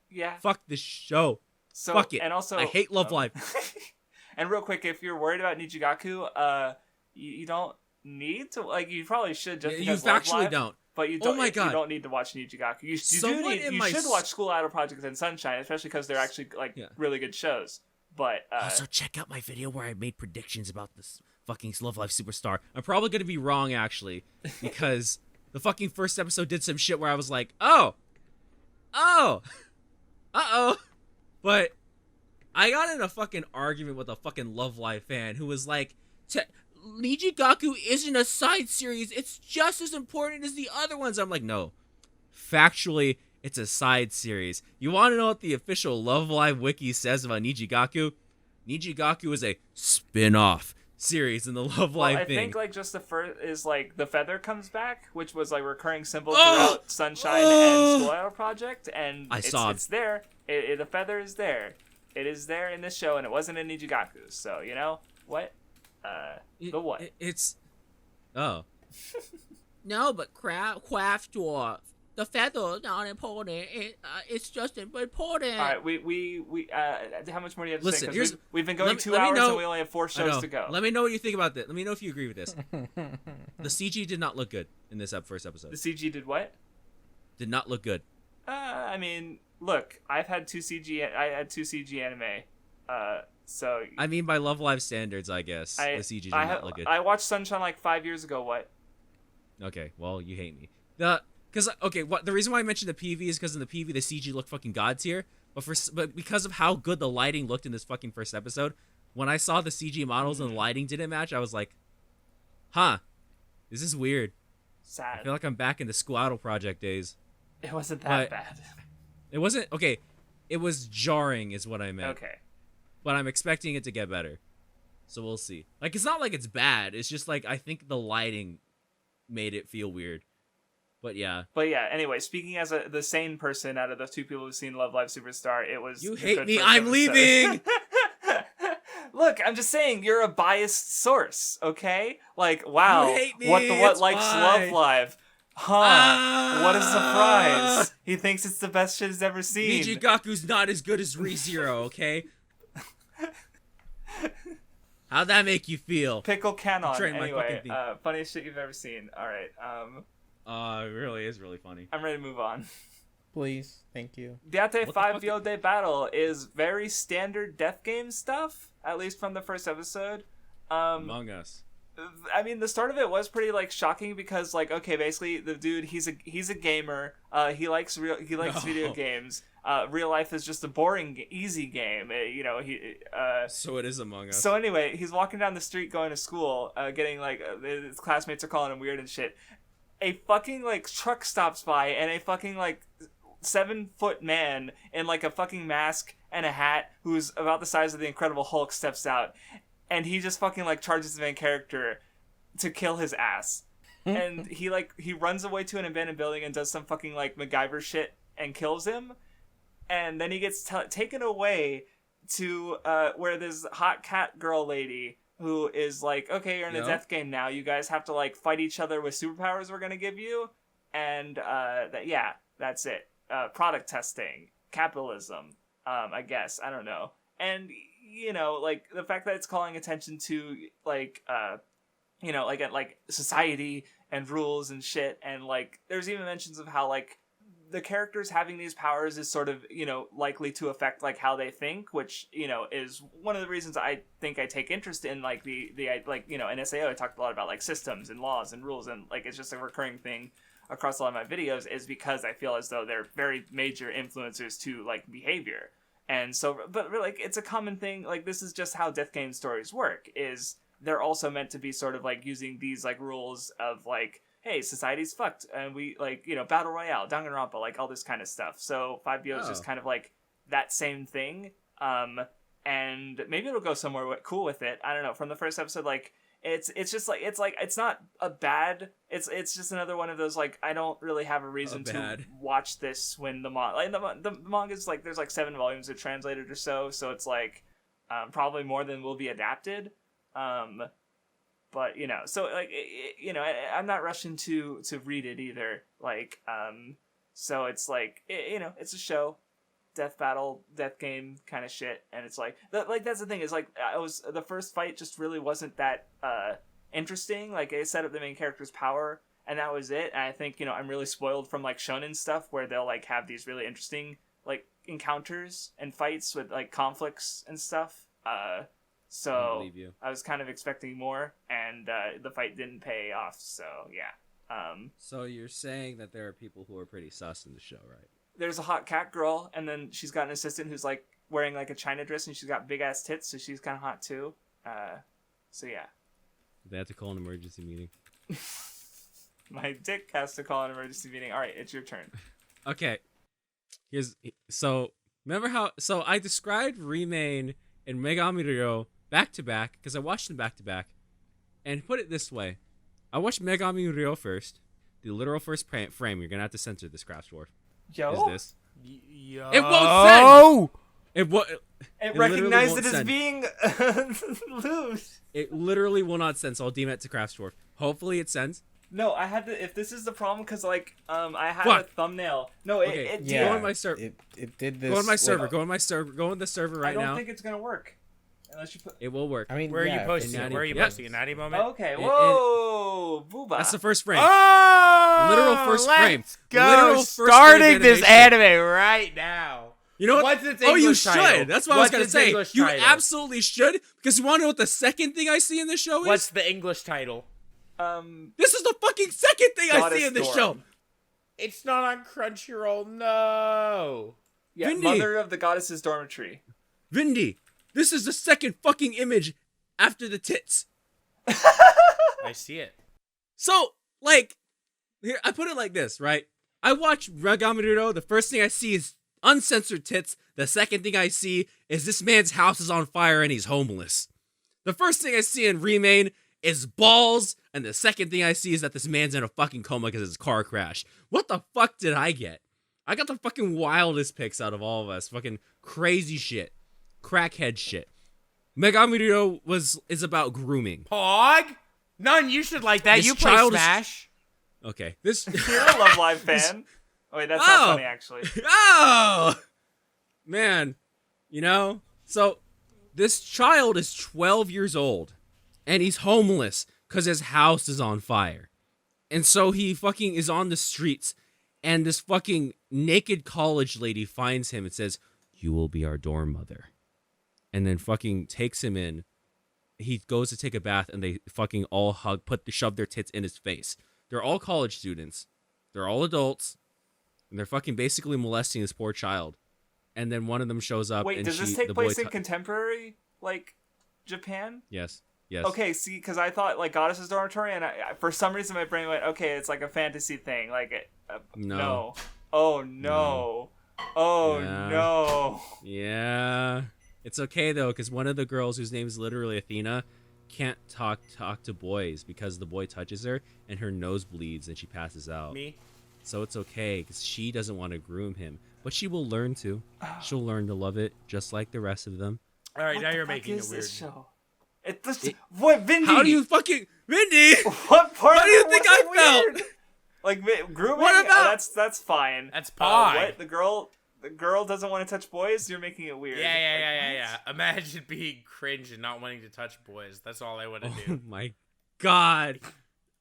yeah, fuck this show. So fuck it. And also I hate Love Live. And real quick, if you're worried about Nijigaku, you don't need to, like, you probably should just because you actually don't. But you don't. Oh my God. You don't need to watch Nijigaku. You should watch School Idol Project and Sunshine, especially because they're actually like really good shows. But also check out my video where I made predictions about this fucking Love Live Superstar. I'm probably gonna be wrong actually, because the fucking first episode did some shit where I was like, but I got in a fucking argument with a fucking Love Live fan who was like, Nijigaku isn't a side series. It's just as important as the other ones. I'm like, no. Factually, it's a side series. You want to know what the official Love Live wiki says about Nijigaku? Nijigaku is a spin-off series in the Love Live thing. I think like just the first is like the feather comes back, which was like recurring symbol throughout Sunshine and School Idol Project, and it's there. The feather is there. It is there in this show, and it wasn't in Nijigaku. So you know what? The what? No, but craft or the feather not important. It's just important. All right, we how much more do you have to Listen, say? We've been going 2 hours and we only have 4 shows to go. Let me know what you think about this. Let me know if you agree with this. The CG did not look good in this first episode. The CG did what? Did not look good. I mean, look, I had 2 CG anime. So I mean, by Love Live standards, I guess the CG did not look good. I watched Sunshine like 5 years ago. What? Okay, well, you hate me. The reason why I mentioned the PV is because in the PV the CG looked fucking god tier, but because of how good the lighting looked in this fucking first episode, when I saw the CG models and the lighting didn't match, I was like, huh, this is weird. Sad. I feel like I'm back in the Squaddle Project days. It wasn't that bad. It wasn't, okay, it was jarring is what I meant. Okay. But I'm expecting it to get better. So we'll see. Like, it's not like it's bad. It's just like, I think the lighting made it feel weird. But yeah. Anyway, speaking as the sane person out of the two people who've seen Love Live Superstar, it was... You a hate good me, first I'm episode. leaving! Look, I'm just saying, you're a biased source, okay? Like, wow, You hate me, what it's likes fine. Love Live? Huh, what a surprise. He thinks it's the best shit he's ever seen. Mijigaku's not as good as ReZero, okay? How'd that make you feel? Pickle canon. Betraying my Anyway, fucking thing. funniest shit you've ever seen. All right, It really is really funny. I'm ready to move on. Please, thank you. Date the 5 fuck? Vyode Battle is very standard death game stuff, at least from the first episode. Among Us. I mean, the start of it was pretty like shocking because like, okay, basically the dude he's a gamer. He likes video games. Real life is just a boring, easy game. So it is Among Us. So anyway, he's walking down the street going to school, getting like his classmates are calling him weird and shit. A fucking like truck stops by and a fucking like 7-foot man in like a fucking mask and a hat who's about the size of the Incredible Hulk steps out. And he just fucking like charges the main character to kill his ass. And he runs away to an abandoned building and does some fucking like MacGyver shit and kills him. And then he gets taken away to where this hot cat girl lady who is like, okay, you're in a death game now. You guys have to like fight each other with superpowers we're gonna give you. And that's it. Product testing, capitalism. I guess, I don't know. And you know, like the fact that it's calling attention to like society and rules and shit, and like there's even mentions of how like the characters having these powers is sort of, you know, likely to affect like how they think, which, you know, is one of the reasons I think I take interest in like the like, you know, in SAO I talked a lot about like systems and laws and rules, and like it's just a recurring thing across a lot of my videos, is because I feel as though they're very major influencers to like behavior. And so, but like, it's a common thing. Like, this is just how death game stories work, is they're also meant to be sort of like using these like rules of like, hey, society's fucked. And we like, you know, battle royale, Danganronpa, like all this kind of stuff. So 5BO is just kind of like that same thing. And maybe it'll go somewhere cool with it. I don't know. From the first episode, like, it's just like, it's not a bad, it's just another one of those, like, I don't really have a reason to watch this when the manga's like, there's like 7 volumes are translated or so it's like probably more than will be adapted, but you know, so like you know, I'm not rushing to read it either, like so it's like you know, it's a show, death battle, death game kind of shit, and it's like that's the thing, is like the first fight just really wasn't that interesting. Like, it set up the main character's power and that was it. And I think, you know, I'm really spoiled from like shonen stuff where they'll like have these really interesting like encounters and fights with like conflicts and stuff. So I was kind of expecting more, and the fight didn't pay off. So yeah. So you're saying that there are people who are pretty sus in the show, right? There's a hot cat girl, and then she's got an assistant who's like wearing like a china dress, and she's got big ass tits, so she's kind of hot too. So yeah. They have to call an emergency meeting. My dick has to call an emergency meeting. All right, it's your turn. Okay. Remember how I described Remake and Megami-ryou back to back because I watched them back to back, and put it this way: I watched Megami-ryou first, the literal first frame. You're gonna have to censor this, Craft Dwarf. Yo, is this? Yo. It won't send. It recognized it as send. being loose. It literally will not send, so I'll DM it to Craft Dwarf. Hopefully it sends. No, I had to. If this is the problem, because like I had a thumbnail. No, okay. it Go on my server. It did this. Go on my server. Go on my server. Go on the server right now. I don't think it's gonna work unless you put. It will work. I mean, where are you posting? Natty, Where are you posting? A Natty moment? Okay. Whoa, booba. That's the first frame. Oh, literal first frame. Let's go. Literal first Starting frame this anime right now. You know what? What's its you English should. title? That's what I was gonna say. English You title? absolutely should, because you want to know what the second thing I see in this show is? What's the English title? This is the fucking second thing I Goddess see in this Storm. show. It's not on Crunchyroll. No. Yeah, Vindy. Mother of the Goddess's Dormitory. Vindy. This is the second fucking image after the tits. I see it. So, like, here, I put it like this, right? I watch Megami-ryou, the first thing I see is uncensored tits. The second thing I see is this man's house is on fire and he's homeless. The first thing I see in Remake is balls, and the second thing I see is that this man's in a fucking coma because his car crashed. What the fuck did I get? I got the fucking wildest picks out of all of us. Fucking crazy shit. Crackhead shit. Megami-ryou is about grooming. Pog? None, you should like that. This You play child is- Smash. Okay, this... You're a Love Live fan. Oh, wait, that's not funny, actually. Oh! Man, you know? So, this child is 12 years old, and he's homeless because his house is on fire. And so he fucking is on the streets, and this fucking naked college lady finds him and says, "You will be our dorm mother." And then fucking takes him in. He goes to take a bath, and they fucking all hug, shove their tits in his face. They're all college students. They're all adults. And they're fucking basically molesting this poor child. And then one of them shows up. Wait, and does this take place in contemporary, like, Japan? Yes. Yes. Okay, see, because I thought, like, Goddess's Dormitory, and for some reason my brain went, okay, it's like a fantasy thing. Like, no. Oh, no. Oh, Yeah. no. Yeah. It's okay, though, because one of the girls, whose name is literally Athena, can't talk to boys because the boy touches her and her nose bleeds and she passes out. Me? So it's okay because she doesn't want to groom him. But she will learn to. She'll learn to love it just like the rest of them. All right, What now the you're fuck making is it weird. this show? What, Vindy? How do you fucking... Mindy! What part How of do you it think was I weird? Like, grooming? What about- That's fine. That's pie. What? The girl doesn't want to touch boys? You're making it weird. Yeah. Imagine being cringe and not wanting to touch boys. That's all I want to Oh do. my god.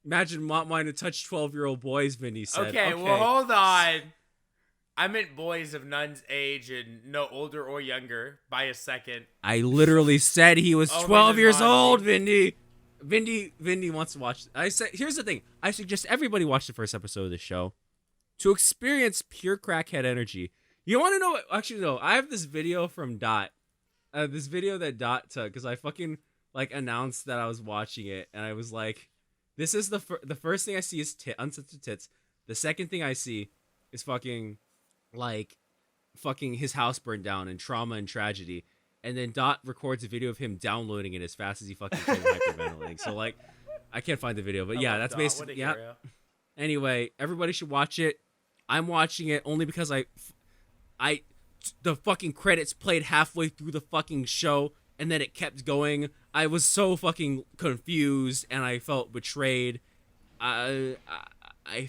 Imagine not wanting to touch 12-year-old boys, Mindy said. Okay, well, hold on. I meant boys of Nun's age and no older or younger by a second. I literally said he was Oh, 12 maybe years not. old, Vindy. Vindy wants to watch. I said, here's the thing. I suggest everybody watch the first episode of the show to experience pure crackhead energy. You want to know what? Actually, no. I have this video from Dot. This video that Dot took because I fucking like announced that I was watching it, and I was like, "This is the first thing I see is uncensored tits. The second thing I see is fucking his house burned down and trauma and tragedy." And then Dot records a video of him downloading it as fast as he fucking can, hyperventilating. So like, I can't find the video, but yeah, that's basically yeah. Anyway, everybody should watch it. I'm watching it only because the fucking credits played halfway through the fucking show, and then it kept going. I was so fucking confused, and I felt betrayed. I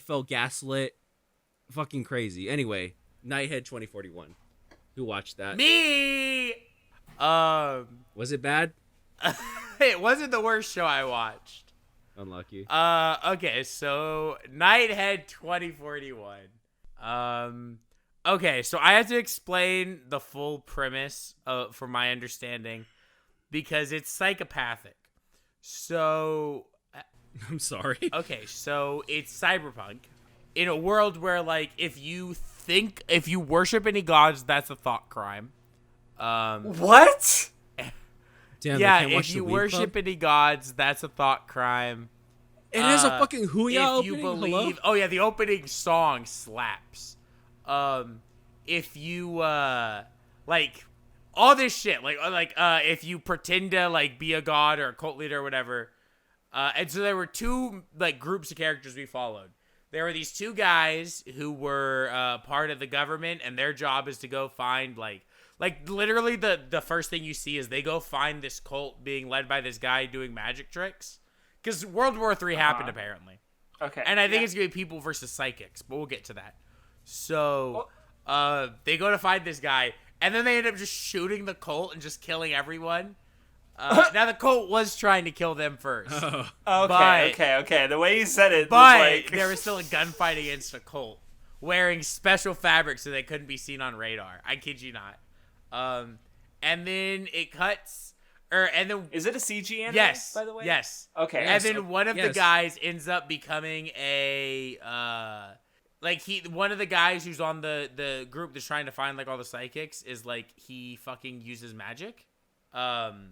felt gaslit. Fucking crazy. Anyway, Nighthead 2041. Who watched that? Me. Was it bad? It wasn't the worst show I watched. Unlucky. Okay, so Nighthead 2041. Okay, so I have to explain the full premise for my understanding because it's psychopathic. So I'm sorry. Okay, so it's cyberpunk in a world where, like, if you worship any gods, that's a thought crime. What? Damn, Yeah, they can't watch if the you Weeb worship Club? any gods, that's a thought crime. It has a fucking Huya If you opening. believe, Hello? oh yeah, the opening song slaps. If you like all this shit, if you pretend to like be a god or a cult leader or whatever, and so there were two like groups of characters we followed. There were these two guys who were part of the government, and their job is to go find like literally the first thing you see is they go find this cult being led by this guy doing magic tricks. Because World War III happened, apparently. Okay. And I think it's going to be people versus psychics, but we'll get to that. So, they go to find this guy, and then they end up just shooting the cult and just killing everyone. Now, the cult was trying to kill them first. Okay. The way you said it But was like... there was still a gunfight against a cult, wearing special fabric so they couldn't be seen on radar. I kid you not. And then it cuts... and then Is it a CG anime, yes, by the way? yes. Okay. And then one of the yes. guys ends up becoming a one of the guys who's on the group that's trying to find like all the psychics is like he fucking uses magic. And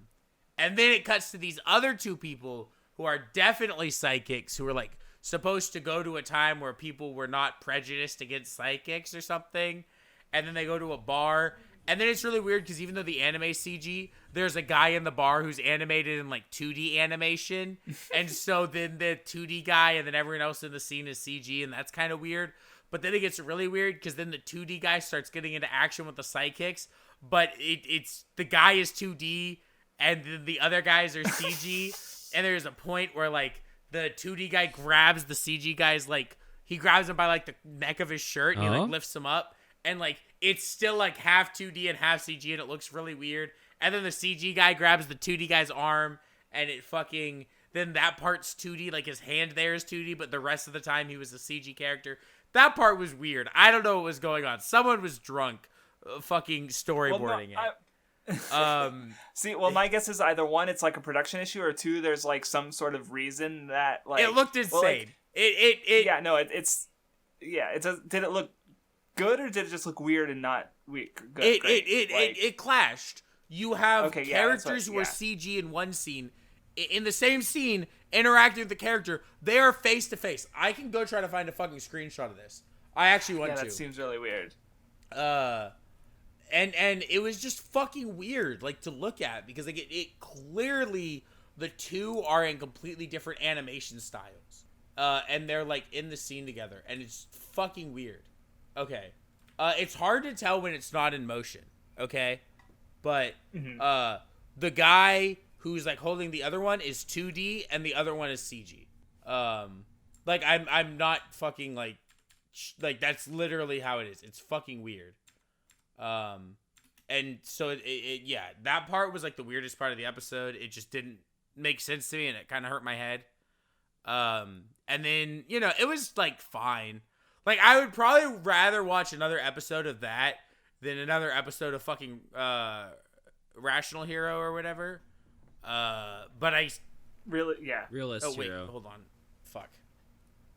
then it cuts to these other two people who are definitely psychics, who are like supposed to go to a time where people were not prejudiced against psychics or something. And then they go to a bar. And then it's really weird because even though the anime CG, there's a guy in the bar who's animated in like 2D animation. And so then the 2D guy and then everyone else in the scene is CG, and that's kind of weird. But then it gets really weird because then the 2D guy starts getting into action with the psychics, but it's the guy is 2D and then the other guys are CG. And there's a point where like the 2D guy grabs the CG guy's like, he grabs him by like the neck of his shirt and he like lifts him up. And, like, it's still, like, half 2D and half CG, and it looks really weird. And then the CG guy grabs the 2D guy's arm, and it fucking... Then that part's 2D, like, his hand there is 2D, but the rest of the time he was a CG character. That part was weird. I don't know what was going on. Someone was drunk fucking storyboarding it. See, well, my guess is either one, it's, like, a production issue, or two, there's, like, some sort of reason that, like... It looked insane. Well, like, Yeah, no, it's... Yeah, did it look... good, or did it just look weird and not weak? Good, it clashed. You have characters who are yeah. CG in one scene, in the same scene, interacting with the character. They are face to face. I can go try to find a fucking screenshot of this. I actually want to. Yeah, that seems really weird. And it was just fucking weird, like, to look at, because like it clearly the two are in completely different animation styles, and they're like in the scene together, and it's fucking weird. Okay. It's hard to tell when it's not in motion, okay? But the guy who's like holding the other one is 2D and the other one is CG. Like I'm not fucking like that's literally how it is. It's fucking weird. And so yeah, that part was like the weirdest part of the episode. It just didn't make sense to me and it kind of hurt my head. And then, you know, it was like fine. Like, I would probably rather watch another episode of that than another episode of fucking Rational Hero or whatever. But I... Really? Yeah. Realist Oh, wait. Hero. Hold on. Fuck.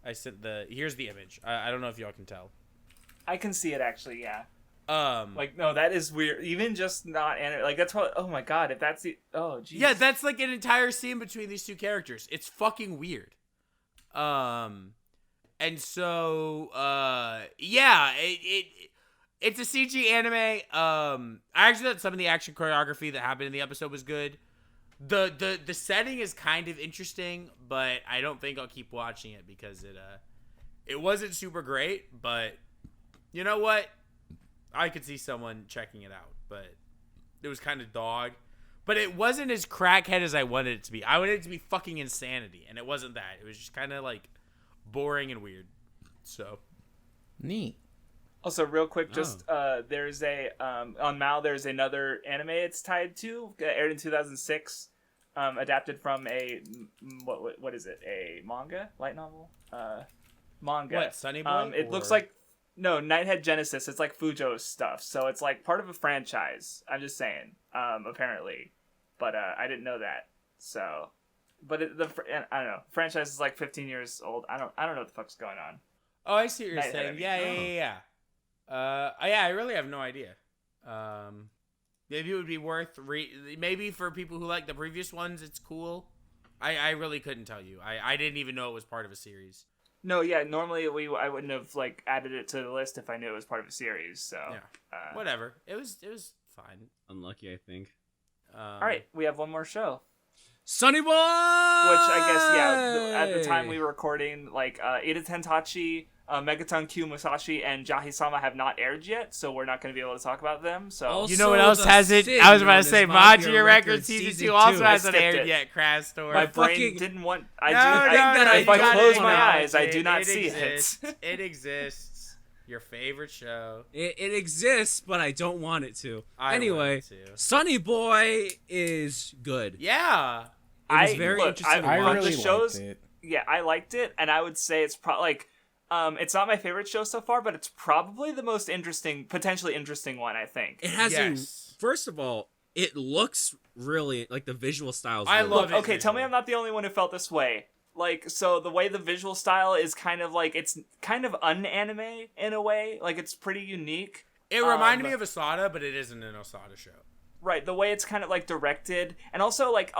I sent the... Here's the image. I don't know if y'all can tell. I can see it, actually, yeah. Like, no, that is weird. Even just not... Like, that's what... Oh, my God. If that's the... Oh, jeez. yeah, that's like an entire scene between these two characters. It's fucking weird. And so, yeah, it's a CG anime. I actually thought some of the action choreography that happened in the episode was good. The setting is kind of interesting, but I don't think I'll keep watching it because it wasn't super great. But you know what? I could see someone checking it out, but it was kind of dog. But it wasn't as crackhead as I wanted it to be. I wanted it to be fucking insanity, and it wasn't that. It was just kind of like boring and weird. So neat. Also, real quick, just there's a on Mal. There's another anime it's tied to. Aired in 2006, adapted from a what is it? A manga, light novel, manga. What, Sonny Boy? It looks like Nighthead Genesis. It's like Fujo's stuff, so it's like part of a franchise. I'm just saying, apparently, but I didn't know that. So, but I don't know. Franchise is like 15 years old. I don't know what the fuck's going on. Oh, I see what you're Nighthead, saying. I mean. Yeah. I really have no idea. Maybe it would be worth maybe for people who like the previous ones, it's cool. I really couldn't tell you. I didn't even know it was part of a series. No, yeah. Normally, I wouldn't have like added it to the list if I knew it was part of a series. So yeah, whatever. It was fine. Unlucky, I think. All right, we have one more show. Sonny Boy! Which I guess, yeah, at the time we were recording, like, Ida Tentachi, Megaton Q Musashi, and Jahi-sama have not aired yet, so we're not going to be able to talk about them. So Also, you know what else has it? I was about to say, Majia Records Season 2 also hasn't aired yet, Crash Store. My brain fucking... didn't want... If I close my eyes, I do not see it. It exists. Your favorite show. It exists, but I don't want it to. Anyway, Sonny Boy is good. Yeah. It was very interesting. I really liked it. Yeah, I liked it, and I would say it's probably like... it's not my favorite show so far, but it's probably the most potentially interesting one, I think. It has first of all, it looks really like the visual styles. I love it. Okay, tell me I'm not the only one who felt this way. Like, so the way the visual style is kind of like, it's kind of un-anime in a way. Like, it's pretty unique. It reminded me of Asada, but it isn't an Asada show. Right, the way it's kind of like directed, and also like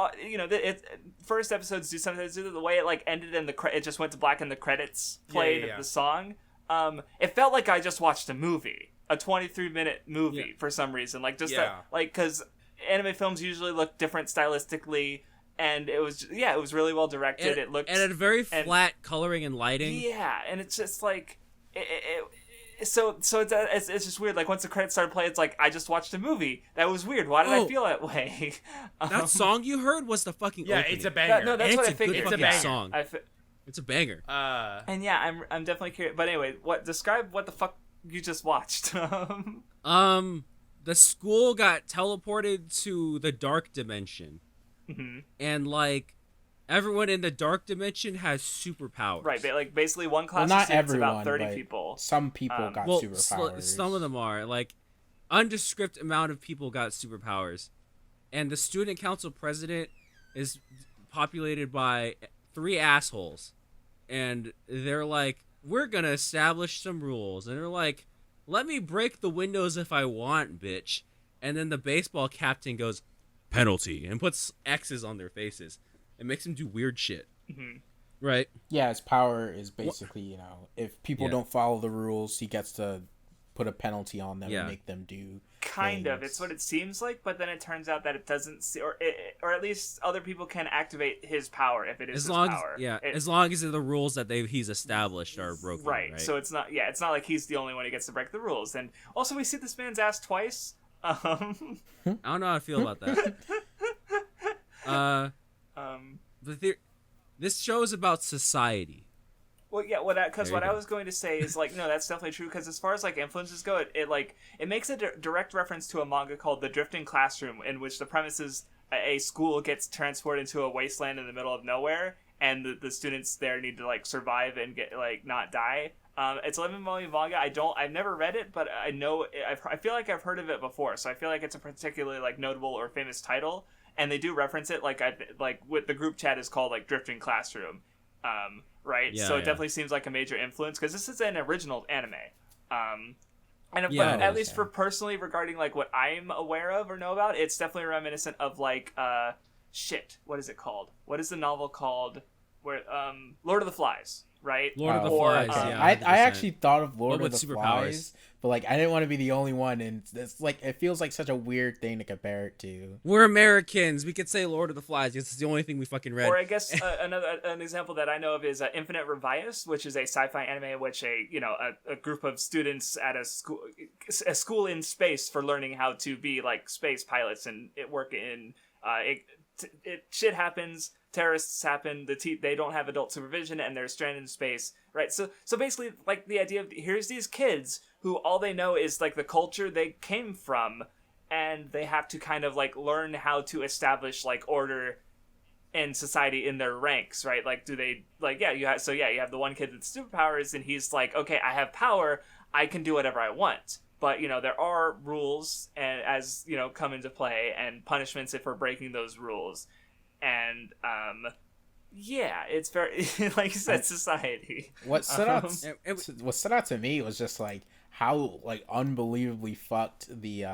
first episodes do sometimes do the way it like ended in it just went to black and the credits played the song. It felt like I just watched a movie, a 23-minute movie for some reason, like just that, like because anime films usually look different stylistically, and it was really well directed. It looked and had very flat coloring and lighting. Yeah, and it's just like So it's just weird. Like once the credits started playing, it's like I just watched a movie. That was weird. Why did I feel that way? That song you heard was the fucking opening. It's a banger. No, that's what I figured. It's a banger song. It's a banger. And yeah, I'm definitely curious. But anyway, describe what the fuck you just watched. The school got teleported to the dark dimension, and like everyone in the dark dimension has superpowers. Right, but like basically one class not of students, everyone, about 30 people. Some people got superpowers. Some of them are like undescript amount of people got superpowers, and the student council president is populated by 3 assholes, and they're like, we're gonna establish some rules, and they're like, let me break the windows if I want, bitch. And then the baseball captain goes, penalty, and puts X's on their faces. It makes them do weird shit. Right? Yeah, his power is basically, if people don't follow the rules, he gets to put a penalty on them and make them do kind of. things. It's what it seems like, but then it turns out that it doesn't or at least other people can activate his power if it is his power. As long as the rules that he's established are broken. Right. So it's not like he's the only one who gets to break the rules. And also we see this man's ass twice. I don't know how I feel about that. This show is about society. Well, yeah, because what I was going to say is like, no, that's definitely true. Because as far as like influences go, it makes a direct reference to a manga called The Drifting Classroom, in which the premise is a school gets transported into a wasteland in the middle of nowhere, and the students there need to like survive and get like not die. It's 11-volume manga. I've never read it, but I know I feel like I've heard of it before, so I feel like it's a particularly like notable or famous title. And they do reference it, like with the group chat is called like Drifting Classroom, right? Yeah, so it definitely seems like a major influence because this is an original anime, but at least for personally regarding like what I'm aware of or know about, it's definitely reminiscent of like what is it called? What is the novel called? Where Lord of the Flies. Right? Lord of the Flies, okay. yeah. I actually thought of Lord of the superpowers. Flies, but like I didn't want to be the only one, and it's like it feels like such a weird thing to compare it to. We're Americans. We could say Lord of the Flies because it's the only thing we fucking read. Or I guess an example that I know of is Infinite Revias, which is a sci-fi anime in which a group of students at a school in space for learning how to be like space pilots and work in shit happens. Terrorists happen. They don't have adult supervision, and they're stranded in space, right? So basically, like the idea of here's these kids who all they know is like the culture they came from, and they have to kind of like learn how to establish like order and society in their ranks, right? Like, do they like you have the one kid with superpowers, and he's like, okay, I have power, I can do whatever I want. But there are rules, and as come into play, and punishments if we're breaking those rules. And it's very like you said, society. What stood out to me was just like how like unbelievably fucked the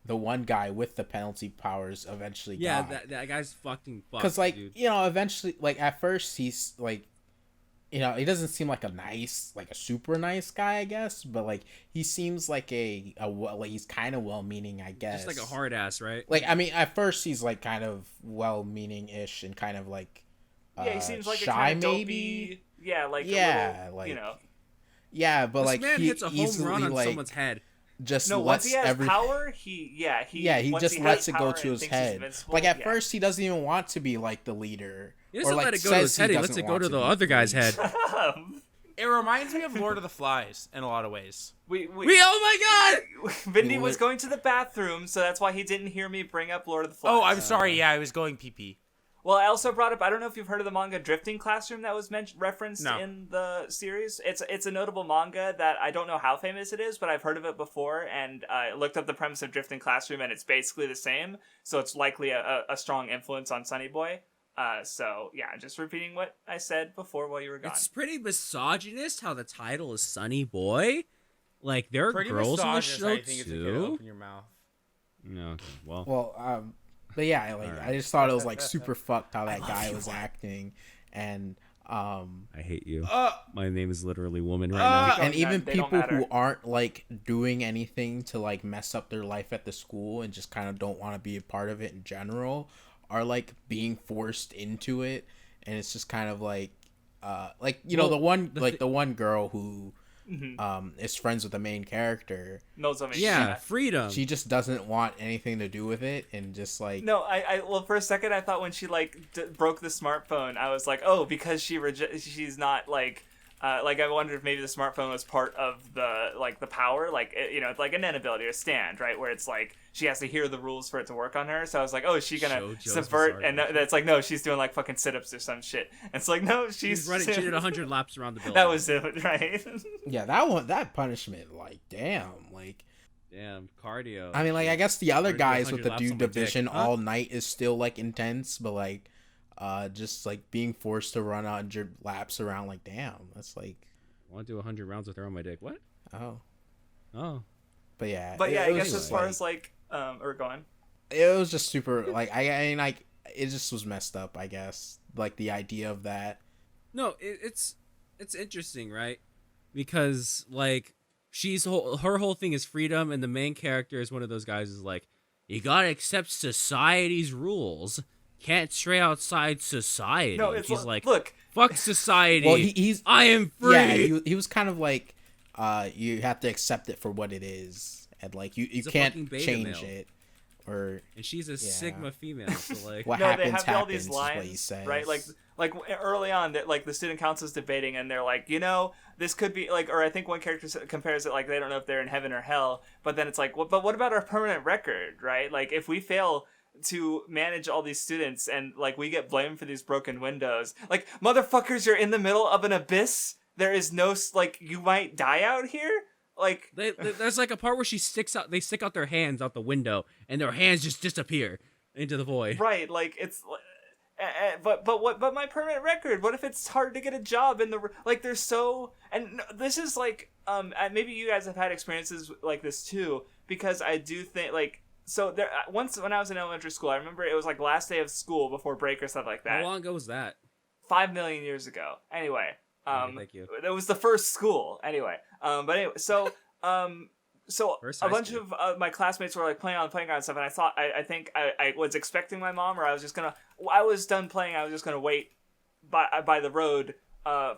one guy with the penalty powers eventually got. That guy's fucking fucked. Because like dude. Eventually, like at first he's like, he doesn't seem like a super nice guy, I guess, but like he seems like he's kind of well-meaning, I guess. Just like a hard ass, right? Like I mean, at first he's like kind of well-meaning-ish and kind of like he seems like shy, a kind of maybe. Dopey, a little, Yeah, but this like man he hits a home easily run on like someone's head. just once lets he has power, he once just he lets has it go power to and his thinks he's head. invincible, Like at first he doesn't even want to be like the leader. He doesn't or, like, let it go to his head. He lets doesn't it go want to the be. other guy's head. It reminds me of Lord of the Flies in a lot of ways. We oh my god! Vinny was going to the bathroom, so that's why he didn't hear me bring up Lord of the Flies. Oh, I'm sorry. Yeah, I was going pee-pee. Well, I also brought up, I don't know if you've heard of the manga Drifting Classroom that was referenced in the series. It's a notable manga that I don't know how famous it is, but I've heard of it before, and I looked up the premise of Drifting Classroom, and it's basically the same, so it's likely a strong influence on Sonny Boy. So, yeah, just repeating what I said before while you were gone. It's pretty misogynist how the title is Sonny Boy. Like, there are Pretty girls in the misogynist, show, I think it's a good too. open your mouth. No, okay. Well, but yeah, like Alright. I just thought it was like super fucked how that guy was acting, and I hate you. My name is literally woman right Uh, now. and even They don't people matter. who aren't like doing anything to like mess up their life at the school and just kind of don't want to be a part of it in general are like being forced into it, and it's just kind of like you know, the one girl who is friends with the main character. Nozomi. Yeah, freedom. She just doesn't want anything to do with it, and just like No, well, for a second I thought when she like broke the smartphone, I was like, oh, because she's not like I wondered if maybe the smartphone was part of the power, like you know, like an inability or stand, right, where it's like she has to hear the rules for it to work on her. So I was like, oh, is she gonna Shoujo's subvert? And bizarre. that's like, no, she's doing like fucking sit-ups or some shit. And it's like, no, she's running. She did 100 laps around the building. That was it, right? yeah, that punishment, like damn, like. Damn, cardio. I mean, like, I guess the other Already guys 100 with the laps due on my dick. division Huh? all night is still like intense, but like, just like being forced to run 100 laps around, like, damn, that's like, I want to do 100 rounds with her on my dick. What? oh, But yeah, But yeah, it I was guess just, as far as like or go on. it was just super, like, I mean, like, it just was messed up, I guess, like the idea of that. No, it's interesting, right? Because like her whole thing is freedom, and the main character is one of those guys who's like, you gotta accept society's rules. Can't stray outside society. No, it's She's like, look, fuck society. Well, he's I am free. yeah, he was kind of like, you have to accept it for what it is, and like you He's a can't fucking beta change male. it, or And she's a Sigma female, so like, what no, happens they have all happens these is what he lines, says, right? Like early on, that like the student council's debating, and they're like, you know, this could be like, or I think one character compares it like they don't know if they're in heaven or hell, but then it's like, well, but what about our permanent record, right? Like if we fail to manage all these students and like we get blamed for these broken windows, like motherfuckers, you're in the middle of an abyss. There is no like, you might die out here. Like there's like a part where they stick out their hands out the window, and their hands just disappear into the void. right, like it's. But my permanent record, what if it's hard to get a job in the like there's so, and this is like maybe you guys have had experiences like this too, because I do think like, so there once when I was in elementary school, I remember it was like last day of school before break or stuff like that. How long ago was that? 5 million years ago. Anyway, Okay, thank you. it was the first school anyway. But anyway, so First a high bunch school. of my classmates were like playing on the playground and stuff, and I think I was expecting my mom, or I was done playing, I was just gonna wait by the road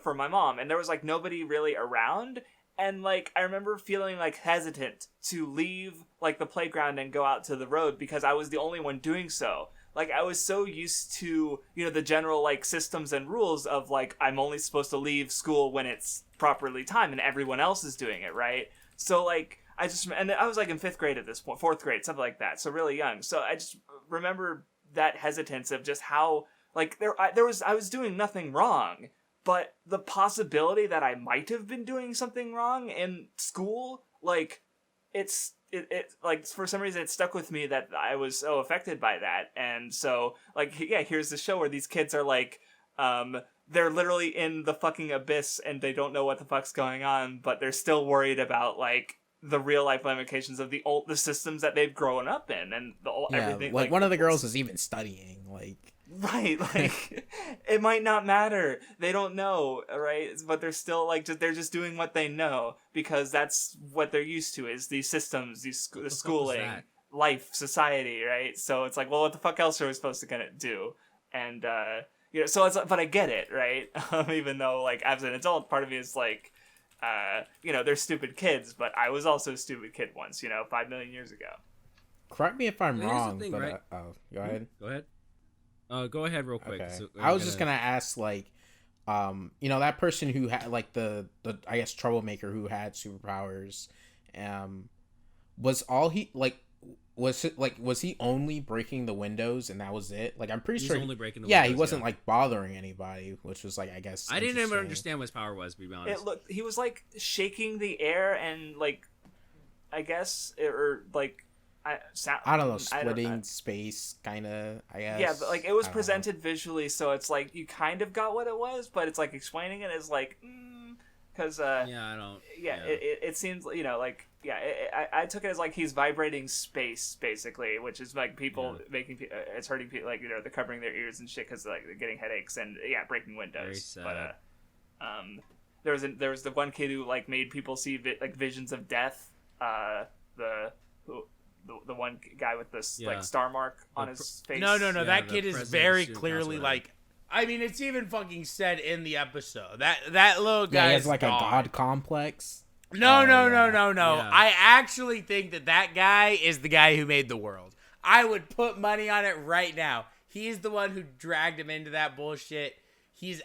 for my mom, and there was like nobody really around, and like I remember feeling like hesitant to leave like the playground and go out to the road because I was the only one doing so. Like I was so used to, you know, the general like systems and rules of like I'm only supposed to leave school when it's properly timed and everyone else is doing it, right? So like and I was like in 5th grade at this point, 4th grade, something like that. So really young. So I just remember that hesitance of just how like I was doing nothing wrong, but the possibility that I might have been doing something wrong in school, like it like for some reason it stuck with me that I was so affected by that. And so like, yeah, here's the show where these kids are like, they're literally in the fucking abyss and they don't know what the fuck's going on, but they're still worried about like the real life limitations of the systems that they've grown up in, and everything. Like one of the girls is even studying, like. Right, like it might not matter. They don't know, right? But they're still like they're just doing what they know because that's what they're used to, is these systems, the schooling, life, society, right? So it's like, well, what the fuck else are we supposed to gonna do? And you know, so it's, but I get it, right? Even though like as an adult, part of me is like, you know, they're stupid kids, but I was also a stupid kid once, you know, 5 million years ago. Correct me if I'm Here's the wrong, thing, but right? Go ahead. Go ahead. Go ahead real quick. Okay. So I was just gonna ask, like, you know, that person who had like the I guess troublemaker who had superpowers, was he only breaking the windows and that was it? Like, I'm pretty sure only breaking the yeah, windows, he wasn't like bothering anybody, which was like, I guess I didn't even interesting. understand what his power was, to be honest. He was like shaking the air and like, I guess, or like, I don't know, splitting space, kind of, I guess. Yeah, but like it was presented visually, so it's like you kind of got what it was, but it's like explaining it is like, because yeah, I don't. yeah. It seems, you know, like yeah, I took it as like he's vibrating space basically, which is like people making it's hurting people, like they're covering their ears and shit because like they're getting headaches and breaking windows. Very sad. But there was the one kid who like made people see visions of death. The one guy with this like star mark on his face. No. That kid is very clearly like. I mean, it's even fucking said in the episode that little guy he has like a god complex. No. Yeah. I actually think that guy is the guy who made the world. I would put money on it right now. He's the one who dragged him into that bullshit. He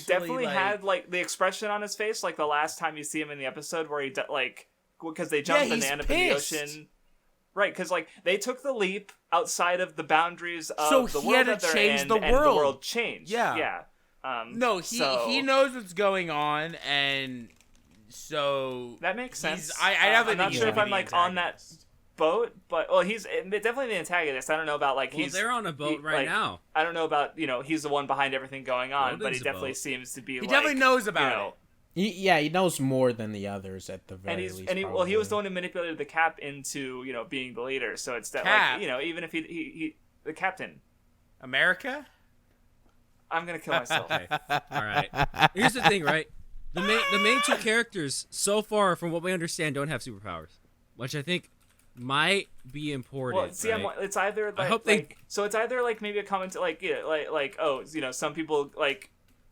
definitely had like the expression on his face like the last time you see him in the episode where he because they jumped banana in the ocean. Right, because like they took the leap outside of the boundaries of the world that they're in, and the world changed. Yeah. He knows what's going on, and so that makes sense. I'm not sure if I'm like on that boat, but he's definitely the antagonist. I don't know about like they're on a boat right now. I don't know about he's the one behind everything going on, but he definitely seems to be. He definitely knows about it. He knows more than the others at the very least. And he was the one who manipulated the Cap into being the leader. So it's that like even if he the captain, America. I'm gonna kill myself. Okay. All right. Here's the thing, right? The main two characters so far, from what we understand, don't have superpowers, which I think might be important. Well, see, right? It's either like, I hope they. So it's either like maybe a comment like some people like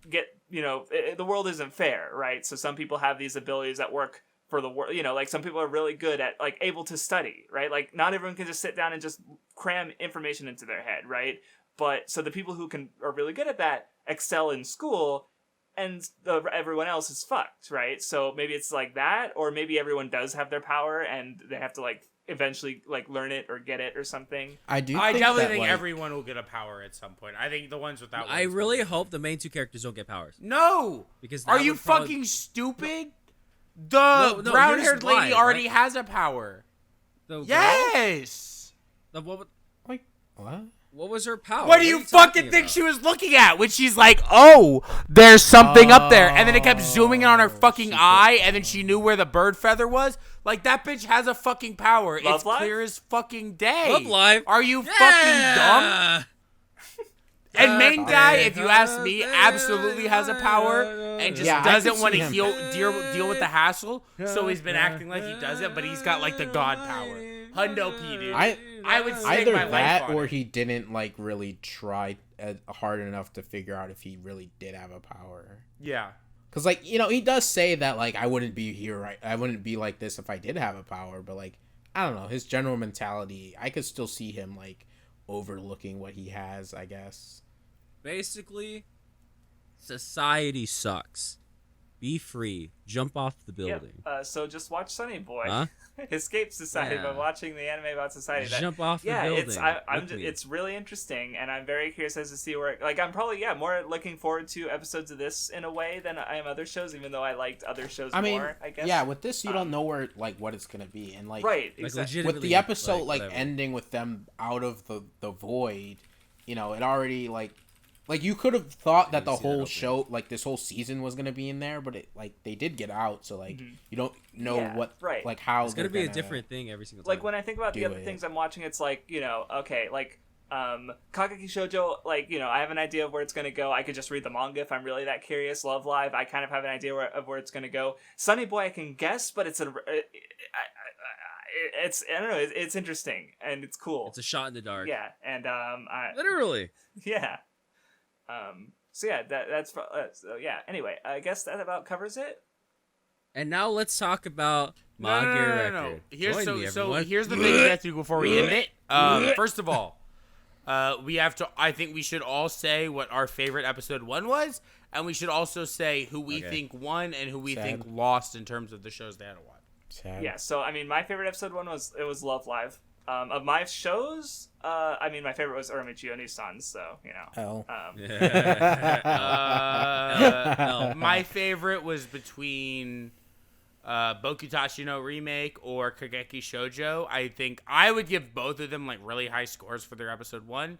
get. The world isn't fair, right? So some people have these abilities that work for the world. Like some people are really good at like able to study, right? Like not everyone can just sit down and just cram information into their head, right? But so the people who are really good at that excel in school, and everyone else is fucked, right? So maybe it's like that, or maybe everyone does have their power and they have to like eventually like learn it or get it or something. I definitely think everyone will get a power at some point. I think the ones without. I really hope the main two characters don't get powers. No, because are you fucking stupid? The brown-haired lady already has a power. Yes. What? What was her power? What do you fucking think she was looking at when she's like, oh, there's something up there? And then it kept zooming in on her fucking eye, and then she knew where the bird feather was? Like, that bitch has a fucking power. It's clear as fucking day. Love Live. Are you fucking dumb? And main guy, if you ask me, absolutely has a power and just doesn't want to deal with the hassle. So he's been acting like he doesn't, but he's got, like, the god power. Hundo P, dude. I would stake either my that life on or it. he didn't like really try hard enough to figure out if he really did have a power. Yeah, because like he does say that like I wouldn't be here, right? I wouldn't be like this if I did have a power. But like I don't know, his general mentality, I could still see him like overlooking what he has. I guess basically, society sucks. Be free. Jump off the building. Yep. So just watch Sonny Boy. Huh? Escape society by watching the anime about society. Jump off the building. It's really interesting, and I'm very curious as to see where. Like, I'm probably more looking forward to episodes of this in a way than I am other shows, even though I liked other shows more. I guess. Yeah, with this you don't know where what it's gonna be, and like right, exactly. With the episode ending with them out of the void, it already like you could have thought that the whole show, like this whole season, was gonna be in there, but they did get out, so like you don't know like how it's gonna be a different thing every single time. Like when I think about the other things I'm watching, it's like okay, like Kageki Shoujo, like I have an idea of where it's gonna go. I could just read the manga if I'm really that curious. Love Live, I kind of have an idea of where it's gonna go. Sonny Boy, I can guess, but it's I don't know. It's interesting and it's cool. It's a shot in the dark. Yeah, and literally. Yeah. So yeah, that's so yeah. Anyway, I guess that about covers it. And now let's talk about No. Here's here's the thing we have to do before we end it. First of all, we have to. I think we should all say what our favorite episode 1 was, and we should also say who we think won and who we think lost in terms of the shows they had to watch. Yeah. So I mean, my favorite episode 1 was Love Live. Of my shows, I mean, my favorite was Uramichi Oniisan, so, my favorite was between Bokutachi no Remake or Kageki Shoujo. I think I would give both of them, like, really high scores for their episode 1,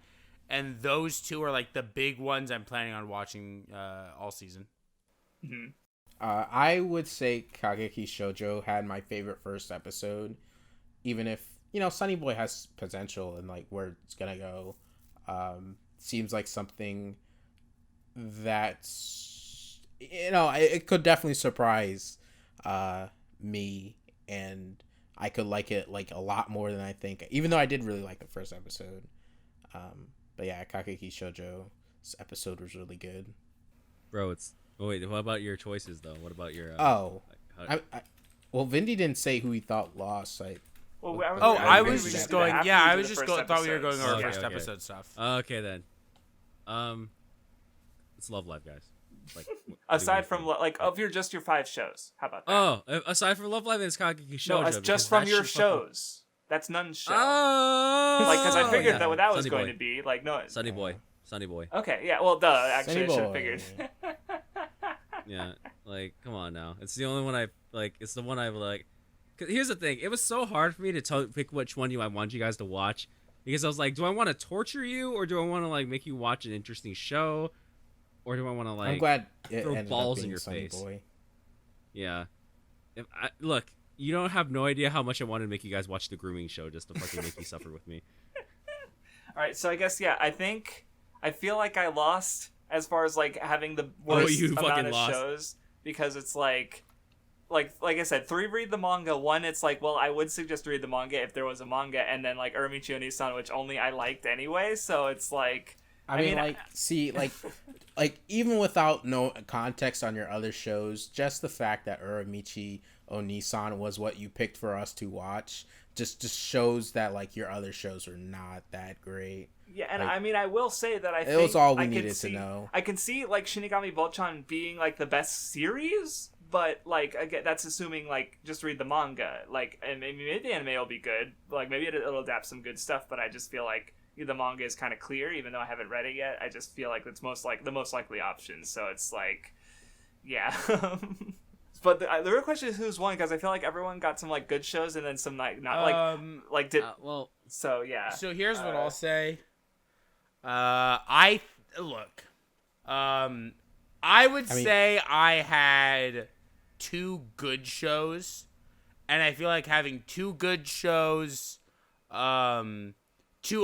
and those two are, like, the big ones I'm planning on watching all season. Mm-hmm. I would say Kageki Shoujo had my favorite first episode, even if Sonny Boy has potential and like where it's gonna go. Seems like something that's it could definitely surprise me, and I could like it like a lot more than I think, even though I did really like the first episode. But yeah, Kageki Shoujo's episode was really good. Bro, wait, what about your choices though? What about your well, Vindy didn't say who he thought lost. I was just going. Yeah, I was just thought we were going over first episode stuff. Okay then. It's Love Live, guys. Like, aside from like of just your 5 shows, how about that? Oh, aside from Love Live, it's Kageki Shoujo. No, it's just from your shows. That's Nun's show. Oh, like because I figured that what that was going to be. Like no, Sonny Boy. Okay, yeah. Well, duh. Actually, I should have figured. Yeah, like come on now. It's the only one I like. It's the one I like. Cause here's the thing. It was so hard for me to pick which one I want you guys to watch, because I was like, do I want to torture you, or do I want to like make you watch an interesting show, or do I want to like I'm glad throw balls in your Sonny face? Boy. Yeah. Look, you don't have no idea how much I wanted to make you guys watch the grooming show just to fucking make you suffer with me. All right, so I guess I feel like I lost as far as like having the worst amount of shows, because it's like I said, 3 read the manga. 1, it's like, well, I would suggest read the manga if there was a manga, and then like Uramichi Oniisan, which only I liked anyway. So it's like, I mean like even without no context on your other shows, just the fact that Uramichi Oniisan was what you picked for us to watch just shows that like your other shows are not that great. Yeah, and like, I mean, I will say that I think it was all we needed to know. I can see like Shinigami Bocchan being like the best series, but like again, that's assuming like just read the manga. Like, and maybe the anime will be good. Like maybe it'll adapt some good stuff, but I just feel like the manga is kind of clear, even though I haven't read it yet. I just feel like it's the most likely option. So it's like, yeah. But the real question is who's won, because I feel like everyone got some like good shows and then some like not like did well. So yeah. So here's what I'll say. I would say I had 2 good shows, and I feel like having 2 good shows, 2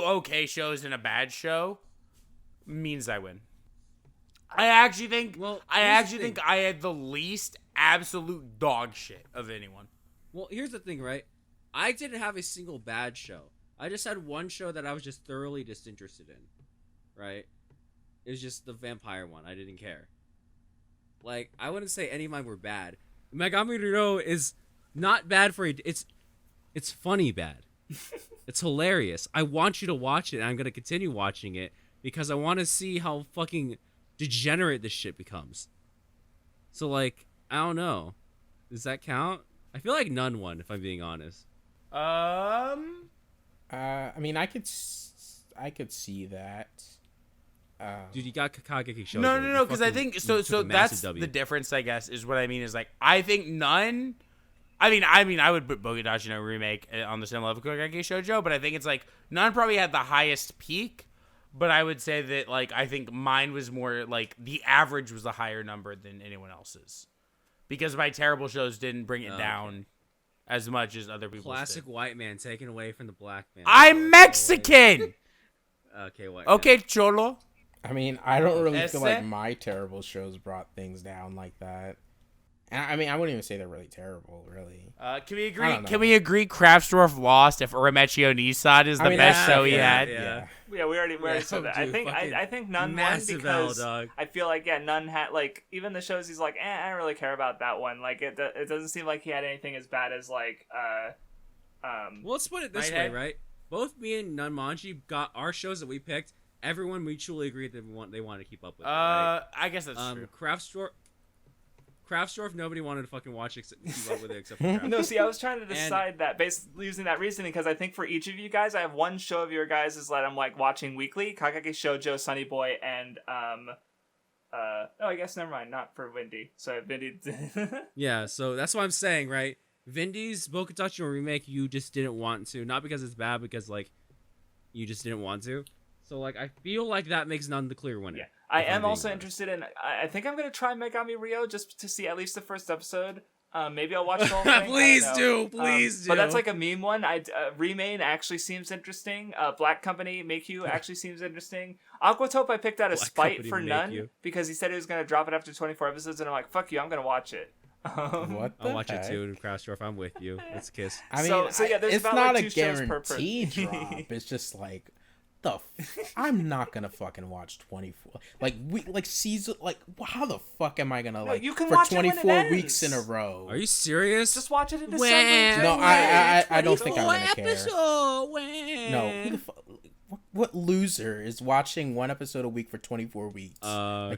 okay shows, and a bad show means I win. I actually think I had the least absolute dog shit of anyone. Well, here's the thing, right? I didn't have a single bad show. I just had one show that I was just thoroughly disinterested in. Right? It was just the vampire one. I didn't care. Like, I wouldn't say any of mine were bad. Megami-ryou is not bad for it's funny bad. It's hilarious. I want you to watch it, and I'm going to continue watching it because I want to see how fucking degenerate this shit becomes. So, like, I don't know. Does that count? I feel like none won, if I'm being honest. I mean, I could see that. Dude, you got Kageki Shoujo. No, because I think so that's the difference, I guess, is what I mean is like I think none. I mean, I would put Bokutachi no Remake on the same level as Kageki Shoujo, but I think it's like none probably had the highest peak. But I would say that like I think mine was more like the average was a higher number than anyone else's, because my terrible shows didn't bring it down as much as other people. Classic white man taken away from the black man. I'm Mexican. Okay, white. Okay, cholo. I mean, I don't really feel like my terrible shows brought things down like that. And I mean, I wouldn't even say they're really terrible, really. Can we agree? Can we agree? Kraftsdorf lost if Uramichi Oniisan is the best show he had. Yeah, we already said that. Dude, I think none won because I feel like none had like even the shows he's like I don't really care about that one. Like it doesn't seem like he had anything as bad as like Well, let's put it this way, right? Both me and Nunmanji got our shows that we picked. Everyone mutually agreed that they wanted to keep up with. Right? I guess that's true. Kraftsdorf, nobody wanted to fucking watch keep up with it except for Kraftsdorf. No, see, I was trying to decide that based using that reasoning because I think for each of you guys, I have one show of your guys is that I'm like watching weekly: Kageki Shoujo, Sonny Boy, and I guess never mind, not for Vindy. So Vindy. Yeah, so that's what I'm saying, right? Vindy's Bokutachi Remake, you just didn't want to, not because it's bad, because like you just didn't want to. So like I feel like that makes none the clear winner. Yeah, I if I'm am being also honest. interested in. I think I'm gonna try Megami-ryou just to see at least the first episode. Maybe I'll watch the whole thing. Please I don't know. do, please do. But that's like a meme one. Remake actually seems interesting. Black Company Make You actually seems interesting. Aquatope I picked out of Black spite Company for Make none You. because he said he was gonna drop it after 24 episodes, and I'm like, fuck you, I'm gonna watch it. What the I'll watch heck? it too, Crashstorf. I'm with you. Let's kiss. I mean, So yeah, there's it's about, not like, a 2 shows per guarantee person. drop. It's just like I'm not gonna fucking watch 24 season how the fuck am I gonna you can for watch it when it 24 weeks in ends. a row? Are you serious? Just watch it in December. When? No, I don't think I'm gonna care. Episode, when? No, who the fuck? What loser is watching one episode a week for 24 weeks? That's I am,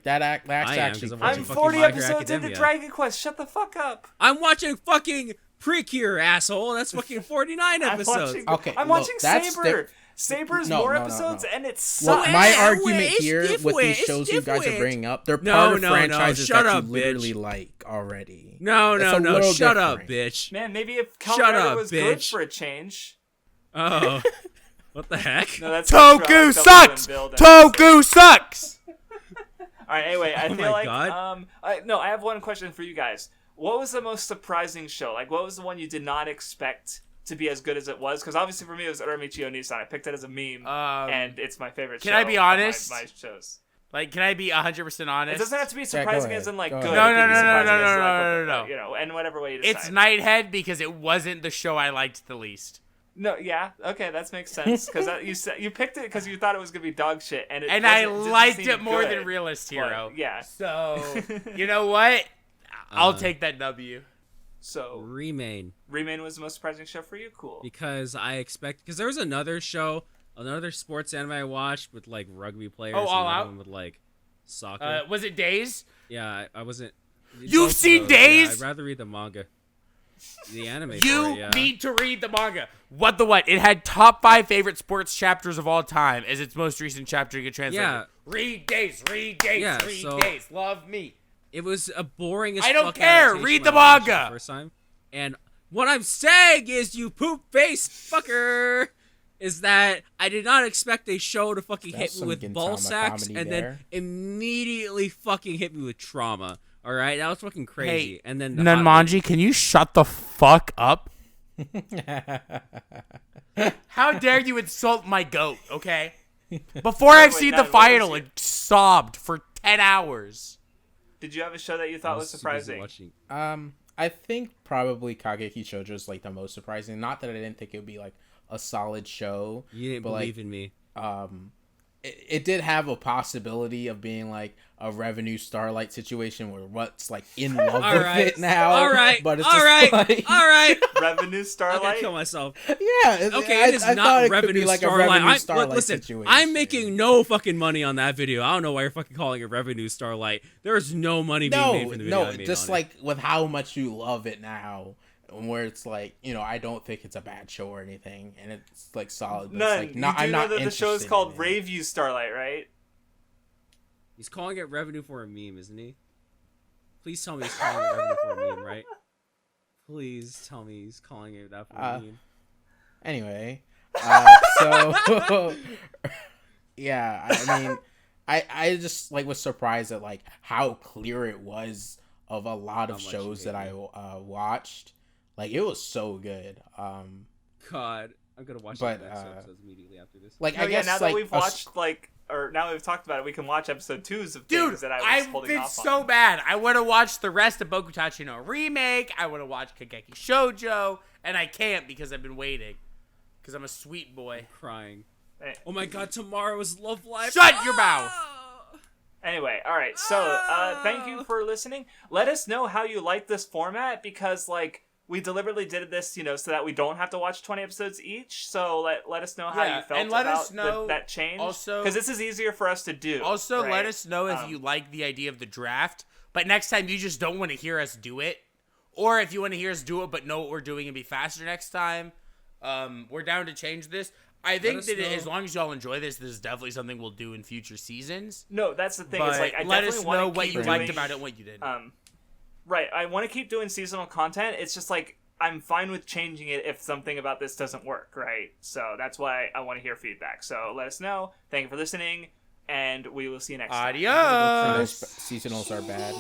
actually 'cause I'm funny. I'm watching 40 fucking My Hero episodes into Academia. Dragon Quest. Shut the fuck up. I'm watching fucking Precure, asshole. That's fucking 49 episodes. I'm look, watching that's Saber. Saber's No, more no, no, episodes, no. and it Well, sucks. my Well, argument it's here with different, these it's shows you guys are different. bringing up, they're No, part of no, no. franchises Shut that up, you literally bitch. like already. No, It's no, a no. little Shut up, different. bitch. Man, maybe if Shut Kamen Rider up, was good bitch. for a change. Oh. What the heck? No, that's not true. I Toku like sucks. Double and Build Toku sucks. All right. Anyway, I Oh feel my like God. I have one question for you guys. What was the most surprising show? Like, what was the one you did not expect to be as good as it was? Because obviously for me it was Uramichi Oniisan. I picked it as a meme, and it's my favorite. Can show I be of honest? My shows. Like, can I be 100% honest? It doesn't have to be go surprising ahead. as in like Go good. ahead. No, It can be no, no, no, surprising no, as, no, like, no, no, no. You know, and whatever way you decide. It's Nighthead because it wasn't the show I liked the least. No, yeah, okay, that makes sense because you picked it because you thought it was gonna be dog shit, and And I it didn't liked seem it more good. than Realist Hero. But, yeah. So, you know what? I'll take that W. So Remain. Remake was the most surprising show for you. Cool. Because there was another show, another sports anime I watched with like rugby players. Oh, All and another Out? one with like soccer. Was it Days? Yeah, I wasn't. You've both of seen those, Days? Yeah, I'd rather read the manga. The anime. You for it, yeah. need to read the manga. What the what? It had top 5 favorite sports chapters of all time as its most recent chapter to get translated. Yeah. Read Days, read Days, Yeah, read so- Days. Love me. It was a boring as I don't fuck care. adaptation Read when the I watched it manga. the first time. And what I'm saying is, you poop face fucker, is that I did not expect a show to fucking That's hit me some with Gintama ball sacks comedy and there. then immediately fucking hit me with trauma. All right, that was fucking crazy. Hey, and then the Nanmanji, can you shut the fuck up? How dare you insult my goat, okay? Before I've wait, seen Nat, the what was final, your- it sobbed for 10 hours. Did you have a show that you thought was surprising? I think probably Kageki Shoujo is like the most surprising. Not that I didn't think it would be like a solid show. You didn't but, believe like, in me. it did have a possibility of being like a Revenue Starlight situation where what's like in love All with right. it now. All right. But it's all just right. like, All right. Revenue I'm gonna Starlight. kill myself. yeah. Okay, it is I not thought it could Revenue be like Starlight. a Revenue Starlight Listen, situation. I'm making no fucking money on that video. I don't know why you're fucking calling it Revenue Starlight. There is no money being made from the video I made just on like with how much you love it now, where it's like, you know, I don't think it's a bad show or anything, and it's like solid. But None. It's like, You do I'm know not that the show is interested called in it. Rayview Starlight, right? He's calling it Revenue for a meme, isn't he? Please tell me he's calling it Revenue for a meme, right? Please tell me he's calling it that for a meme. Anyway, so yeah, I mean, I just like was surprised at like how clear it was of a lot of How much shows you that hate I watched. Like it was so good. God, I'm gonna watch But, the next episodes immediately after this. like Oh, I yeah, guess now like that we've watched or now we've talked about it, we can watch episode 2s of Dude, things that I was I've holding been off so on. bad. I want to watch the rest of Bokutachi no Remake. I want to watch Kageki Shoujo, and I can't because I've been waiting. Because I'm a sweet boy. Crying. Hey. Oh my God, tomorrow is Love Live. Shut your mouth. Anyway, all right. So, thank you for listening. Let us know how you like this format because, like, we deliberately did this, you know, so that we don't have to watch 20 episodes each. So let us know how Yeah, you felt and let about us know that change. also- because this is easier for us to do. Also, right? let us know if you like the idea of the draft. But next time, you just don't want to hear us do it. Or if you want to hear us do it but know what we're doing and be faster next time, we're down to change this. I think us that know. as long as y'all enjoy this is definitely something we'll do in future seasons. No, that's the thing. But Is like I let definitely us want know to what keep you doing, liked about it and what you didn't. Right, I want to keep doing seasonal content. It's just like I'm fine with changing it if something about this doesn't work, right? So that's why I want to hear feedback. So let us know. Thank you for listening, and we will see you next time. Adios. Seasonals are bad.